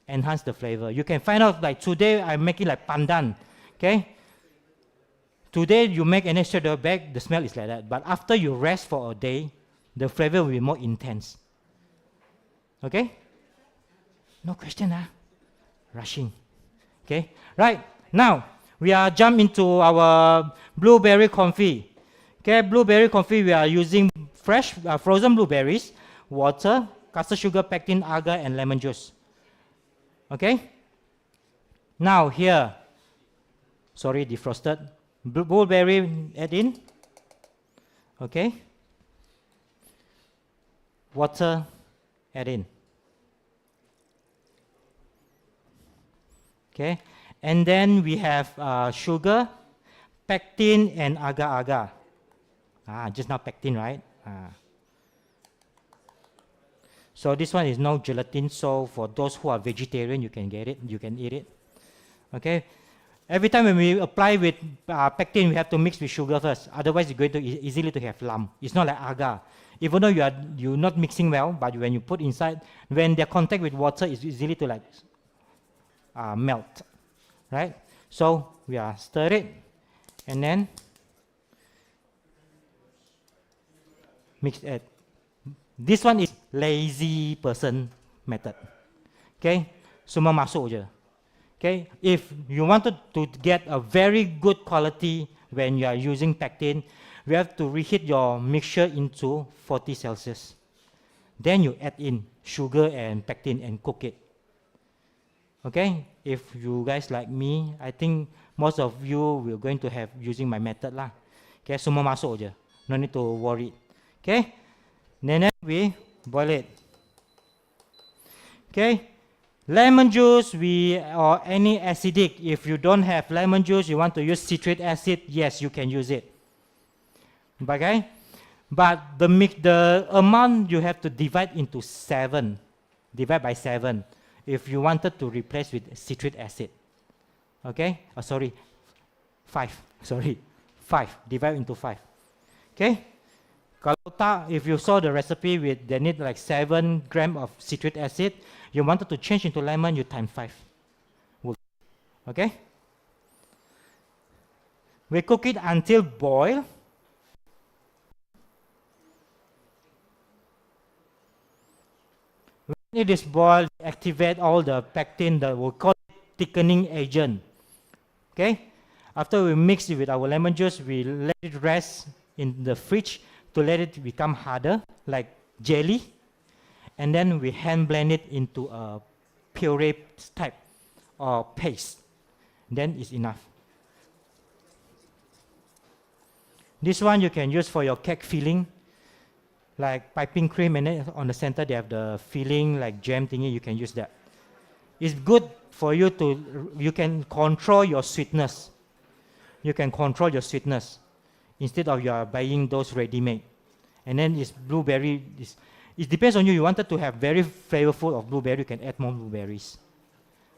Enhance the flavor. You can find out like today I'm making like pandan. Okay? Today you make an extra bag, the smell is like that. But after you rest for a day, the flavor will be more intense. Okay? No question, Rushing. Okay? Right. Now, we are jump into our blueberry confit. Okay, blueberry confit, we are using fresh, frozen blueberries, water, custard sugar, pectin, agar, and lemon juice. Okay? Now here, sorry, defrosted. Blueberry add in. Okay. Water add in. Okay. And then we have sugar, pectin, and agar-agar. Just now pectin, right? So this one is no gelatin. So for those who are vegetarian, you can get it. You can eat it. Okay. Every time when we apply with pectin, we have to mix with sugar first. Otherwise, it's going to easily to have lump. It's not like agar. Even though you're not mixing well, but when you put inside, when they contact with water, it's easily to like melt, right? So we are stir it, and then mix it. This one is lazy person method. Okay, semua masuk je. Okay, if you wanted to get a very good quality when you are using pectin, you have to reheat your mixture into 40 Celsius. Then you add in sugar and pectin and cook it. Okay, if you guys like me, I think most of you will going to have using my method lah. Okay, semua masuk je. No need to worry. Okay, then we boil it. Okay. Lemon juice, or any acidic. If you don't have lemon juice, you want to use citric acid, yes, you can use it. Okay? But the amount you have to divide into 7. Divide by 7 if you wanted to replace with citric acid. Okay? Oh, sorry. 5. Sorry. 5. Divide into 5. Okay? Kalau tak, if you saw the recipe with they need like 7 grams of citric acid, you wanted to change into lemon, you times 5. Okay? We cook it until boil. When it is boiled, activate all the pectin, we call it thickening agent. Okay? After we mix it with our lemon juice, we let it rest in the fridge to let it become harder, like jelly. And then we hand blend it into a puree type or paste. Then it's enough. This one you can use for your cake filling, like piping cream, and then on the center they have the filling like jam thingy, you can use that. It's good for you you can control your sweetness. You can control your sweetness instead of you are buying those ready-made. And then it's blueberry, it depends on you. You wanted to have very flavorful of blueberry, you can add more blueberries.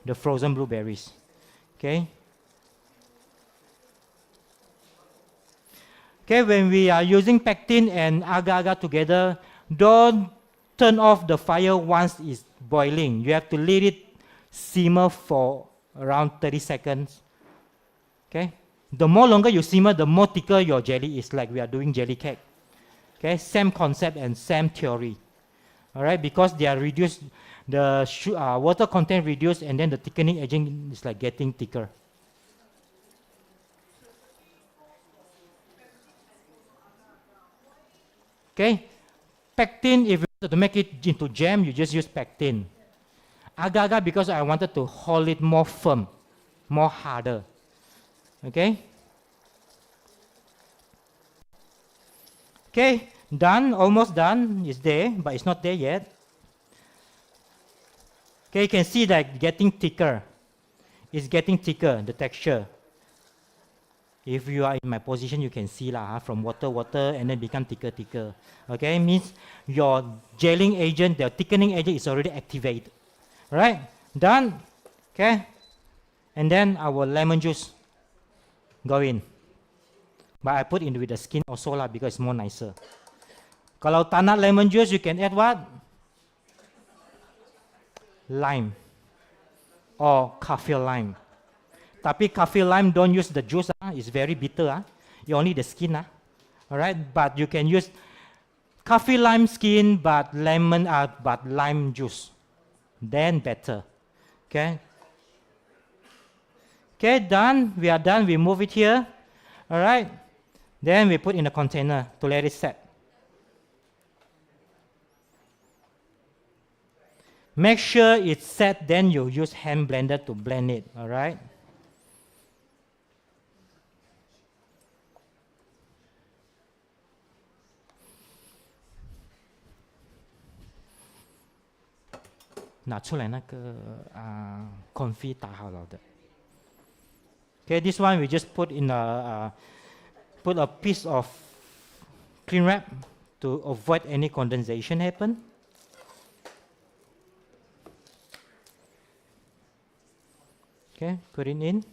The frozen blueberries. Okay? Okay, when we are using pectin and agar-agar together, don't turn off the fire once it's boiling. You have to let it simmer for around 30 seconds. Okay? The more longer you simmer, the more thicker your jelly is, like we are doing jelly cake. Okay, same concept and same theory. All right, because they are reduced, the water content reduced, and then the thickening agent is like getting thicker. Okay, pectin, if you want to make it into jam, you just use pectin. Agar-agar, because I wanted to hold it more firm, more harder. Okay. Okay, done, almost done. It's there, but it's not there yet. Okay, you can see that getting thicker. It's getting thicker, the texture. If you are in my position, you can see from water, and then become thicker. Okay, means your gelling agent, the thickening agent is already activated. Right, done. Okay, and then our lemon juice go in. But I put in with the skin also because it's more nicer. Kalau tak nak lemon juice, you can add what? Lime or kaffir lime. Tapi kaffir lime, don't use the juice. It's very bitter. You only the skin. All right, but you can use kaffir lime skin, but lime juice. Then better. Okay. Okay, done. We are done. We move it here. All right. Then we put in a container to let it set. Make sure it's set, then you use hand blender to blend it, all right? confit 打好了的. Okay, this one we just put in put a piece of cling wrap to avoid any condensation happen. Okay, put it in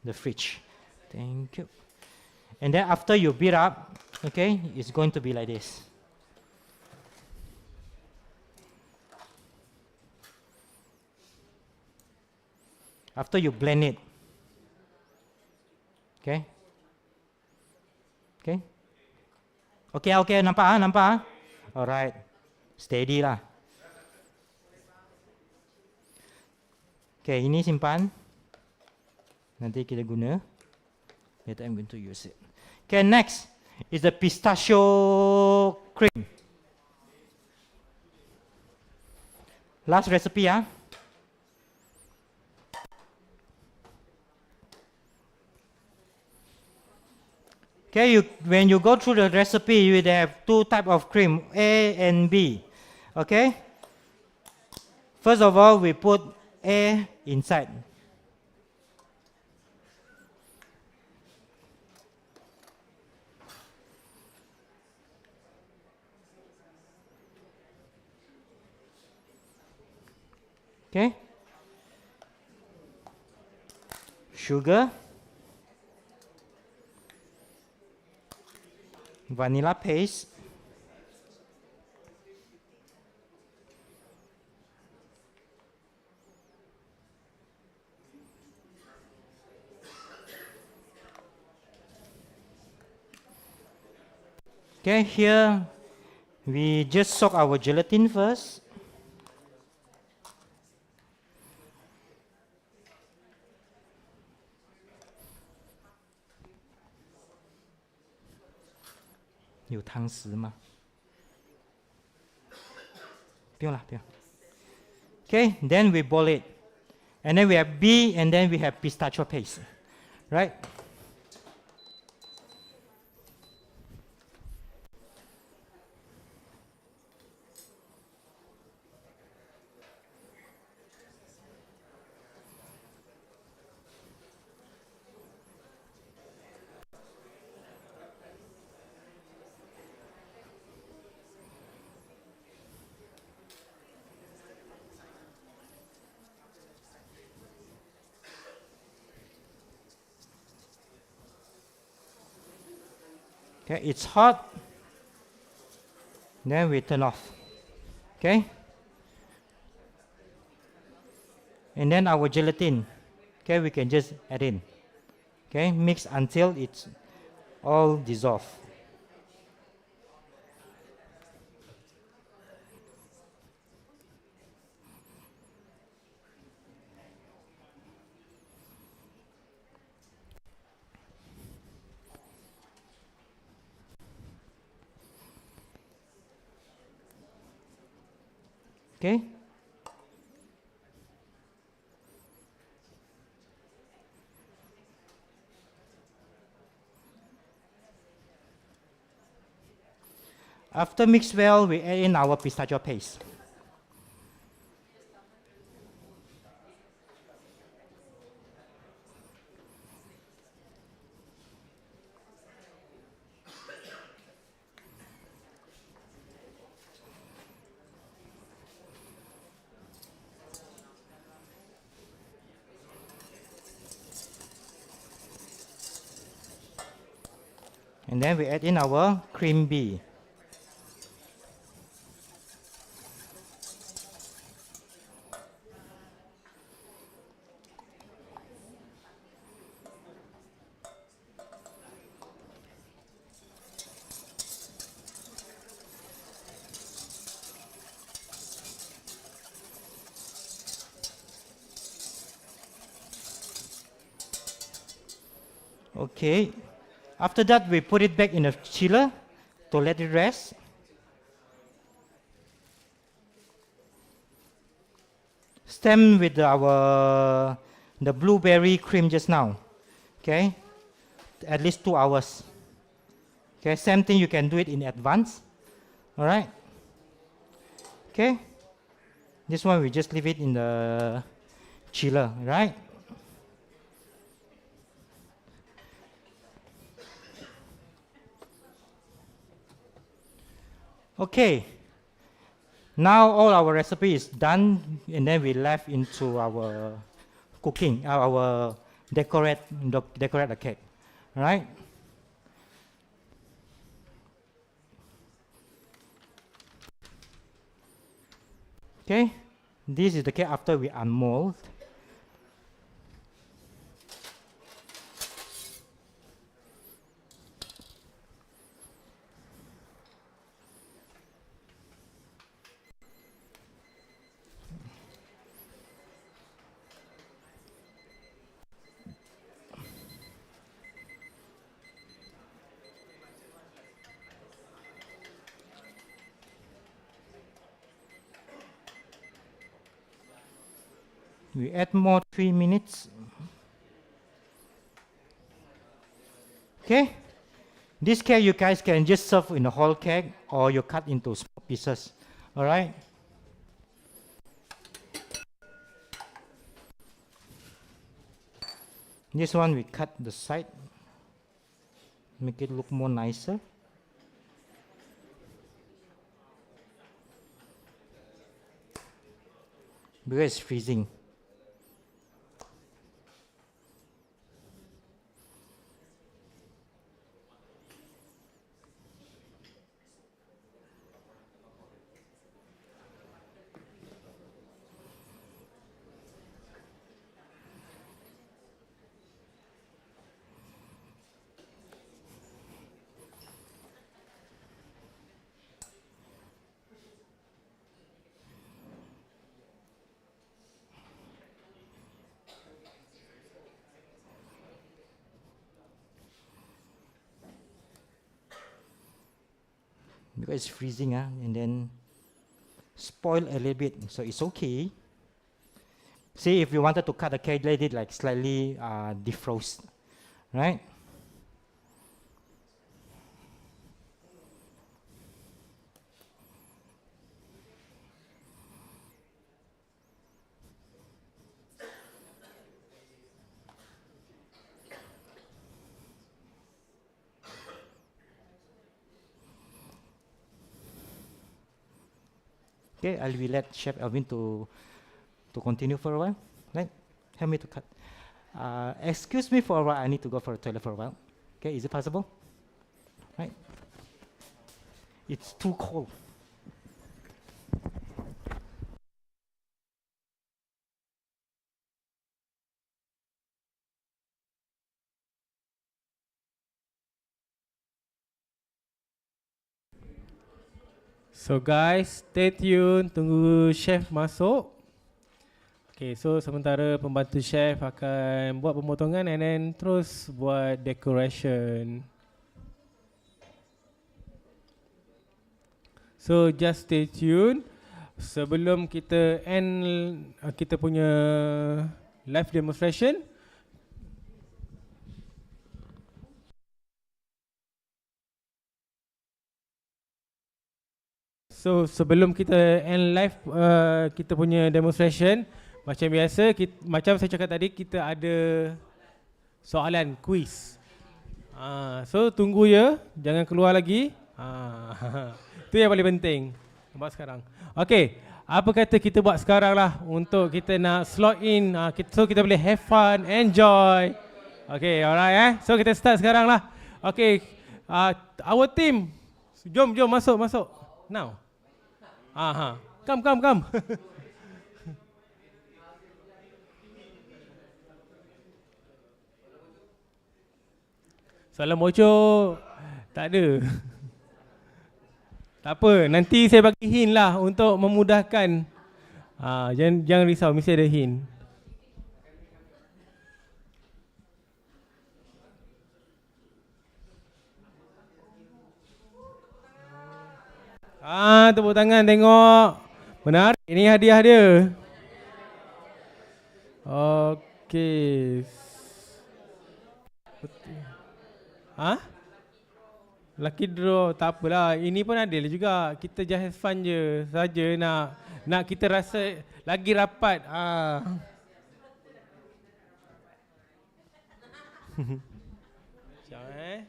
the fridge. Thank you. And then after you beat up, okay, it's going to be like this. After you blend it, okay. Okay. Okay, nampak? Alright. Steady lah. Okay, ini simpan. Nanti kita guna. Later I'm going to use it. Okay, next is the pistachio cream. Last recipe, Okay, when you go through the recipe, you will have two types of cream, A and B. Okay? First of all, we put air inside. Okay. Sugar. Vanilla paste. Okay, here we just soak our gelatin first.有汤匙吗？不用了，不用。Okay, then we boil it. And then we have B, and then we have pistachio paste. Right? Okay, it's hot. Then we turn off. Okay? And then our gelatin. Okay, we can just add in. Okay, mix until it's all dissolved. Okay? After mix well, we add in our pistachio paste. And then we add in our cream bee. Okay. After that, we put it back in a chiller to let it rest. Stem with the blueberry cream just now. Okay, at least 2 hours. Okay, same thing, you can do it in advance. All right. Okay, this one we just leave it in the chiller, right? Okay, now all our recipe is done, and then we left into our cooking, our decorate the cake, right? Okay, this is the cake after we unmold. We add more 3 minutes. Okay, this cake you guys can just serve in a whole cake, or you cut into small pieces. All right. This one we cut the side, make it look more nicer. Because it's freezing. Because it's freezing, and then spoil a little bit, so it's okay. See, if you wanted to cut the cake, let it like slightly defrost, right? Okay, I will let Chef Alvin to continue for a while. Right? Help me to cut. Excuse me for a while. I need to go for a toilet for a while. Okay, is it possible? Right? It's too cold. So guys, stay tune, tunggu chef masuk. Okay, so sementara pembantu chef akan buat pemotongan and then terus buat decoration. So just stay tune. Sebelum kita end kita punya live demonstration, so sebelum kita end live kita punya demonstration, macam biasa macam saya cakap tadi, kita ada soalan quiz. So tunggu ya, jangan keluar lagi. Itu yang paling penting. Buat sekarang. Okay, apa kata kita buat sekarang lah untuk kita nak slot in, so kita boleh have fun, enjoy. Okay, alright so kita start sekarang lah. Okay, our team, jom masuk now. Come. Soalan bocor tak ada. Tak apa, nanti saya bagi hint lah untuk memudahkan. Jangan risau, mesti ada hint. Tepuk tangan tengok. Menarik, ini hadiah dia. Okey. Lucky draw, tak apalah. Ini pun adil juga. Kita just have fun je saja, nak kita rasa lagi rapat. Sekejap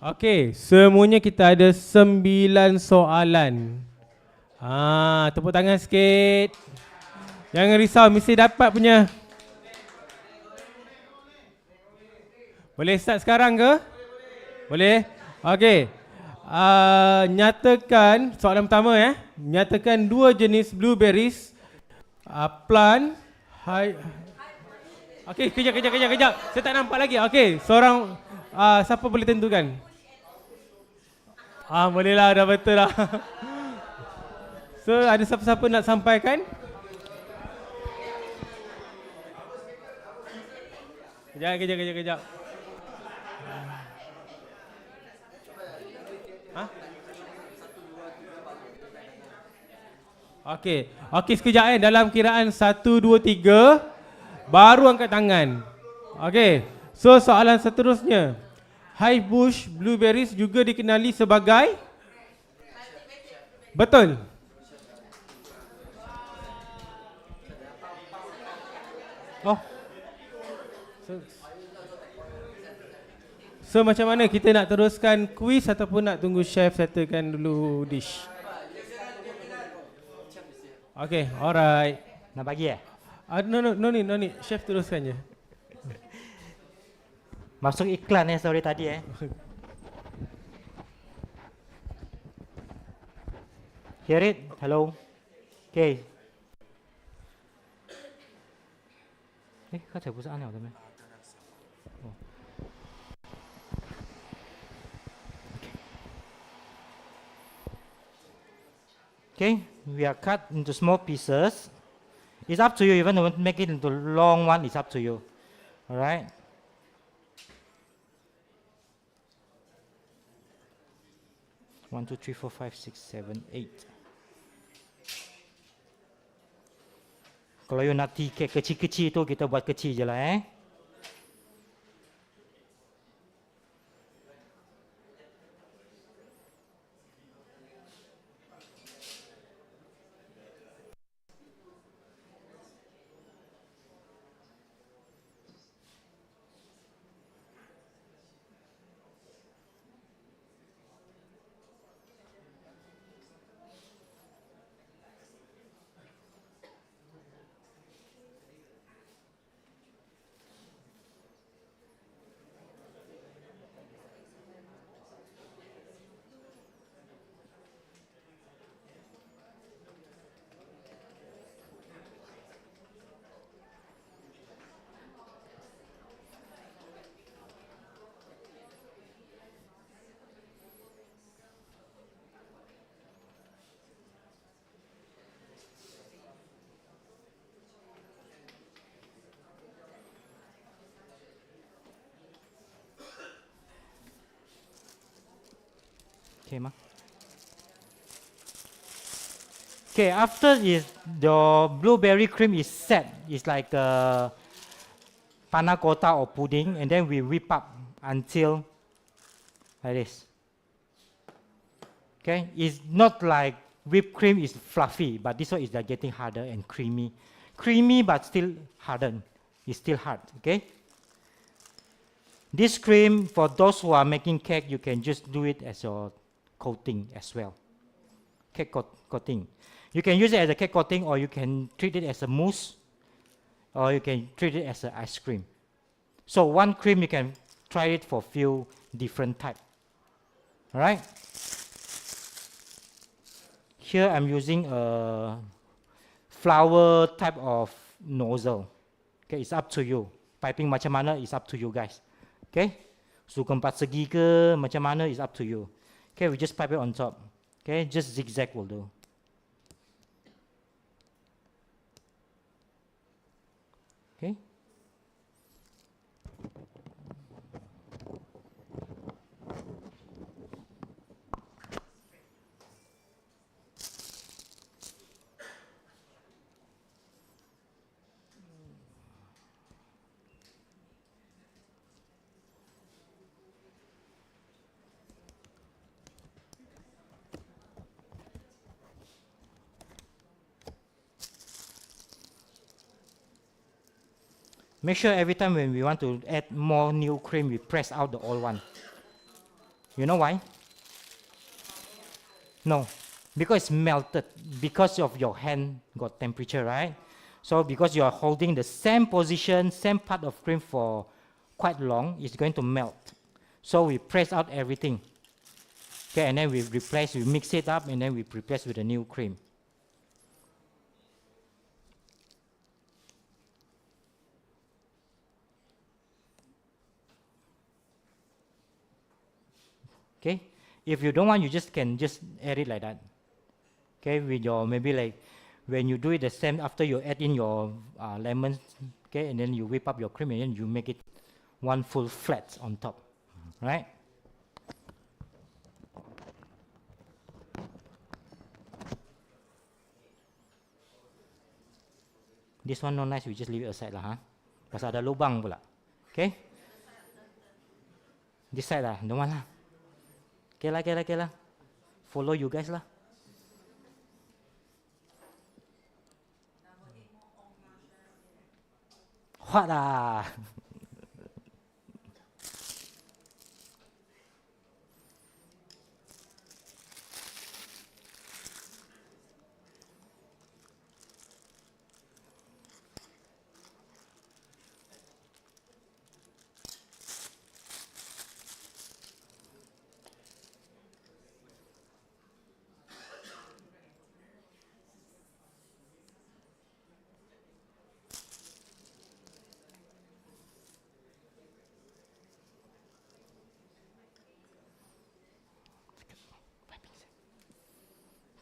Okey, semuanya kita ada 9 soalan. Tepuk tangan sikit. Jangan risau, mesti dapat punya. Boleh start sekarang ke? Boleh? Okey. Nyatakan, soalan pertama nyatakan 2 jenis blueberries plant Okey, kejap. Saya tak nampak lagi. Okey, seorang siapa boleh tentukan? Bolehlah, dah betul lah. So, ada siapa-siapa nak sampaikan? Kejap. Okey, sekejap dalam kiraan 1, 2, 3 baru angkat tangan. Okey, so soalan seterusnya. High bush blueberries juga dikenali sebagai? Betul. Oh, So macam mana kita nak teruskan kuis ataupun nak tunggu chef settlekan dulu dish? Okay, alright. nak bagi No need. Chef teruskan je. Masuk iklan sorry tadi Hear it? Hello? Okay. 刚才不是按了的吗？ Okay, we are cut into small pieces. It's up to you. Even if you make it into long one, it's up to you. All right. One, two, three, four, five, six, seven, eight. Kalau you nak tea cake kecil-kecil tu kita buat kecil je lah Okay, ma. Okay, after the blueberry cream is set, it's like panna cotta or pudding, and then we whip up until like this. Okay, it's not like whipped cream is fluffy, but this one is like getting harder and creamy. Creamy but still hardened. It's still hard, okay? This cream, for those who are making cake, you can just do it as your coating as well. Cake coating. You can use it as a cake coating, or you can treat it as a mousse, or you can treat it as an ice cream. So one cream, you can try it for few different types. All right? Here I'm using a flower type of nozzle. Okay, it's up to you. Piping macam mana is up to you guys. Okay? Suka 4 segi ke macam mana is up to you. Okay, we just pipe it on top. Okay, just zigzag will do. Okay. Make sure every time when we want to add more new cream, we press out the old one. You know why? No, because it's melted. Because of your hand got temperature, right? So because you are holding the same position, same part of cream for quite long, it's going to melt. So we press out everything. Okay, and then we mix it up, and then we replace with a new cream. Okay, if you don't want, you can just add it like that. Okay, with your maybe like when you do it the same after you add in your lemons. Okay, and then you whip up your cream and then you make it one full flat on top, right? This one not nice, we just leave it aside lah, pasal ada lubang pula. Okay, this side lah, don't want lah. Okay lah. Follow you guys lah. hot ah.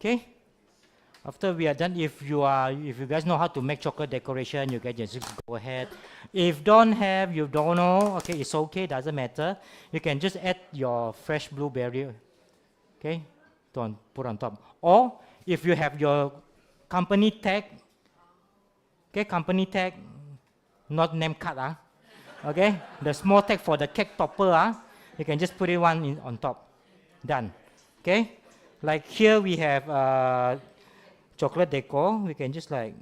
Okay. After we are done, if you guys know how to make chocolate decoration, you guys just go ahead. If you don't know, okay, it's okay, doesn't matter. You can just add your fresh blueberry, okay, put on top. Or if you have your company tag, okay, company tag, not name card, okay, the small tag for the cake topper, you can just put it on top. Done, okay. Like here we have chocolate decor. We can just like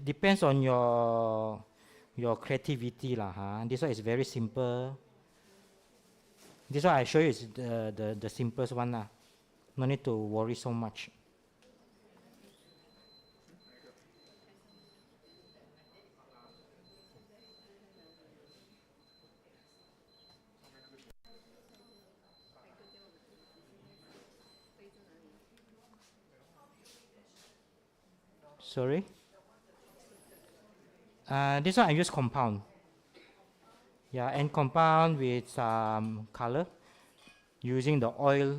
depends on your creativity lah. This one is very simple. This one I show you is the simplest one lah. No need to worry so much. Sorry. This one I use compound. Yeah, and compound with some color using the oil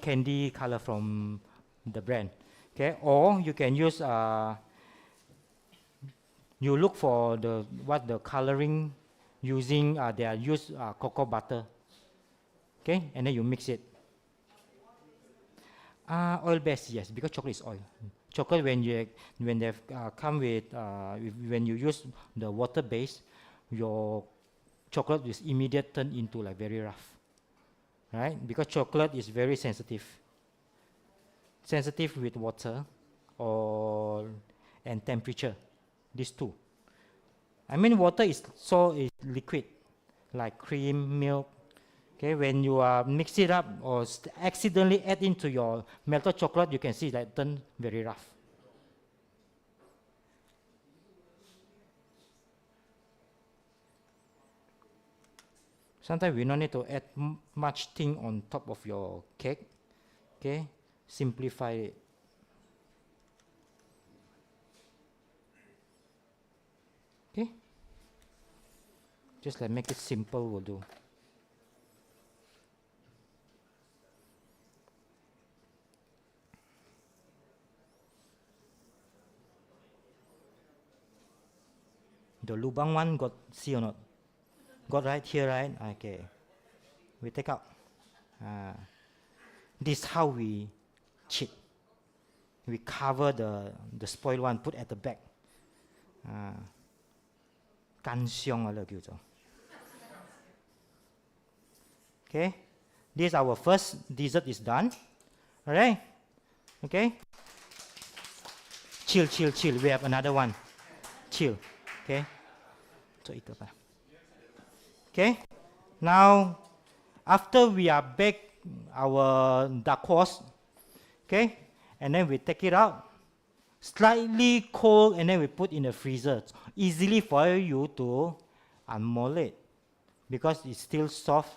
candy color from the brand. Okay, or you can use you look for the coloring using they are use cocoa butter. Okay, and then you mix it. Oil based, yes, because chocolate is oil. Chocolate when they come with when you use the water base, your chocolate is immediate turn into like very rough, right? Because chocolate is very sensitive with water and temperature. These two. I mean, water is liquid, like cream, milk. Okay, when you mix it up or accidentally add into your melted chocolate, you can see that turn very rough. Sometimes we don't need to add much thing on top of your cake. Okay, simplify it. Okay, just like make it simple will do. The lubang one got see or not? Got right here, right? Okay. We take out. This is how we cheat. We cover the spoiled one, put at the back. 干香啊，叫做. Okay. This our first dessert is done. Alright. Okay. Chill. We have another one. Chill. Okay. So ito pa. Okay. Now, after we are baked our dark horse, okay, and then we take it out, slightly cold, and then we put in the freezer. Easily for you to unmold it because it's still soft.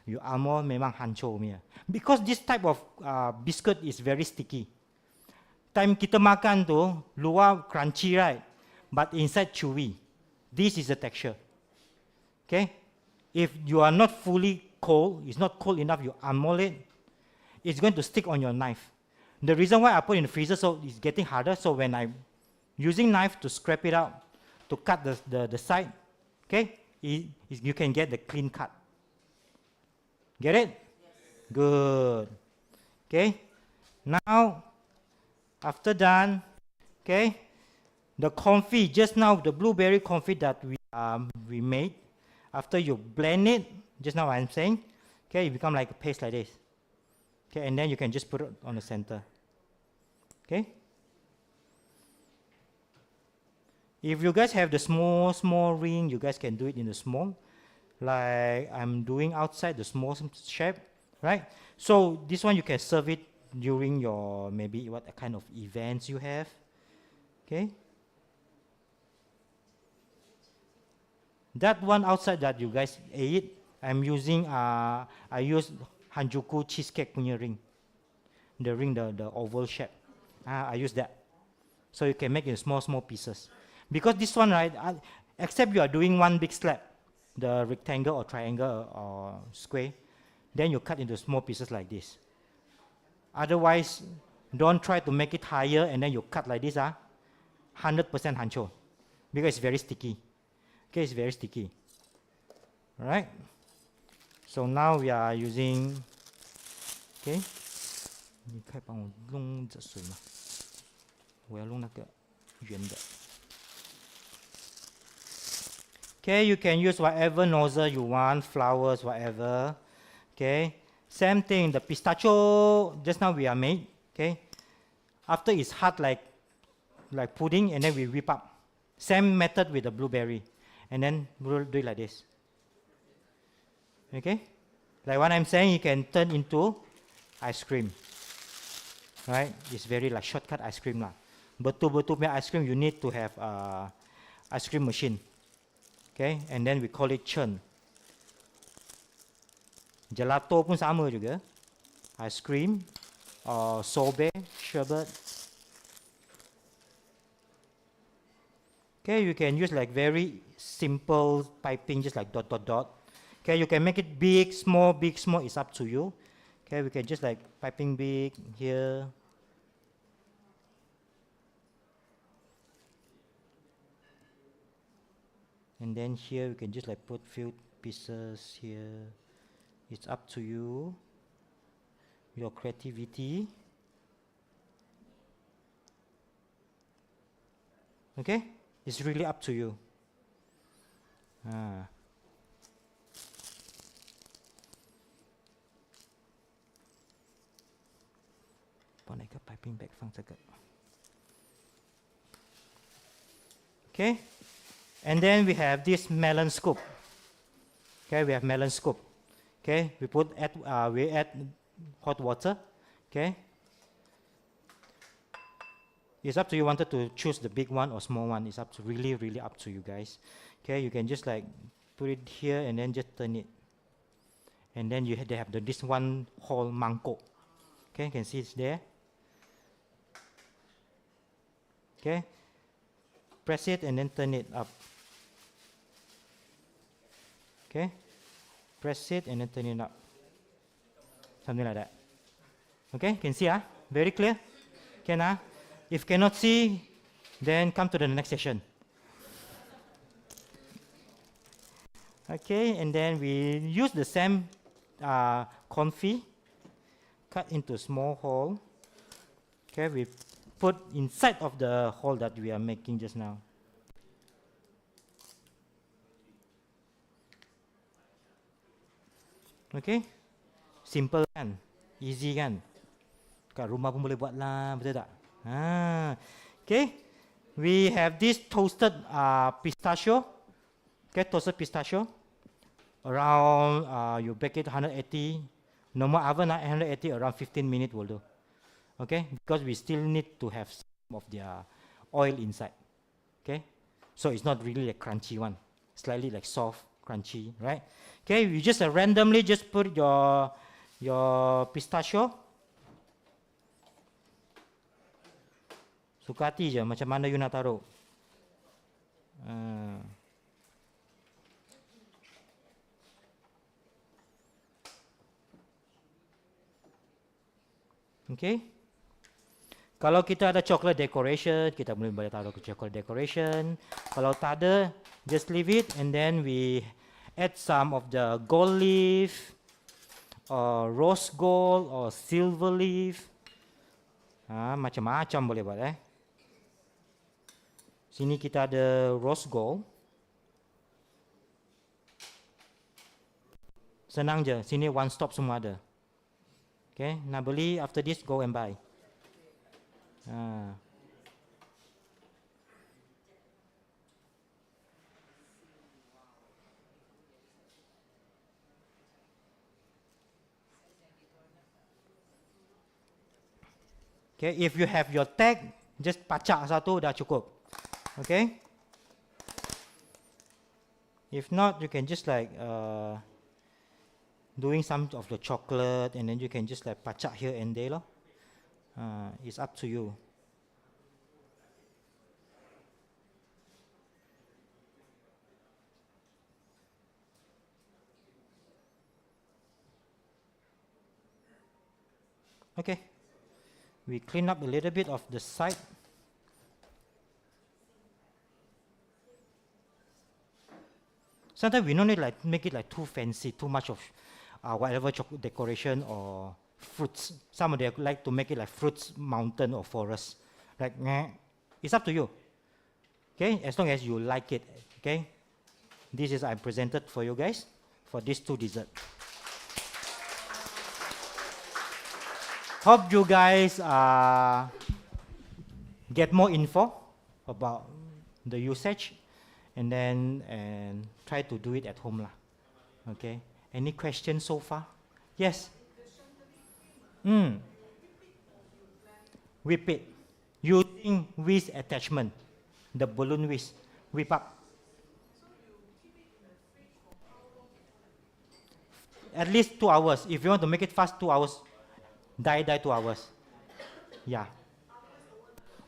You unmold memang hancur punya. Because this type of biscuit is very sticky. Time kita makan tu luar crunchy, right? But inside chewy. This is the texture. Okay? If you are not fully cold, it's not cold enough, you unmold it, it's going to stick on your knife. The reason why I put in the freezer, so it's getting harder, so when I'm using knife to scrape it out, to cut the side, okay, you can get the clean cut. Get it? Yes. Good. Okay? Now, after done, okay, the confit, just now the blueberry confit that we made, After you blend it, just now I'm saying, okay, it become like a paste like this. Okay, and then you can just put it on the center. Okay. If you guys have the small ring, you guys can do it in the small, like I'm doing outside the small shape, right? So this one you can serve it during your maybe what kind of events you have. Okay. That one outside that you guys ate, I'm using I use Hanjuku cheesecake punya ring, the ring, the oval shape. I use that, so you can make it in small pieces. Because this one, right, except you are doing one big slab, the rectangle or triangle or square, then you cut into small pieces like this. Otherwise, don't try to make it higher and then you cut like this, 100% hancho, because it's very sticky. Okay, it's very sticky. All right. So now we are using, okay. 你可以帮我弄这水吗？我要弄那个圆的。Okay, you can use whatever nozzle you want, flowers, whatever. Okay, same thing, the pistachio, just now we are made, okay. After it's hard like pudding, and then we whip up. Same method with the blueberry. And then we'll do it like this. Okay? Like what I'm saying, you can turn into ice cream. Right? It's very like shortcut ice cream lah. Betul-betul ice cream, you need to have ice cream machine. Okay, and then we call it churn. Gelato pun sama juga. Ice cream or sorbet, sherbet. Okay, you can use like very simple piping, just like dot. Okay, you can make it big, small, it's up to you. Okay, we can just like piping big here. And then here we can just like put few pieces here. It's up to you, your creativity. Okay, it's really up to you. Piping back. Okay, and then we have this melon scoop. Okay, we have melon scoop. Okay, we add hot water. Okay, it's up to you. Wanted to choose the big one or small one. It's up to really up to you guys. Okay, you can just like put it here and then just turn it, and then they have this one whole mangkok. Okay, you can see it's there. Okay, press it and then turn it up. Okay, press it and then turn it up. Something like that. Okay, can see very clear? Can If cannot see, then come to the next session. Okay, and then we use the same confit, cut into small hole. Okay, we put inside of the hole that we are making just now. Okay, simple kan, easy kan. Kat rumah pun boleh buat lah, betul tak? Okay, we have this toasted pistachio. Okay, toasted pistachio. Around you bake it 180, normal oven 180, around 15 minutes will do. Okay, because we still need to have some of the oil inside. Okay, so it's not really a crunchy one, slightly like soft, crunchy, right? Okay, you just randomly just put your pistachio. Suka hati je macam mana you nak taruh. Okay. Kalau kita ada chocolate decoration, kita boleh taruh ke chocolate decoration. Kalau tak ada, just leave it and then we add some of the gold leaf or rose gold or silver leaf. Macam-macam boleh buat Sini kita ada rose gold. Senang je, sini one stop semua ada. Okay, nak beli after this go and buy. Okay, if you have your tag, just pacak satu dah cukup. Okay. If not, you can just like doing some of the chocolate, and then you can just like pacak here and there lor. It's up to you. Okay, we clean up a little bit of the side. Sometimes we don't need like make it like too fancy, too much of whatever decoration or fruits. Some of them like to make it like fruits mountain or forest. Like, it's up to you. Okay, as long as you like it. Okay, this is I presented for you guys for these two desserts. Hope you guys get more info about the usage, and then try to do it at home lah. Okay. Any questions so far? Yes. Whip it using whisk attachment, the balloon whisk. Whip up. At least 2 hours. If you want to make it fast, 2 hours. Die 2 hours. Yeah.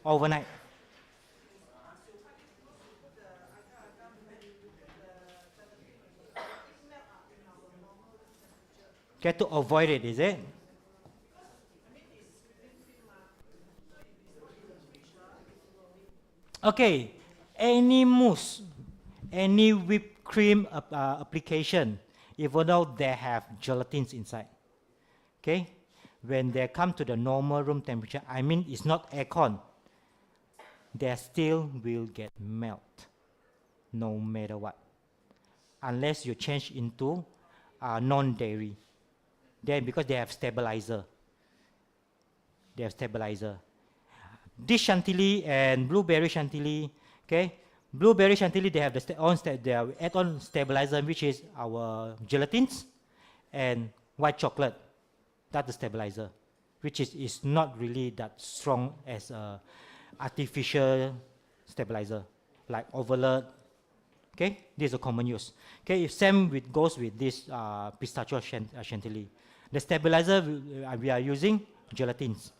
Overnight. Get to avoid it, is it? Okay. Any mousse, any whipped cream application, even though they have gelatins inside. Okay? When they come to the normal room temperature, I mean it's not aircon, they still will get melt, no matter what, unless you change into non-dairy. Then because they have stabilizer, This chantilly and blueberry chantilly, okay? Blueberry chantilly, they have their add-on stabilizer, which is our gelatins and white chocolate. That's the stabilizer, which is not really that strong as artificial stabilizer, like overload. Okay, this is a common use. Okay, same goes with this pistachio chantilly. The stabilizer we are using gelatins.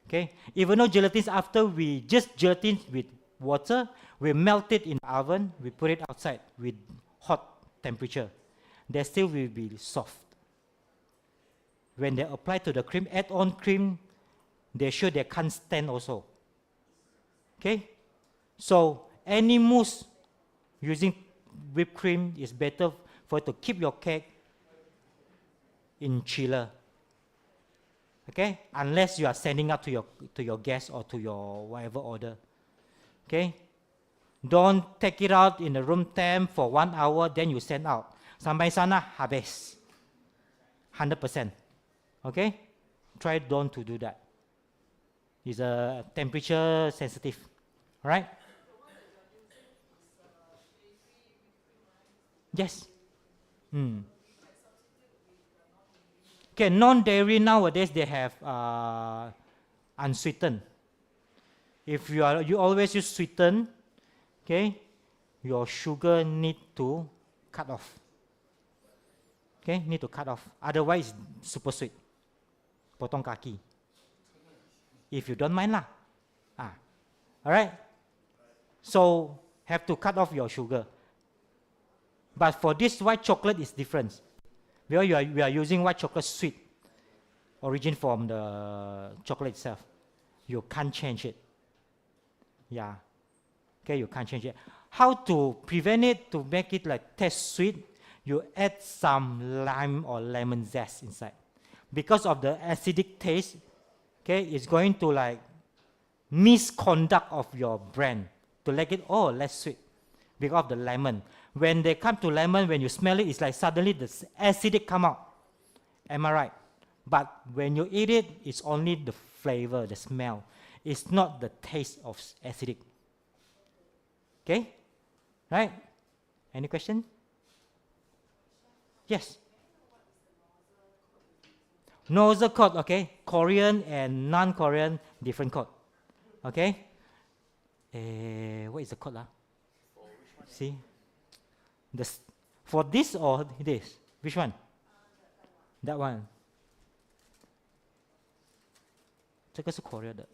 Okay, even though gelatins, after we just gelatins with water, we melt it in the oven, we put it outside with hot temperature, they still will be soft. When they apply to the cream, add-on cream, they sure they can't stand also. Okay? So any mousse using whipped cream is better for to keep your cake in chiller. Okay? Unless you are sending out to your guests or to your whatever order. Okay? Don't take it out in the room temp for 1 hour, then you send out. Sampai sana habis. 100%. Okay? Try don't to do that. It's temperature sensitive. Alright? Yes. Okay, non-dairy nowadays they have unsweetened. If you always use sweetened, okay, your sugar need to cut off. Okay, need to cut off. Otherwise, it's super sweet. Potong kaki. If you don't mind lah. Alright? So, have to cut off your sugar. But for this white chocolate, it's different. Because we are using white chocolate sweet, origin from the chocolate itself. You can't change it. Yeah. Okay, you can't change it. How to prevent it to make it like taste sweet? You add some lime or lemon zest inside. Because of the acidic taste, okay, it's going to like misconduct of your brand to make it less sweet. because of the lemon. When they come to lemon, when you smell it, it's like suddenly the acidic come out. Am I right? But when you eat it, it's only the flavor, the smell. It's not the taste of acidic. Okay? Right? Any question? Yes. Nozzle code, okay? Korean and non-Korean, different code. Okay? What is the code? See? For this or this? Which one? That one. 这个是 Korea 的.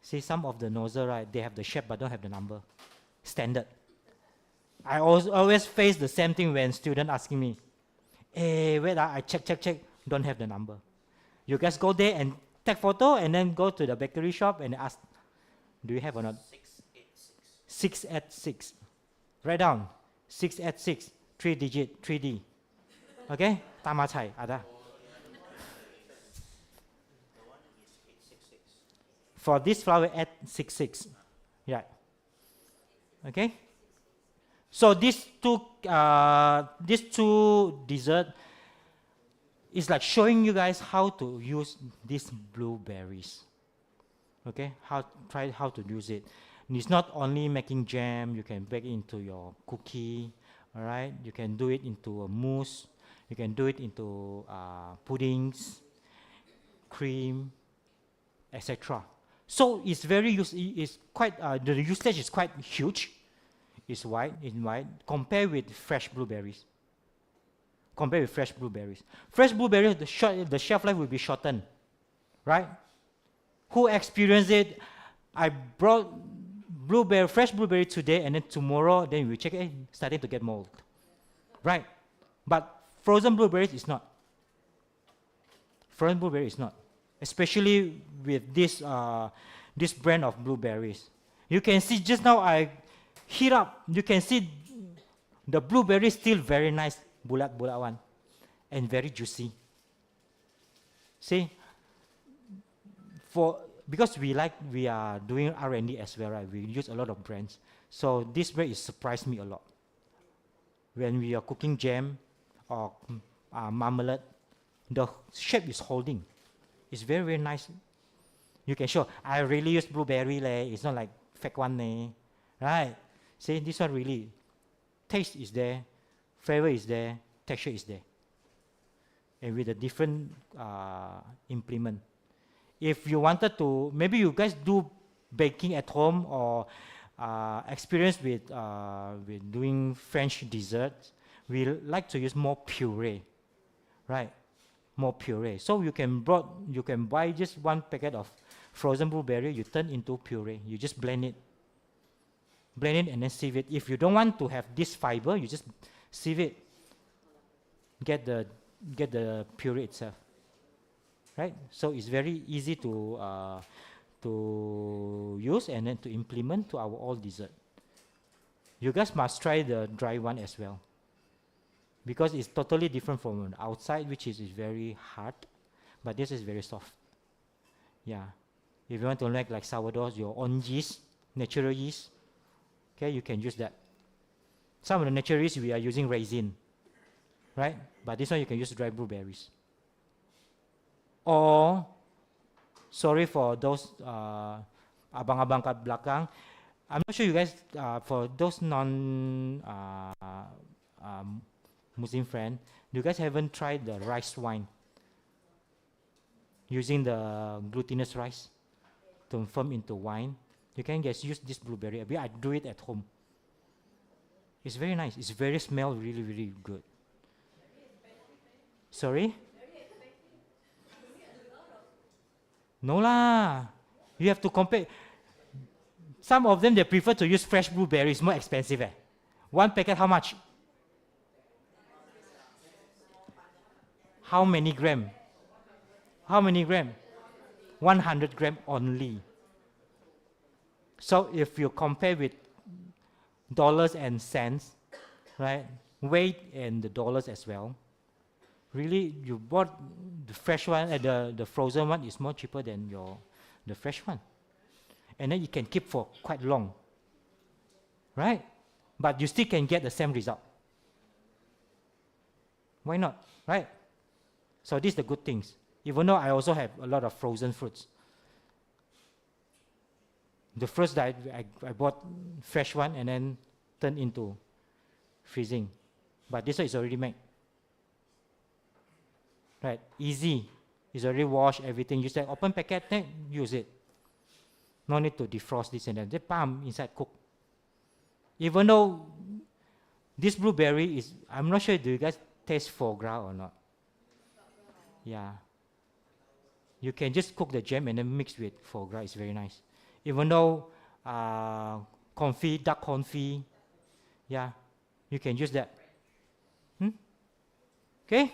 See, some of the nozzle, right, they have the shape but don't have the number. Standard. I always face the same thing when students asking me, hey, wait, I check, don't have the number. You guys go there and take photo and then go to the bakery shop and ask, do you have or not? 686. Write down, 686, 3 digit, 3D. Okay? Tama chai, ada. For this flour, add 66. Yeah. Okay? So these two dessert is like showing you guys how to use these blueberries. Okay? Try how to use it. And it's not only making jam, you can bake it into your cookie, all right? You can do it into a mousse. You can do it into puddings, cream, etc. So it's very the usage is quite huge. It's wide, compared with fresh blueberries. Fresh blueberries, the shelf life will be shortened, right? Who experienced it? I brought fresh blueberry today, and then tomorrow, then we check it, starting to get mold, right? But frozen blueberries is not. Frozen blueberry is not, especially with this brand of blueberries. You can see just now I heat up. You can see the blueberry still very nice, bulat one, and very juicy. See, because we are doing R&D as well, right? We use a lot of brands. So this way it surprised me a lot. When we are cooking jam or marmalade, the shape is holding. It's very, very nice. You can show, I really use blueberry, it's not like fake one, right? See, this one really, taste is there, flavor is there, texture is there. And with a different implement. If you wanted to, maybe you guys do baking at home or experience with doing French desserts, we like to use more puree, right? More puree. So you can buy just one packet of frozen blueberry, you turn into puree. You just blend it and then sieve it. If you don't want to have this fiber, you just sieve it. Get the puree itself, right? So it's very easy to use and then to implement to our all dessert. You guys must try the dry one as well, because it's totally different from the outside, which is very hard, but this is very soft. Yeah. If you want to make like sourdough, your own yeast, natural yeast, okay, you can use that. Some of the natural yeast we are using raisin, right? But this one you can use dry blueberries. Or, sorry for those abang-abang kat belakang, I'm not sure you guys, for those Muslim friend, you guys haven't tried the rice wine using the glutinous rice to form into wine. You can just use this blueberry. I do it at home. It's very nice. It's very smell really, really good. Sorry? No lah. You have to compare. Some of them, they prefer to use fresh blueberries, more expensive. One packet, how much? How many gram? How many gram? 100 gram only. So if you compare with dollars and cents, right? Weight and the dollars as well. Really, you bought the fresh one, the frozen one is more cheaper than the fresh one. and then you can keep for quite long, right? But you still can get the same result. Why not, right? So these are the good things. Even though I also have a lot of frozen fruits. The first that I bought fresh one and then turned into freezing. But this one is already made. Right, easy. It's already washed, everything. You say open packet, then use it. No need to defrost this and then. Just bam, inside cook. Even though this blueberry is, I'm not sure, do you guys taste foie gras or not? Yeah. You can just cook the jam and then mix with foie gras. It's very nice. Even though confit, duck confit, yeah, you can use that. Okay?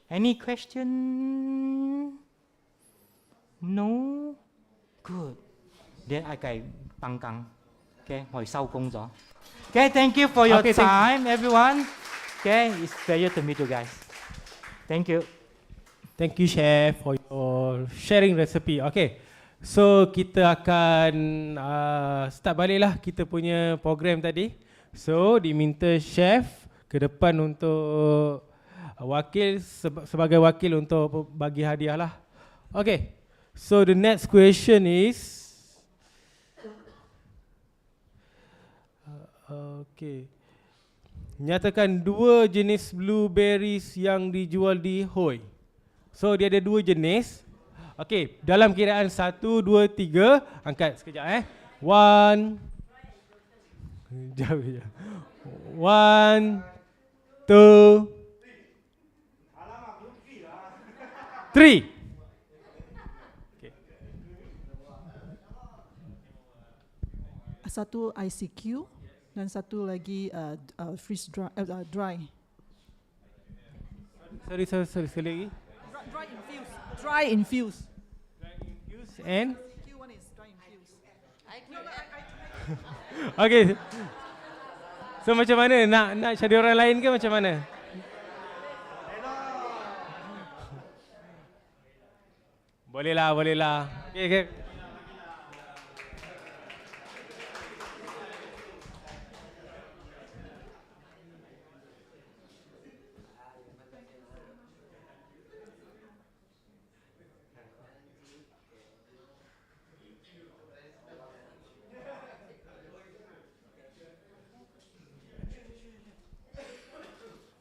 Any question? No? Good. Then I can pangkang. Okay, hồi sau công rồi. Okay, thank you for your time, everyone. Okay, it's a pleasure to meet you guys. Thank you. Thank you, Chef, for your sharing recipe. Okay, so kita akan start baliklah kita punya program tadi. So, diminta Chef ke depan untuk wakil, sebagai wakil untuk bagi hadiah lah. Okay, so the next question is, okay, nyatakan 2 jenis blueberries yang dijual di HOI. So dia ada 2 jenis. Okay, dalam kiraan 1, 2, 3, angkat sekejap 1, 1, 2, 3. Okay. Satu ICQ dan satu lagi freeze dry. Sorry, sekali lagi. Dry infused. And ICQ one is dry infused. okay. So macam mana? Nak cari orang lain ke macam mana? Bolehlah. Okay.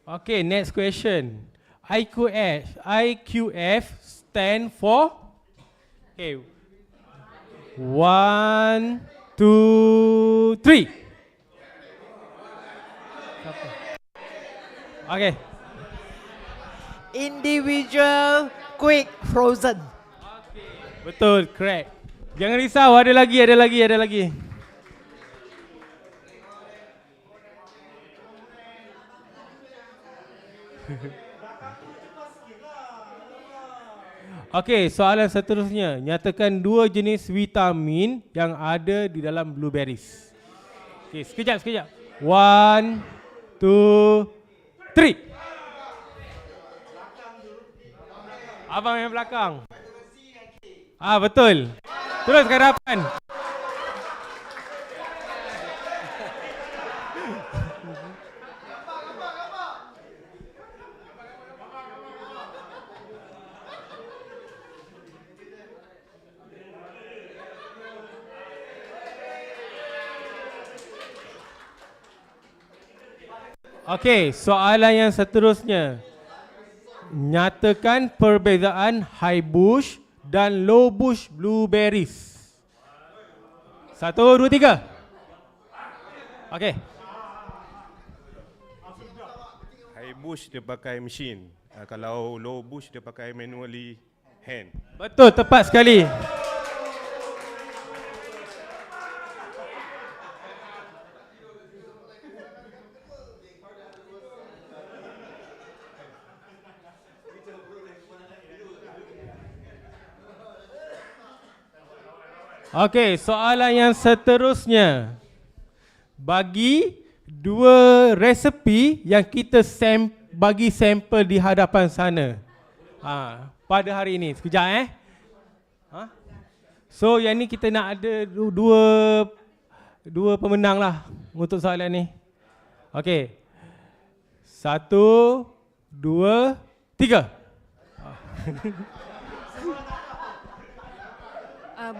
Okay, next question. IQF stand for? Okay. 1, 2, 3. Okay. Individual, quick, frozen. Betul, correct. Jangan risau, ada lagi. Okey, soalan seterusnya. Nyatakan 2 jenis vitamin yang ada di dalam blueberries. Okey, sekejap. 1, 2, 3. Abang yang belakang. Betul. Terus ke hadapan. Okey, soalan yang seterusnya. Nyatakan perbezaan high bush dan low bush blueberries. 1, 2, 3. Okey. High bush dia pakai mesin. Kalau low bush dia pakai manually hand. Betul, tepat sekali. Okey, soalan yang seterusnya. Bagi 2 resepi yang kita bagi sampel di hadapan sana. Pada hari ini. Sekejap So yang ni kita nak ada dua pemenang lah untuk soalan ni. Okay. 1, 2, 3.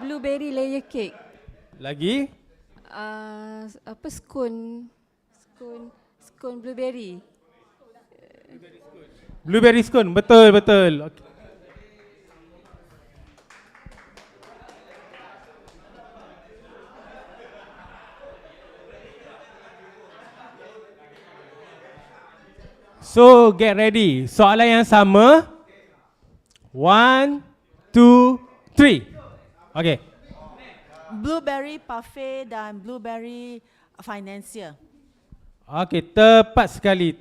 Blueberry layer cake. Lagi? Apa scone blueberry. Blueberry scone, betul. Okay. So get ready. Soalan yang sama. 1, 2, 3. Okay. Blueberry parfait dan blueberry financier. Okay, tepat sekali.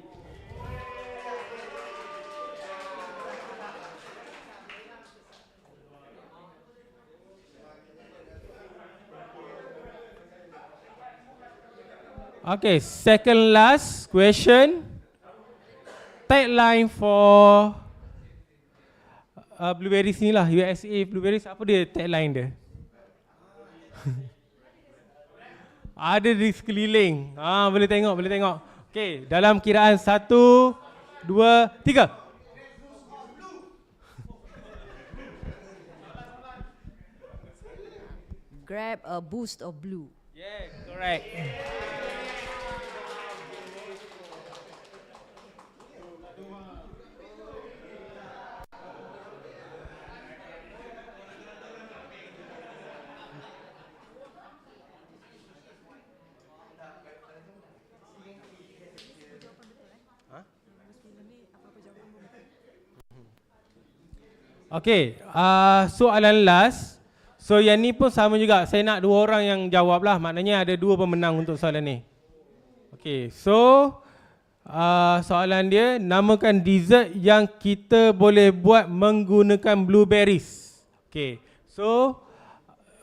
Okay, second last question. Tagline for Blueberries ni lah, USA Blueberries, apa dia tagline dia? Ada di sekeliling. Boleh tengok. Okay, dalam kiraan 1, 2, 3. Grab a boost of blue. Yes, correct. Okay, soalan last. So yang ni pun sama juga. Saya nak 2 orang yang jawab lah. Maknanya ada 2 pemenang untuk soalan ni. Okay, so soalan dia, namakan dessert yang kita boleh buat menggunakan blueberries. Okay, so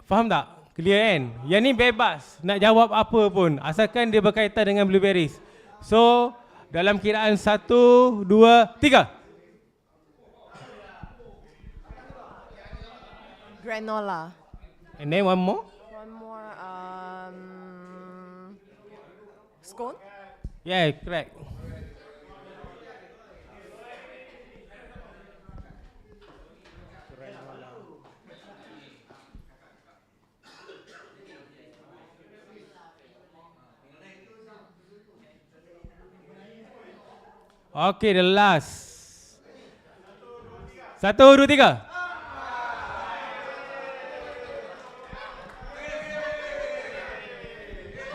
faham tak? Clear kan? Yang ni bebas nak jawab apa pun, asalkan dia berkaitan dengan blueberries. So dalam kiraan 1, 2, 3. Granola. And then one more. One more, scone. Yeah, correct. Okay, the last. 1, 2, 3.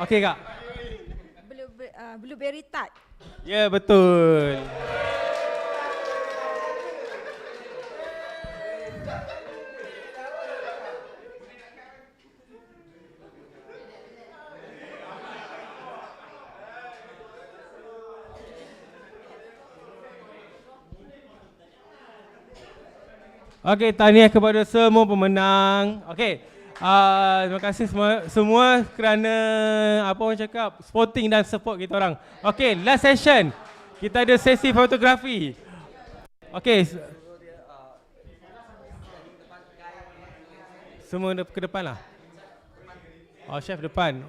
Okay kak. Blueberry tart. Ya, betul. Okey, tahniah kepada semua pemenang. Okey. Terima kasih semua kerana apa orang cakap, supporting dan support kita orang. Okey, last session. Kita ada sesi fotografi. Okey. Semua ke depan lah. Oh, chef depan.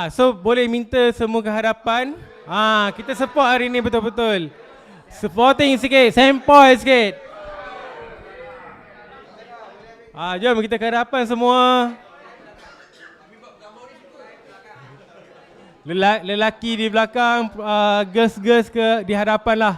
So boleh minta semua ke hadapan. Kita support hari ni betul-betul. Supporting sikit, sempoi sikit. Jom kita ke hadapan semua. Lelaki di belakang, girls ke di hadapan lah.